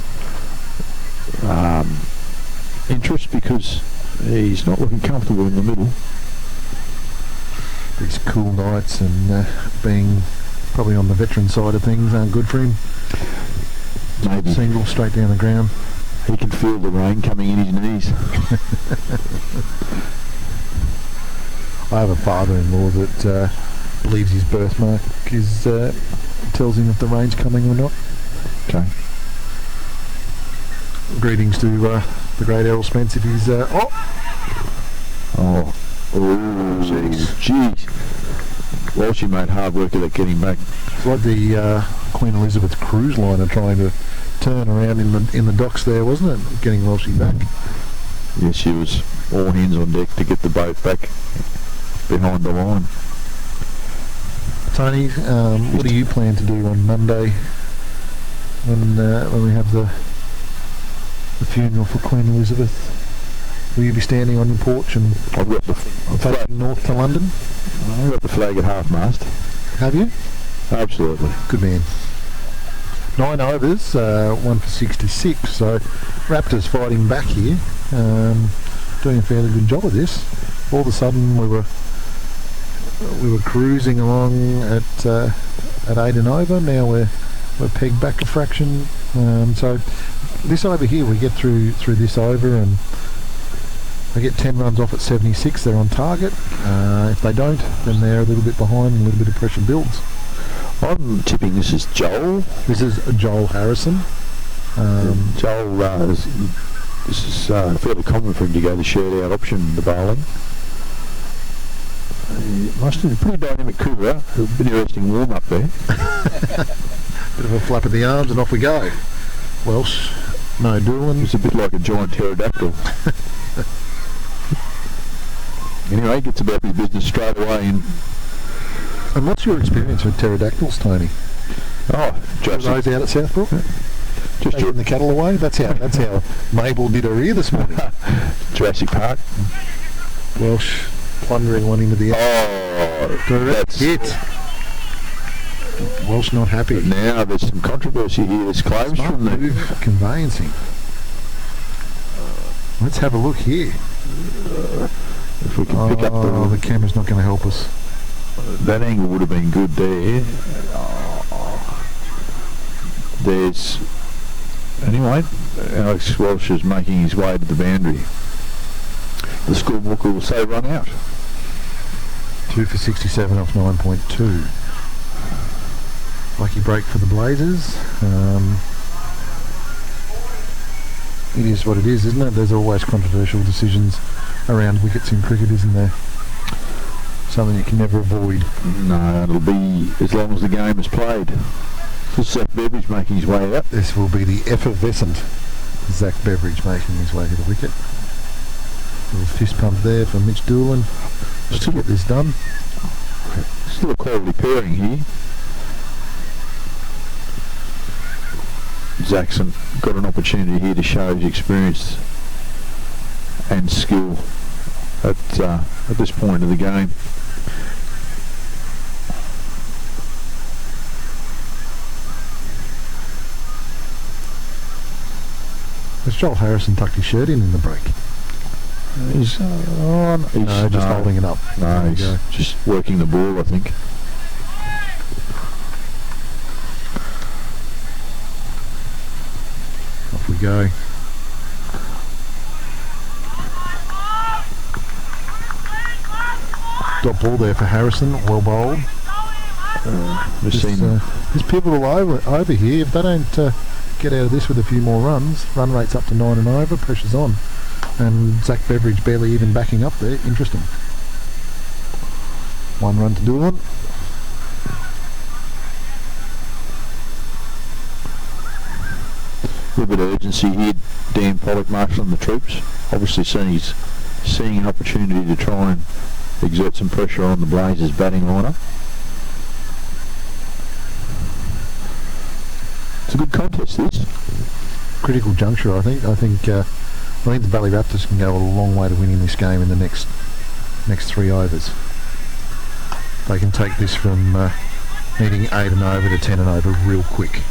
interest, because he's not looking comfortable in the middle. These cool nights and being probably on the veteran side of things aren't good for him. Maybe. Single straight down the ground. He can feel the rain coming in his knees. I have a father-in-law that believes his birthmark is tells him if the rain's coming or not. Okay. Greetings to the great Errol Spence if he's jeez. Welshie made hard work of it getting back. It's like the Queen Elizabeth cruise liner trying to turn around in the docks there, wasn't it? Getting Welshie back. Yes, she was all hands on deck to get the boat back behind the line. Tony, what do you plan to do on Monday when we have the funeral for Queen Elizabeth? Will you be standing on your porch and I've got the flag north to London? I've got the flag at half-mast. Have you? Absolutely. Good man. 9 overs, 1 for 66, so Raptors fighting back here, doing a fairly good job of this. All of a sudden we were cruising along at 8 and over. Now we're pegged back a fraction. So this over here, we get through this over and They get 10 runs off at 76, they're on target. If they don't, then they're a little bit behind and a little bit of pressure builds. I'm tipping this is Joel. This is Joel Harrison. Joel, this is fairly common for him to go the shared out option in the bowling. Must have been a pretty dynamic cougar. A bit interesting warm up there. Bit of a flap of the arms and off we go. Welsh, no Doolan. It's a bit like a giant pterodactyl. Anyway, gets about his business straight away. And what's your experience with pterodactyls, Tony? Oh, those out at Southbrook? Just taking the cattle away? That's how Mabel did her ear this morning. Jurassic Park. Welsh plundering one into the air. Oh, that's hit. Welsh not happy. But now there's some controversy here. There's claims Smart from the conveyancing. Let's have a look here. If we can pick up the camera's not going to help us. That angle would have been good there. There's anyway. Alex Welsh is making his way to the boundary. The scorebook will say run out. 2 for 67 off 9.2. Lucky break for the Blazers. It is what it is, isn't it? There's always controversial decisions around wickets in cricket, isn't there? Something you can never avoid. No, it'll be as long as the game is played. This is Zach Beveridge making his way out. This will be the effervescent Zach Beveridge making his way to the wicket. A little fist pump there for Mitch Doolan. Just to get this done. Still a quality pairing here. Zach's got an opportunity here to show his experience and skill at this point of the game. Has Joel Harrison tucked his shirt in the break? He's just holding it up. No, he's just working the ball, I think. Off we go. Dot ball there for Harrison, well bowled. This pivotal over here. If they don't get out of this with a few more runs, run rate's up to 9 and over, pressure's on. And Zach Beveridge barely even backing up there. Interesting. 1 run to Doolan. A little bit of urgency here. Dan Pollock marshalling the troops. Obviously seeing an opportunity to try and exert some pressure on the Blazers batting lineup. It's a good contest, this. Critical juncture, I think. I think the Valley Raptors can go a long way to winning this game in the next 3 overs. They can take this from needing 8 and over to 10 and over real quick.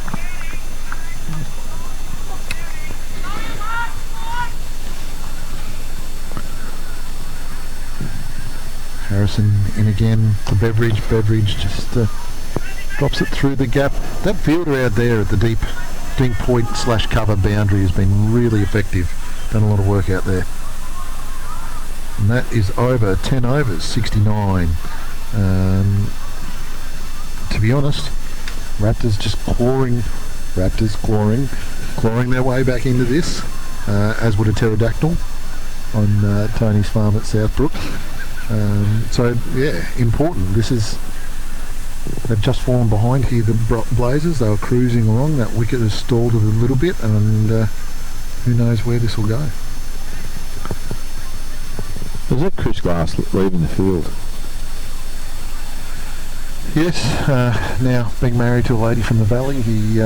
Harrison in again for Beveridge. Beveridge just drops it through the gap. That fielder out there at the deep point / cover boundary has been really effective. Done a lot of work out there. And that is over 10 overs, 69. To be honest, Raptors just clawing their way back into this, as would a pterodactyl on Tony's farm at Southbrook. So yeah, important. They've just fallen behind here, the Blazers. They were cruising along. That wicket has stalled it a little bit, and who knows where this will go. Is that Chris Glass leaving the field? Yes, now being married to a lady from the Valley, he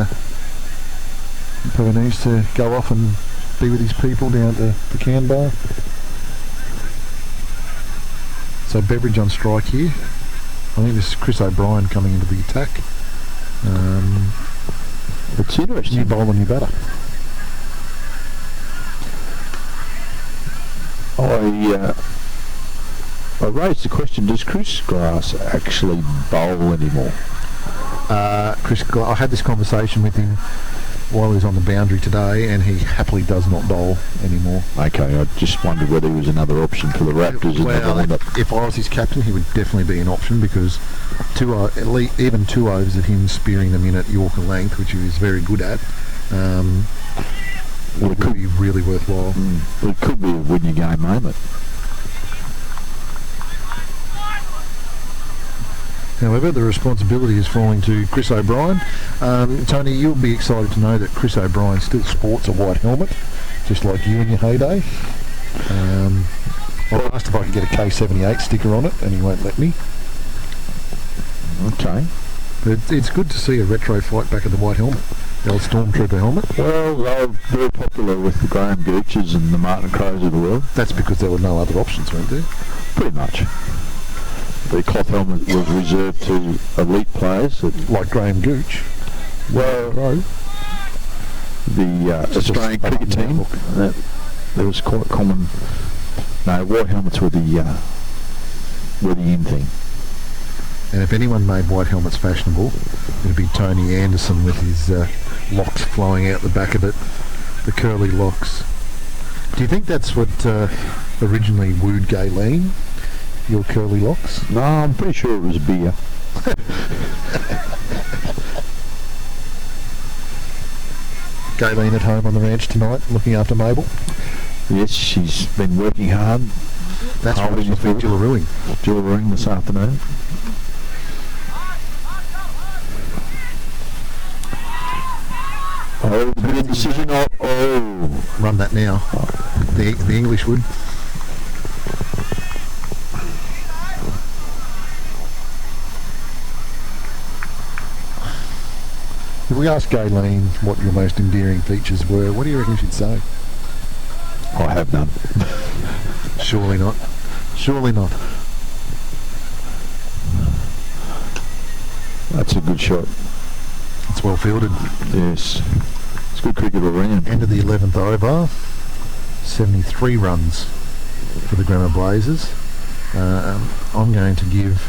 probably needs to go off and be with his people down to the Can Bar. So Beveridge on strike here. I think this is Chris O'Brien coming into the attack. It's interesting. New bowler, new batter. I raised the question, does Chris Glass actually bowl anymore? I had this conversation with him while he was on the boundary today, and he happily does not bowl anymore. Okay, I just wondered whether he was another option for the Raptors. If I was his captain, he would definitely be an option, because even 2 overs of him spearing them in at Yorker length, which he was very good at, would be really worthwhile. It could be a win your game moment. However, the responsibility is falling to Chris O'Brien. Tony, you'll be excited to know that Chris O'Brien still sports a white helmet, just like you in your heyday. I asked if I could get a K78 sticker on it, and he won't let me. Okay. But it's good to see a retro fight back at the white helmet, the old Stormtrooper helmet. Well, they were very popular with the Graham Gooches and the Martin Crows of the world. That's because there were no other options, weren't there? Pretty much. The cloth helmet was reserved to elite players. Like Graham Gooch. Well, the Australian cricket team, that was quite common. No, white helmets were the in thing. And if anyone made white helmets fashionable, it'd be Tony Anderson with his locks flowing out the back of it, the curly locks. Do you think that's what originally wooed Gayleen? Your curly locks? No, I'm pretty sure it was beer. Gayleen at home on the ranch tonight, looking after Mabel. Yes, she's been working hard. That's right, she's been Jillarooing this afternoon. Oh, big decision. Oh, run that now. The English would. If we asked Gayleen what your most endearing features were, what do you reckon she'd say? I have none. Surely not. Surely not. That's a good shot. It's well fielded. Yes. It's good cricket all round. End of the 11th over. 73 runs for the Grammar Blazers. I'm going to give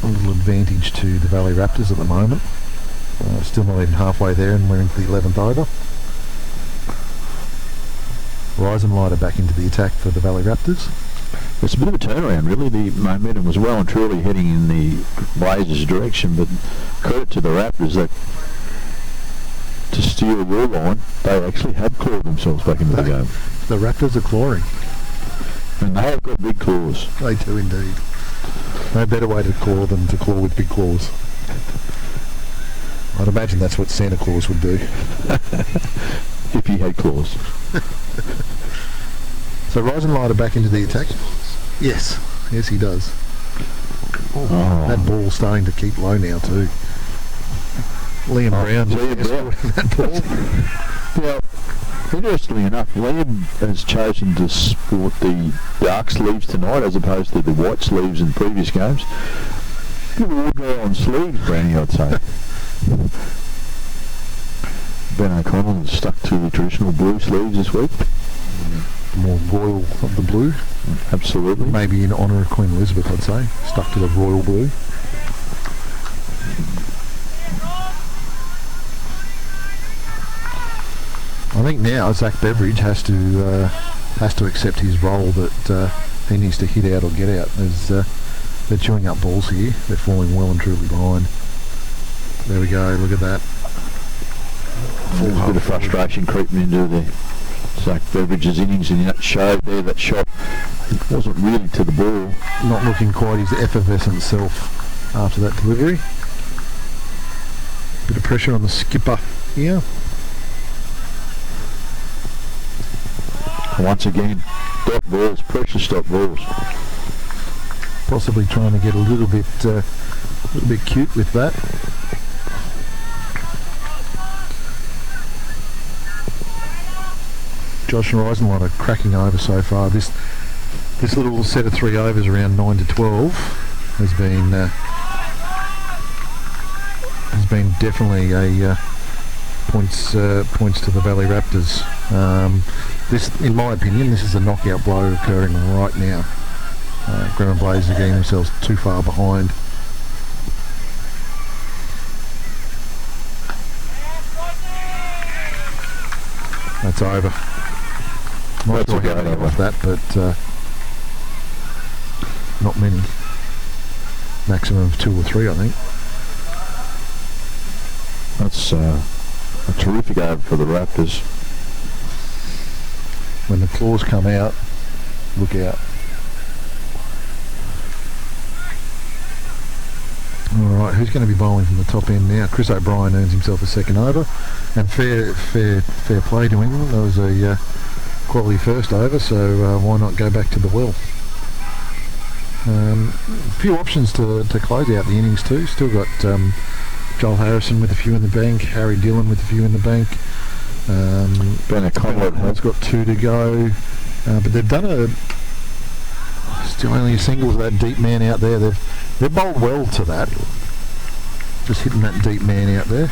a little advantage to the Valley Raptors at the moment. Still not even halfway there, and we're into the 11th over. Rise and Lighter back into the attack for the Valley Raptors. It's a bit of a turnaround, really. The momentum was well and truly heading in the Blazers' direction, but credit to the Raptors that to steal the rule line, they actually have clawed themselves back into the game. The Raptors are clawing. And they have got big claws. They do indeed. No better way to claw than to claw with big claws. I'd imagine that's what Santa Claus would do. If he had claws. So Rise and Lighter back into the attack. Yes, he does. Oh. That ball's starting to keep low now too. Liam Brown. That ball. Now, interestingly enough, Liam has chosen to sport the dark sleeves tonight as opposed to the white sleeves in previous games. Good order on sleeves, Brownie, I'd say. Ben O'Connell has stuck to the traditional blue sleeves this week. More royal of the blue. Absolutely. Maybe in honour of Queen Elizabeth, I'd say. Stuck to the royal blue. I think now Zach Beveridge has to accept his role that he needs to hit out or get out. They're chewing up balls here. They're falling well and truly behind. There we go. Look at that. There's a bit of frustration creeping into the Zach Beveridge's innings, and that showed there, that shot wasn't really to the ball. Not looking quite his effervescent self after that delivery. Bit of pressure on the skipper here. Once again, dot balls, pressure stop balls. Possibly trying to get a little bit cute with that. Josh and Risenlight are cracking over so far. This little set of 3 overs around 9 to 12 has been definitely a points to the Valley Raptors. This, in my opinion, this is a knockout blow occurring right now. Grammar Blazers are getting themselves too far behind. That's over. Not That's sure a how great many over. off that, but not many. Maximum of 2 or 3, I think. That's a terrific over for the Raptors. When the claws come out, look out. Alright, who's going to be bowling from the top end now? Chris O'Brien earns himself a second over, and fair play to him. That was a quality first over, so why not go back to the well? A few options to close out the innings too. Still got Joel Harrison with a few in the bank, Harry Dillon with a few in the bank. Ben Conlon has got 2 to go, but they've done still only a single to that deep man out there. They've bowled well to that. Just hitting that deep man out there.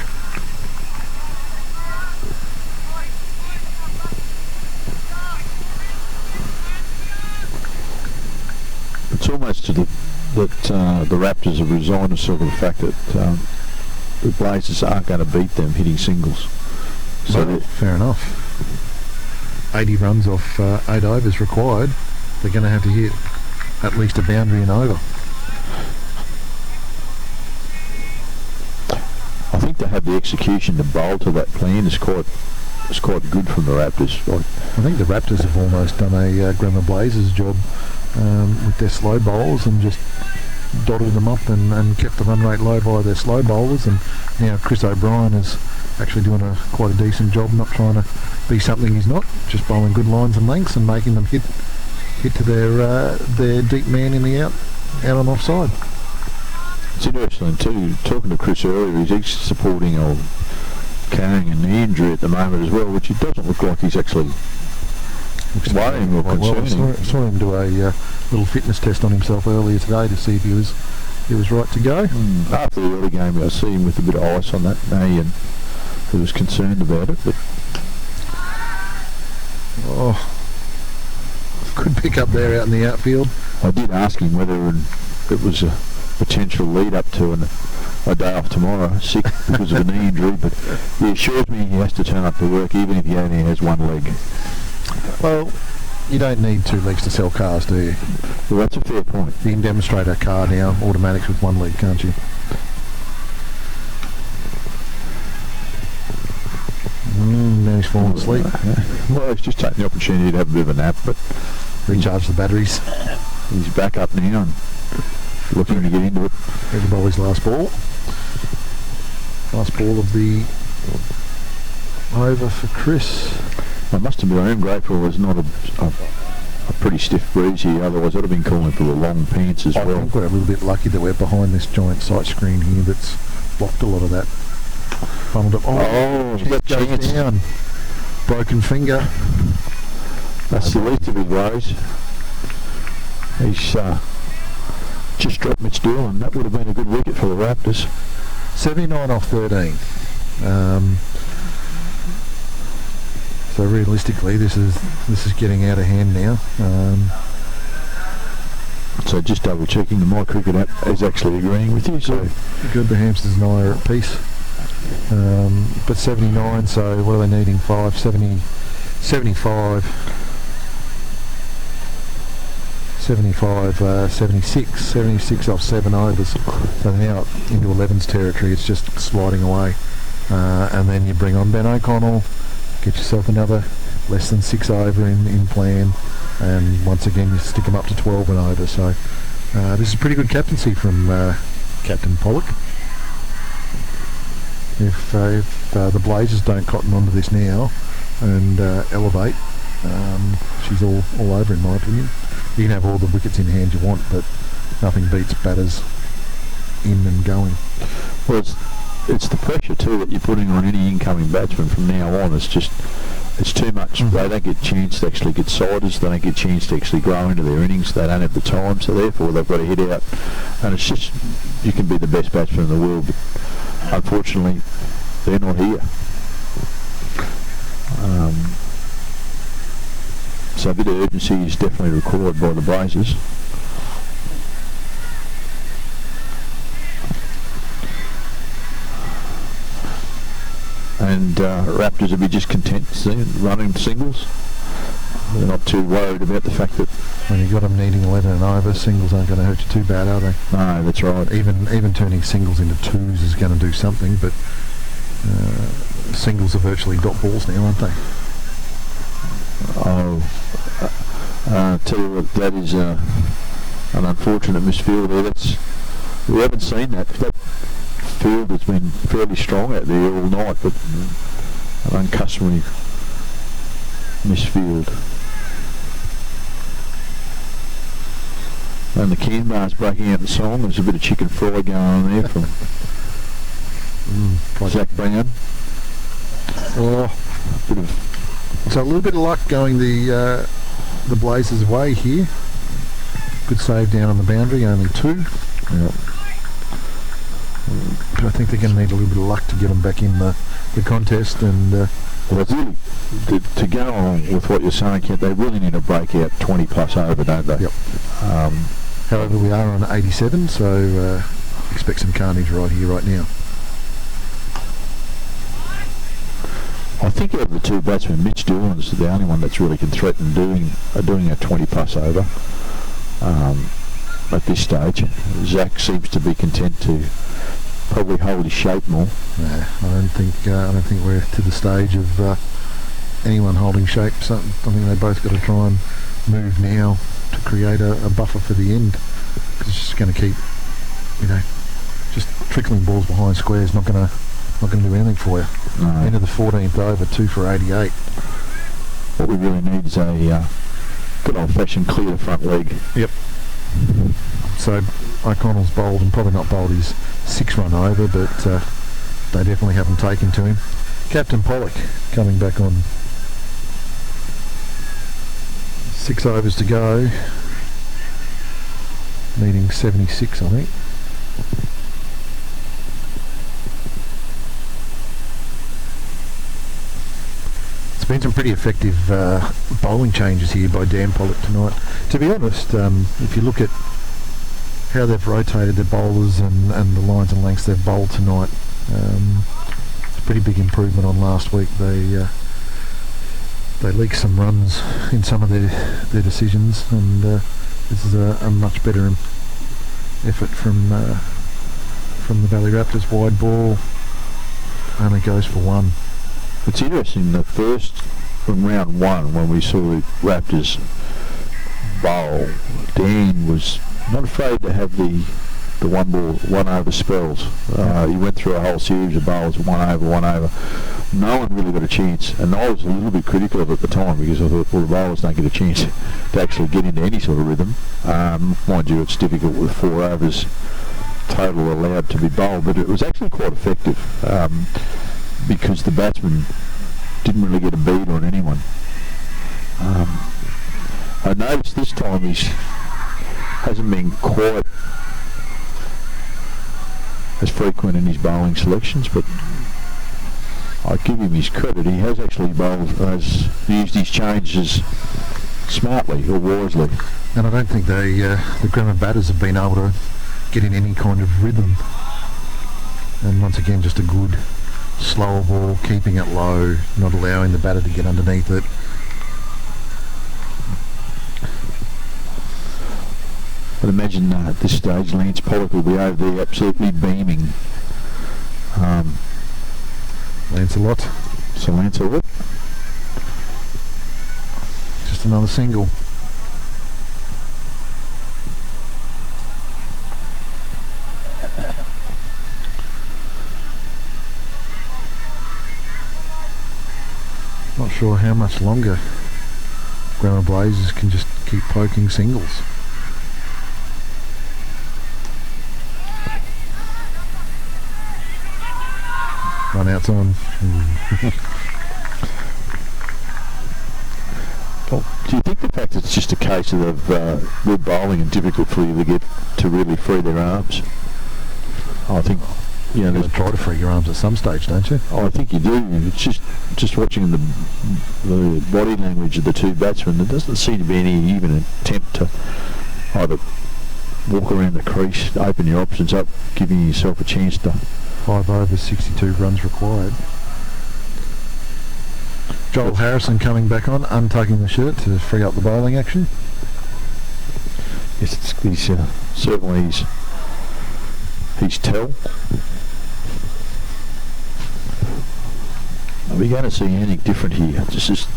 It's almost to the Raptors have resigned themselves to the fact that the Blazers aren't going to beat them hitting singles. So Well, fair enough. 80 runs off 8 overs required. They're going to have to hit at least a boundary and over. I think to have the execution to bowl to that plan is quite good from the Raptors. I think the Raptors have almost done a Grammar Blazers job with their slow bowls and just dotted them up and kept the run rate low by their slow bowlers, and now Chris O'Brien is actually doing quite a decent job, not trying to be something he's not, just bowling good lines and lengths and making them hit to their deep man in the out on offside. It's interesting too, talking to Chris earlier, he's supporting or carrying a knee injury at the moment as well, which it doesn't look like he's actually worrying or concerning. I saw him do a little fitness test on himself earlier today to see if he was right to go. After the early game, I see him with a bit of ice on that knee, and he was concerned about it. But good pick up there out in the outfield. I did ask him whether it was a potential lead up to a day off tomorrow, sick because of a knee injury, but he assures me he has to turn up to work even if he only has one leg. Well, you don't need 2 legs to sell cars, do you? Well, that's a fair point. You can demonstrate a car now, automatics with 1 leg, can't you? Now he's fallen asleep. Well, he's just taking the opportunity to have a bit of a nap, but recharge the batteries. He's back up now and looking to get into it. Ready to bowl his last ball. Last ball of the over for Chris. I must admit, I am grateful there's not a pretty stiff breeze here, otherwise I'd have been calling for the long pants as well. I think we're a little bit lucky that we're behind this giant sight screen here that's blocked a lot of that. Funneled up. Just goes down. Broken finger. That's the least of his worries. He's just dropped Mitch Doolan. That would have been a good wicket for the Raptors. 79 off 13. So realistically, this is getting out of hand now. So just double checking, the My Cricket app is actually agreeing with you. So good, the hamsters and I are at peace. But 79. So what are they needing? 75. 76 off 7 overs. So now into 11's territory. It's just sliding away. And then you bring on Ben O'Connell, get yourself another less than 6 over in plan, and once again you stick them up to 12 and over. So this is pretty good captaincy from Captain Pollock. If the Blazers don't cotton onto this now and elevate, she's all over in my opinion. You can have all the wickets in hand you want, but nothing beats batters in and going. Well, it's the pressure too that you're putting on any incoming batsman from now on. It's too much. They don't get a chance to actually get siders. They don't get a chance to actually grow into their innings. They don't have the time, so therefore they've got to hit out. And it's just, you can be the best batsman in the world, but unfortunately they're not here. So a bit of urgency is definitely required by the Blazers. And Raptors will be just content running singles. They're not too worried about the fact that when you've got them needing 11 and over, singles aren't going to hurt you too bad, are they? No, that's right. Even turning singles into twos is going to do something, but singles are virtually dot balls now, aren't they? Tell you what, that is an unfortunate misfield there. We haven't seen that. That field has been fairly strong out there all night, but an uncustomary misfield. And the Canberra's breaking out in song. There's a bit of chicken fry going on there from Zach Brown. So a little bit of luck going the Blazers' way here. Good save down on the boundary, only 2. Yep. But I think they're going to need a little bit of luck to get them back in the contest. And well, really, to go on with what you're saying, Kent, they really need to break out 20 plus over, don't they? Yep. However, we are on 87, so expect some carnage right here, right now. I think out of the 2 batsmen, Mitch Doolan's the only one that's really can threaten doing a 20 plus over at this stage. Zach seems to be content to probably hold his shape more. Yeah, I don't think we're to the stage of anyone holding shape. So I think they both got to try and move now to create a buffer for the end. Because it's just going to keep, just trickling balls behind squares. Not going to do anything for you. No. End of the 14th over, 2 for 88. What we really need is a good old-fashioned clear the front leg. Yep. So O'Connell's bowled, and probably not bowled his 6-run over, but they definitely haven't taken to him. Captain Pollock coming back on. 6 overs to go. Needing 76, I think. It's been some pretty effective bowling changes here by Dan Pollock tonight. To be honest, if you look at how they've rotated their bowlers and the lines and lengths they've bowled tonight, it's a pretty big improvement on last week. They leaked some runs in some of their decisions, and this is a much better effort from the Valley Raptors. Wide ball only goes for 1. It's interesting, the first from round 1 when we saw the Raptors bowl, Dan was not afraid to have the 1 ball, 1 over spells. He went through a whole series of bowls, 1 over, 1 over. No one really got a chance, and I was a little bit critical of it at the time because I thought, well, the bowlers don't get a chance to actually get into any sort of rhythm. Mind you, it's difficult with 4 overs total allowed to be bowled, but it was actually quite effective because the batsman didn't really get a beat on anyone. I noticed this time he hasn't been quite as frequent in his bowling selections, but I give him his credit. He has actually has used his changes smartly or wisely. And I don't think the Grammar batters have been able to get in any kind of rhythm. And once again, just a good slower ball, keeping it low, not allowing the batter to get underneath it. But imagine at this stage Lance Pollock will be over there absolutely beaming. Lancelot. So Lancelot. Just another single. Not sure how much longer Grammar Blazers can just keep poking singles. Run outs on. Well, do you think the fact that it's just a case of good bowling and difficult for you to get to really free their arms? I think you try to free your arms at some stage, don't you? I think you do. It's just watching the body language of the 2 batsmen. There doesn't seem to be any even attempt to either walk around the crease, open your options up, giving yourself a chance to. 5 overs, 62 runs required. Joel Harrison coming back on, untucking the shirt to free up the bowling action. Yes, he's certainly he's tell. Are we going to see anything different here? Just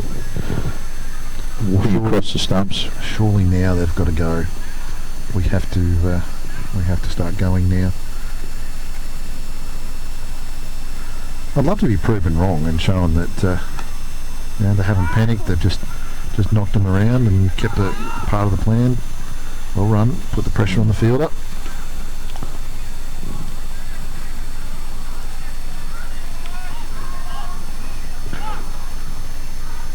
walking across the stumps. Surely now they've got to go. We have to start going now. I'd love to be proven wrong and shown that they haven't panicked. They've just knocked them around and kept it part of the plan. Well run, put the pressure on the fielder.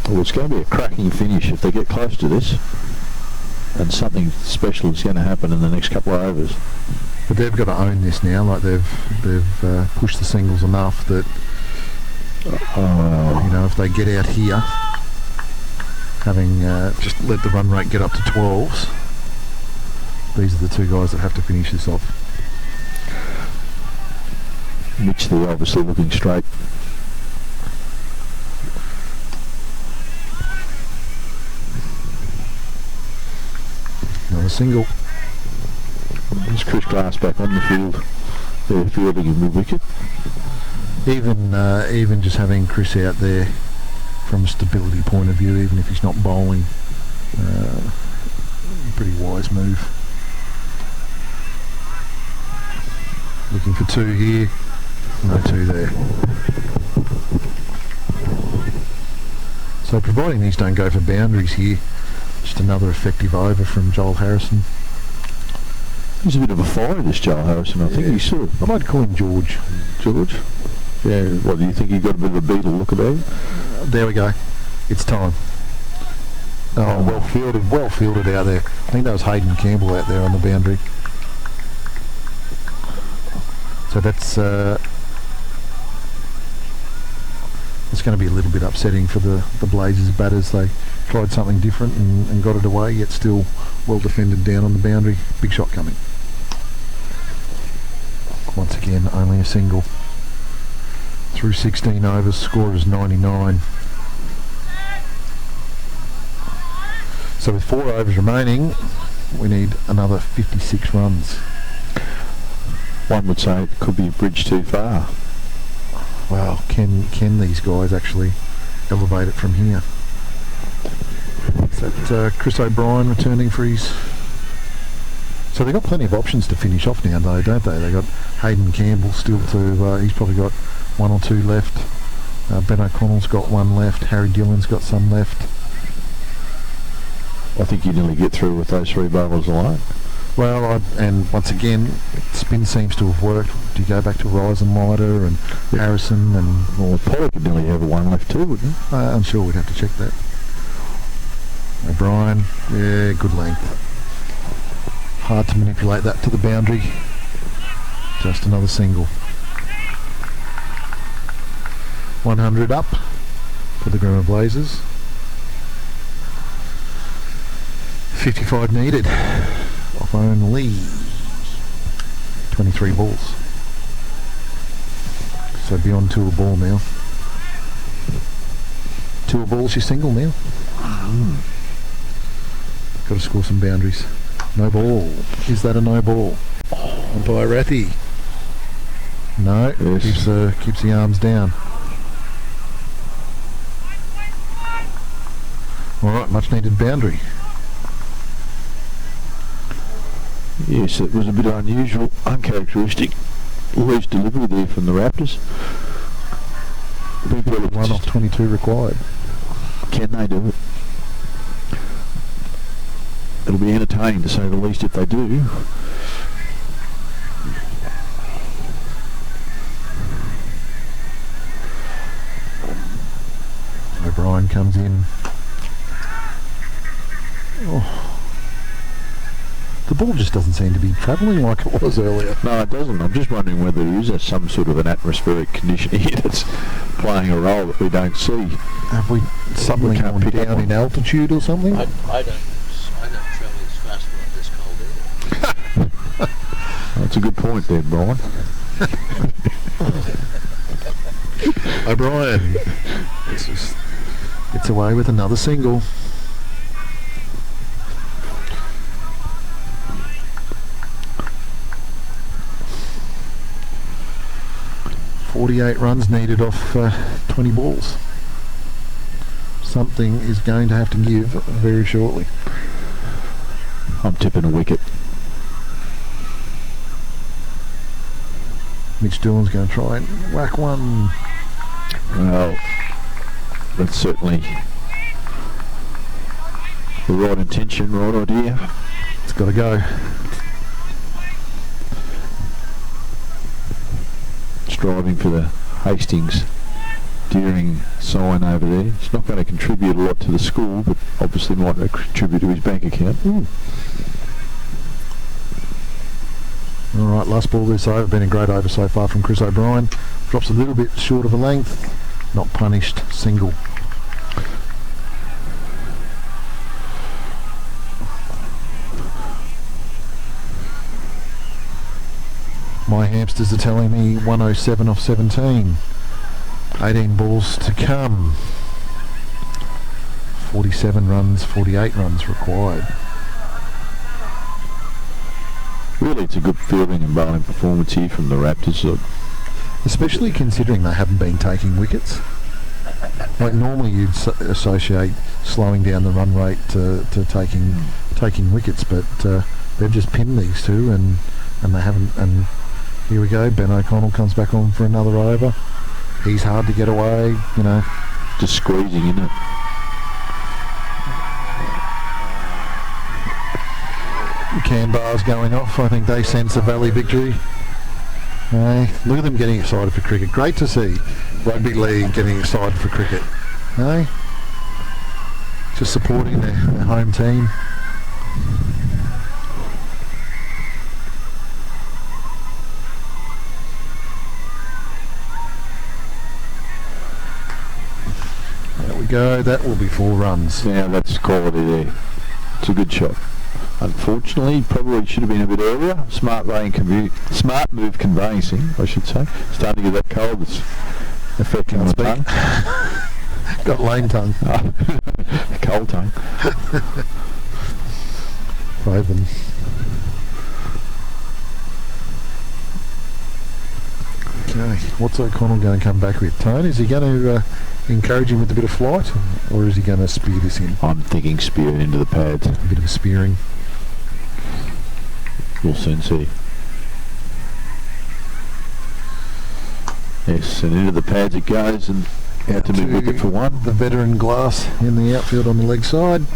Well, it's going to be a cracking finish if they get close to this, and something special is going to happen in the next couple of overs. But they've got to own this now. Like they've pushed the singles enough that if they get out here, having just let the run rate get up to 12s, these are the two guys that have to finish this off. Mitch, they're obviously looking straight. Another single. There's Chris Glass back on the field. They're fielding in mid-wicket. Even just having Chris out there from a stability point of view, even if he's not bowling, pretty wise move. Looking for two here, no two there. So providing these don't go for boundaries here, just another effective over from Joel Harrison. He's a bit of a fire, this Joel Harrison. I think he should. I might call him George. George? Yeah, what, do you think he got a bit of a beetle look about him? There we go. It's time. Oh, well fielded out there. I think that was Hayden Campbell out there on the boundary. So that's going to be a little bit upsetting for the Blazers batters. They tried something different and got it away, yet still well defended down on the boundary. Big shot coming. Once again, only a single. Through 16 overs, score is 99. So with 4 overs remaining, we need another 56 runs. One would say it could be a bridge too far. Well, can these guys actually elevate it from here? Is that Chris O'Brien returning for his... So they've got plenty of options to finish off now, though, don't they? They've got Hayden Campbell still to... he's probably got 1 or 2 left. Ben O'Connell's got 1 left. Harry Dillon's got some left. I think you nearly get through with those 3 bowlers alone. Well, and once again, spin seems to have worked. Do you go back to Risenleiter and Harrison and... Well, Pollock could nearly have 1 left too, wouldn't he? I'm sure we'd have to check that. O'Brien, yeah, good length. Hard to manipulate that to the boundary. Just another single. 100 up for the Grimmer Blazers. 55 needed. Off only 23 balls. So beyond 2 a ball now. 2 a ball's your single now. Got to score some boundaries. No ball. Is that a no ball? Umpire Rathy. No. Yes. Keeps the arms down. Alright, much needed boundary. Yes, it was a bit unusual, uncharacteristic. Loose delivery there from the Raptors. We've got 1 off 22 required. Can they do it? It'll be entertaining to say the least if they do. O'Brien comes in. Oh. The ball just doesn't seem to be travelling like it was earlier. No, it doesn't. I'm just wondering whether there is some sort of an atmospheric condition here that's playing a role that we don't see. Have we suddenly gone down in altitude or something? I don't travel as fast when I'm this cold either. That's a good point there, Brian. O'Brien. Gets away with another single. .48 runs needed off 20 balls. Something is going to have to give very shortly. I'm tipping a wicket. Mitch Doolan's going to try and whack one. Well, that's certainly the right intention, right idea. It's got to go. Striving for the Hastings Deering sign over there. It's not going to contribute a lot to the school, but obviously might contribute to his bank account. Alright, last ball this over. Been a great over so far from Chris O'Brien. Drops a little bit short of a length. Not punished. Single. My hamsters are telling me 107 off 17. 18 balls to come. 47 runs, 48 runs required. Really, it's a good fielding and bowling performance here from the Raptors. Especially considering they haven't been taking wickets. Like normally you'd associate slowing down the run rate to taking wickets, but they've just pinned these two and they haven't. And here we go. Ben O'Connell comes back on for another over. He's hard to get away, you know. Just squeezing, isn't it? Can bars going off. I think they sense a Valley victory. Hey, look at them getting excited for cricket. Great to see rugby league getting excited for cricket. Hey, just supporting their home team. There we go. That will be 4 runs. Yeah, that's quality there. It's a good shot. Unfortunately, probably should have been a bit earlier. Smart move conveyancing, I should say. Starting to get that cold. It's affecting my tongue. Got lame tongue. Cold tongue. Raven. Okay, what's O'Connell going to come back with? Tone, is he going to encourage him with a bit of flight, or is he going to spear this in? I'm thinking spear it into the pads. A bit of a spearing. We'll soon see. Yes, and into the pads it goes, and out to mid-wicket for 1. The veteran Glass in the outfield on the leg side.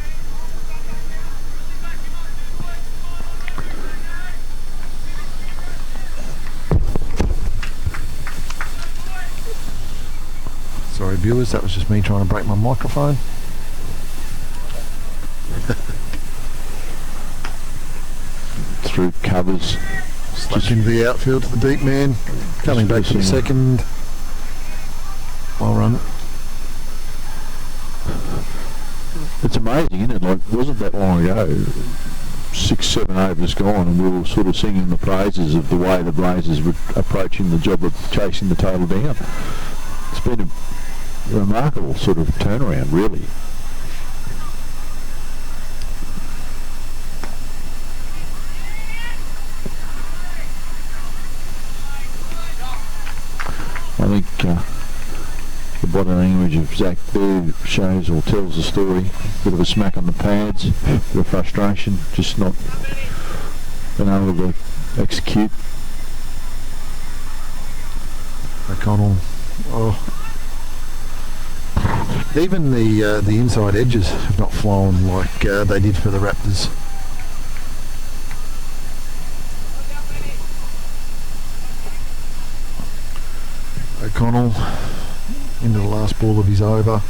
Sorry viewers, that was just me trying to break my microphone. Through covers. Slapped into the outfield to the deep man. Coming back to the second. Well run. It's amazing, isn't it? Like, it wasn't that long ago, 6, 7 overs gone, and we were sort of singing the praises of the way the Blazers were approaching the job of chasing the total down. It's been a remarkable sort of turnaround, really. I think the body language of Zach there shows or tells the story. Bit of a smack on the pads, bit of frustration, just not being able to execute. O'Connell. Even the inside edges have not flown like they did for the Raptors. O'Connell into the last ball of his over.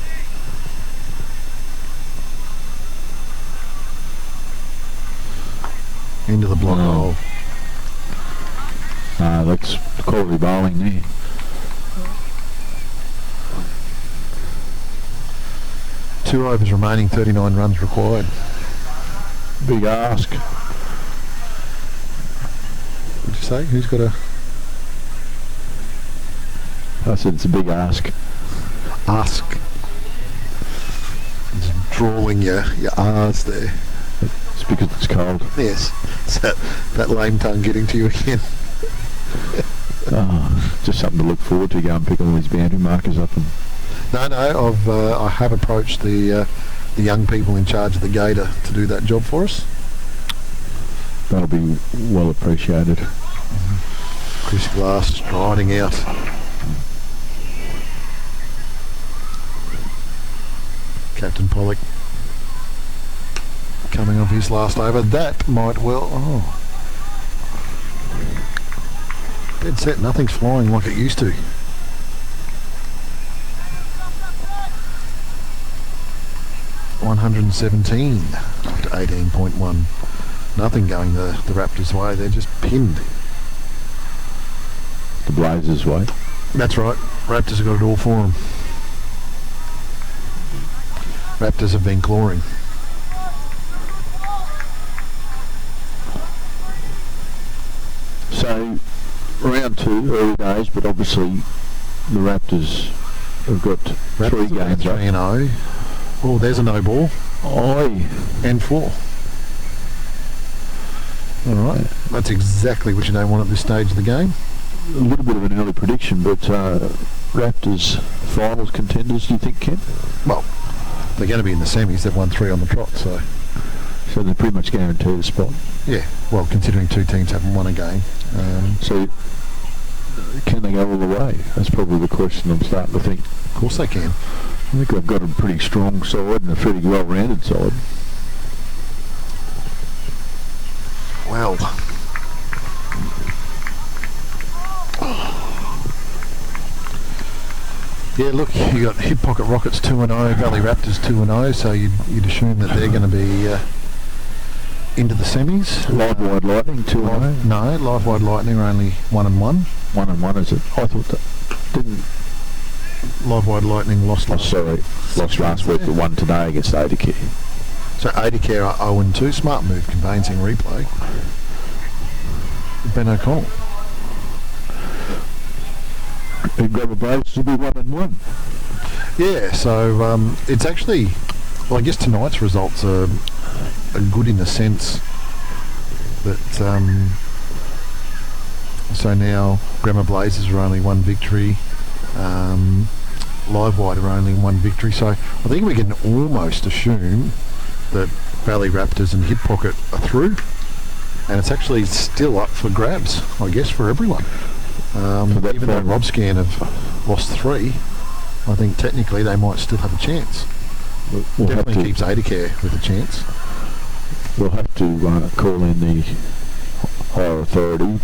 Into the block hole. That's quality bowling there. Two overs remaining, 39 runs required. Big ask. What'd you say? Who's got a... I said it's a big ask. Ask. drawling your R's there. It's because it's cold. Yes. So that lame tongue getting to you again. Just something to look forward to. Go and pick all these boundary markers up. And No, I have approached the young people in charge of the gator to do that job for us. that'll be well appreciated. Chris Glass striding out. Captain Pollock coming off his last over. That might well... Oh. Dead set. Nothing's flying like it used to. $117 up to 18.1. Nothing going the Raptors' way. They're just pinned. The Blazers' way. That's right. Raptors have got it all for them. Raptors have been clawing. So, round two, early days, but obviously the Raptors have got three games up. 3-0. Oh, there's a no ball. Aye. And 4. All right. That's exactly what you don't want at this stage of the game. A little bit of an early prediction, but Raptors finals contenders, do you think, Ken? Well, they're going to be in the semis. They've won 3 on the trot, so they're pretty much guaranteed a spot. Yeah, well, considering 2 teams haven't won a game. So, can they go all the way? That's probably the question I'm starting to think. Of course they can. I think they've got a pretty strong side and a pretty well-rounded side. Well, yeah, look, you got Hip Pocket Rockets 2-0, Valley Raptors 2-0, so you'd assume that they're going to be into the semis. Live Wide Lightning 2-0. No, Live Wide Lightning are only 1-1. 1-1 is it? I thought that didn't. Live Wide Lightning lost last week, but won today against Adacare. So Adacare are 0-2. Smart move, conveyancing replay. Ben O'Connell. And Grabber Braves will be 1-1. Yeah, so it's actually, well, I guess tonight's results are good in the sense that so now Grammar Blazers are only 1 victory, Live Wide are only 1 victory, so I think we can almost assume that Valley Raptors and Hip Pocket are through, and it's actually still up for grabs, I guess, for everyone. Even though Rob Scan have lost 3, I think technically they might still have a chance. We'll definitely keeps Adacare with a chance. We'll have to call in the higher authority,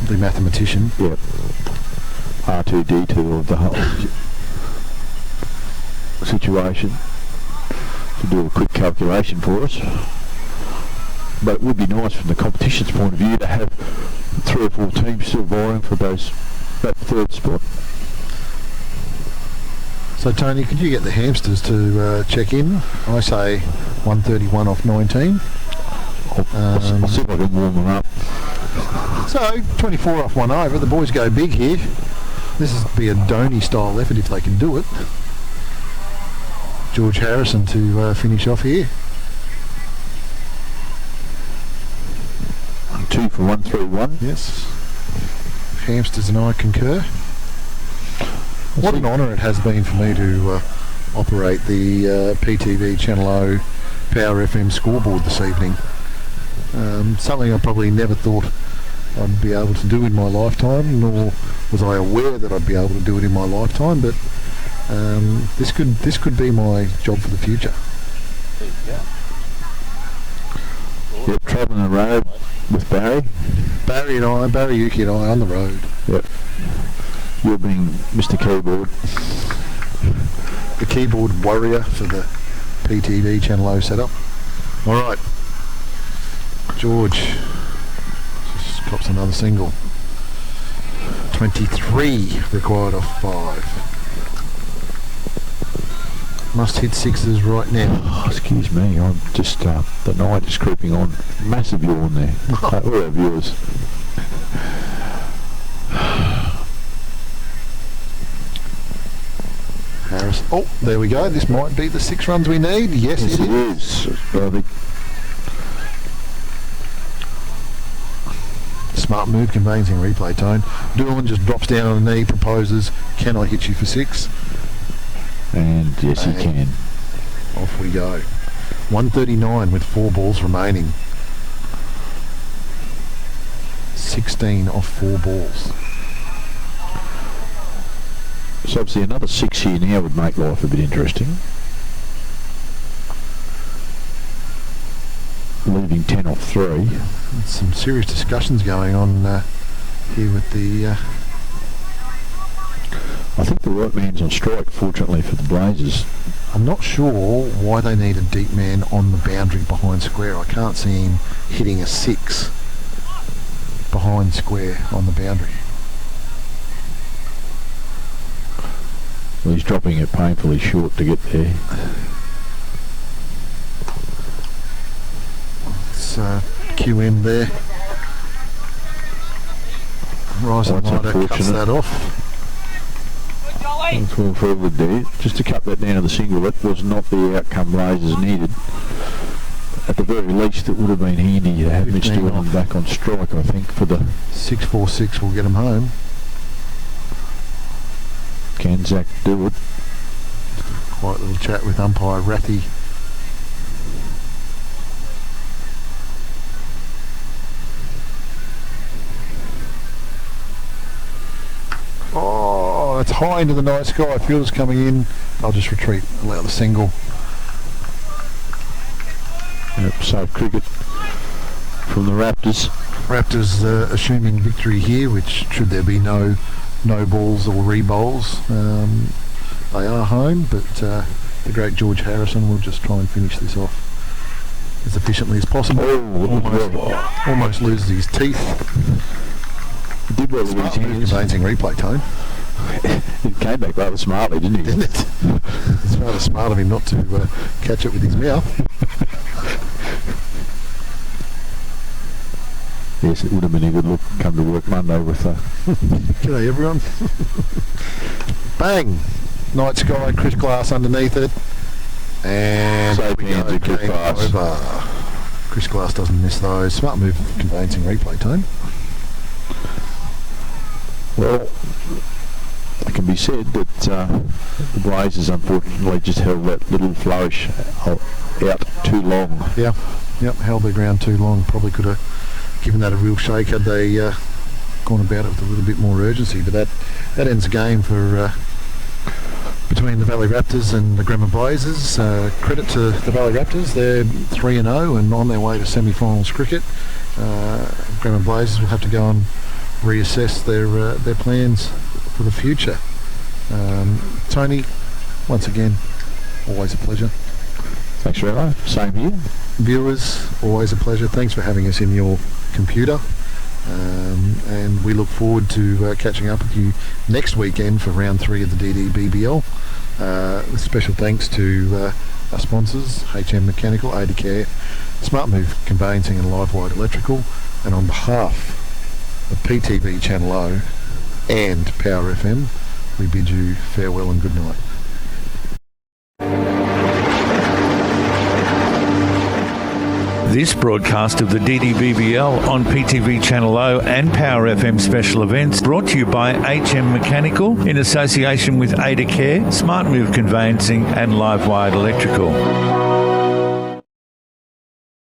the mathematician. Yep. R2D2 of the whole situation to do a quick calculation for us. But it would be nice from the competition's point of view to have 3 or 4 teams still vying for that 3rd spot. So Tony, could you get the hamsters to check in? I say 131 off 19. I'll see if I can warm them up. So 24 off 1 over. The boys go big here. This is be a Donny style effort if they can do it. George Harrison to finish off here. 2 for 131. Yes. Hamsters and I concur. What an honour it has been for me to operate the PTV Channel O Power FM scoreboard this evening. Something I probably never thought I'd be able to do in my lifetime, nor was I aware that I'd be able to do it in my lifetime, but this could be my job for the future. Yep, travelling the road with Barry. Barry Yuki and I on the road. Yep. You're being Mr. Keyboard. The keyboard warrior for the PTV Channel O setup. Alright. George just cops another single. 23 required off 5. Must hit 6s right now. Oh, excuse me, I'm just, the night is creeping on. Massive yawn there. We're our viewers. Harris. Oh, there we go. This might be the 6 runs we need. Yes, it is. I think smart move, conveyancing replay, Tone. Doolan just drops down on a knee, proposes, can I hit you for 6? And yes, he can. Off we go. 139 with 4 balls remaining. 16 off 4 balls. So obviously another 6 here now would make life a bit interesting. Leaving 10 off 3. Some serious discussions going on here with the... I think the right man's on strike, fortunately for the Blazers. I'm not sure why they need a deep man on the boundary behind square. I can't see him hitting a 6 behind square on the boundary. Well, he's dropping it painfully short to get there. It's QM there. Rising Rider cuts that off. That's well forward there. Just to cut that down to the single, that was not the outcome Blazers needed. At the very least, it would have been handy to have Mitch Dillon back on strike, I think, for the... 6-4-6 will get him home. Can Zach do it? Quiet little chat with umpire Rathy. Oh, it's high into the night sky. Field's coming in. I'll just retreat, allow the single. Yep, save cricket from the Raptors. Raptors assuming victory here, which should there be no balls or re-bowls, they are home, but the great George Harrison will just try and finish this off as efficiently as possible. Almost loses his teeth. Did well with his hands. Amazing replay, Tone. It came back rather smartly, didn't he? Didn't it? It's rather smart of him not to catch it with his mouth. Yes, it would have been a good look. Come to work Monday with... G'day, everyone. Bang! Night sky, Chris Glass underneath it. And so hands a good pass. Over. Chris Glass doesn't miss those. Smart move, conveyancing replay, Tone. Well, it can be said that the Blazers unfortunately just held that little flourish out too long. Yeah, yep, held their ground too long. Probably could have given that a real shake had they gone about it with a little bit more urgency. But that ends the game for between the Valley Raptors and the Bremer Blazers. Credit to the Valley Raptors. They're 3-0 and on their way to semi-finals cricket. Bremer Blazers will have to go and reassess their plans for the future. Tony, once again, always a pleasure. Thanks very much. Same here. Viewers, always a pleasure. Thanks for having us in your computer. And we look forward to catching up with you next weekend for round 3 of the DDBBL. Special thanks to our sponsors, HM Mechanical, Ada Care, Smart Move Conveyancing and Live Wire Electrical. And on behalf of PTV Channel O and Power FM, we bid you farewell and good night. This broadcast of the DDBBL on PTV Channel O and Power FM special events brought to you by HM Mechanical in association with Ada Care, Smart Move Conveyancing and Live Wired Electrical.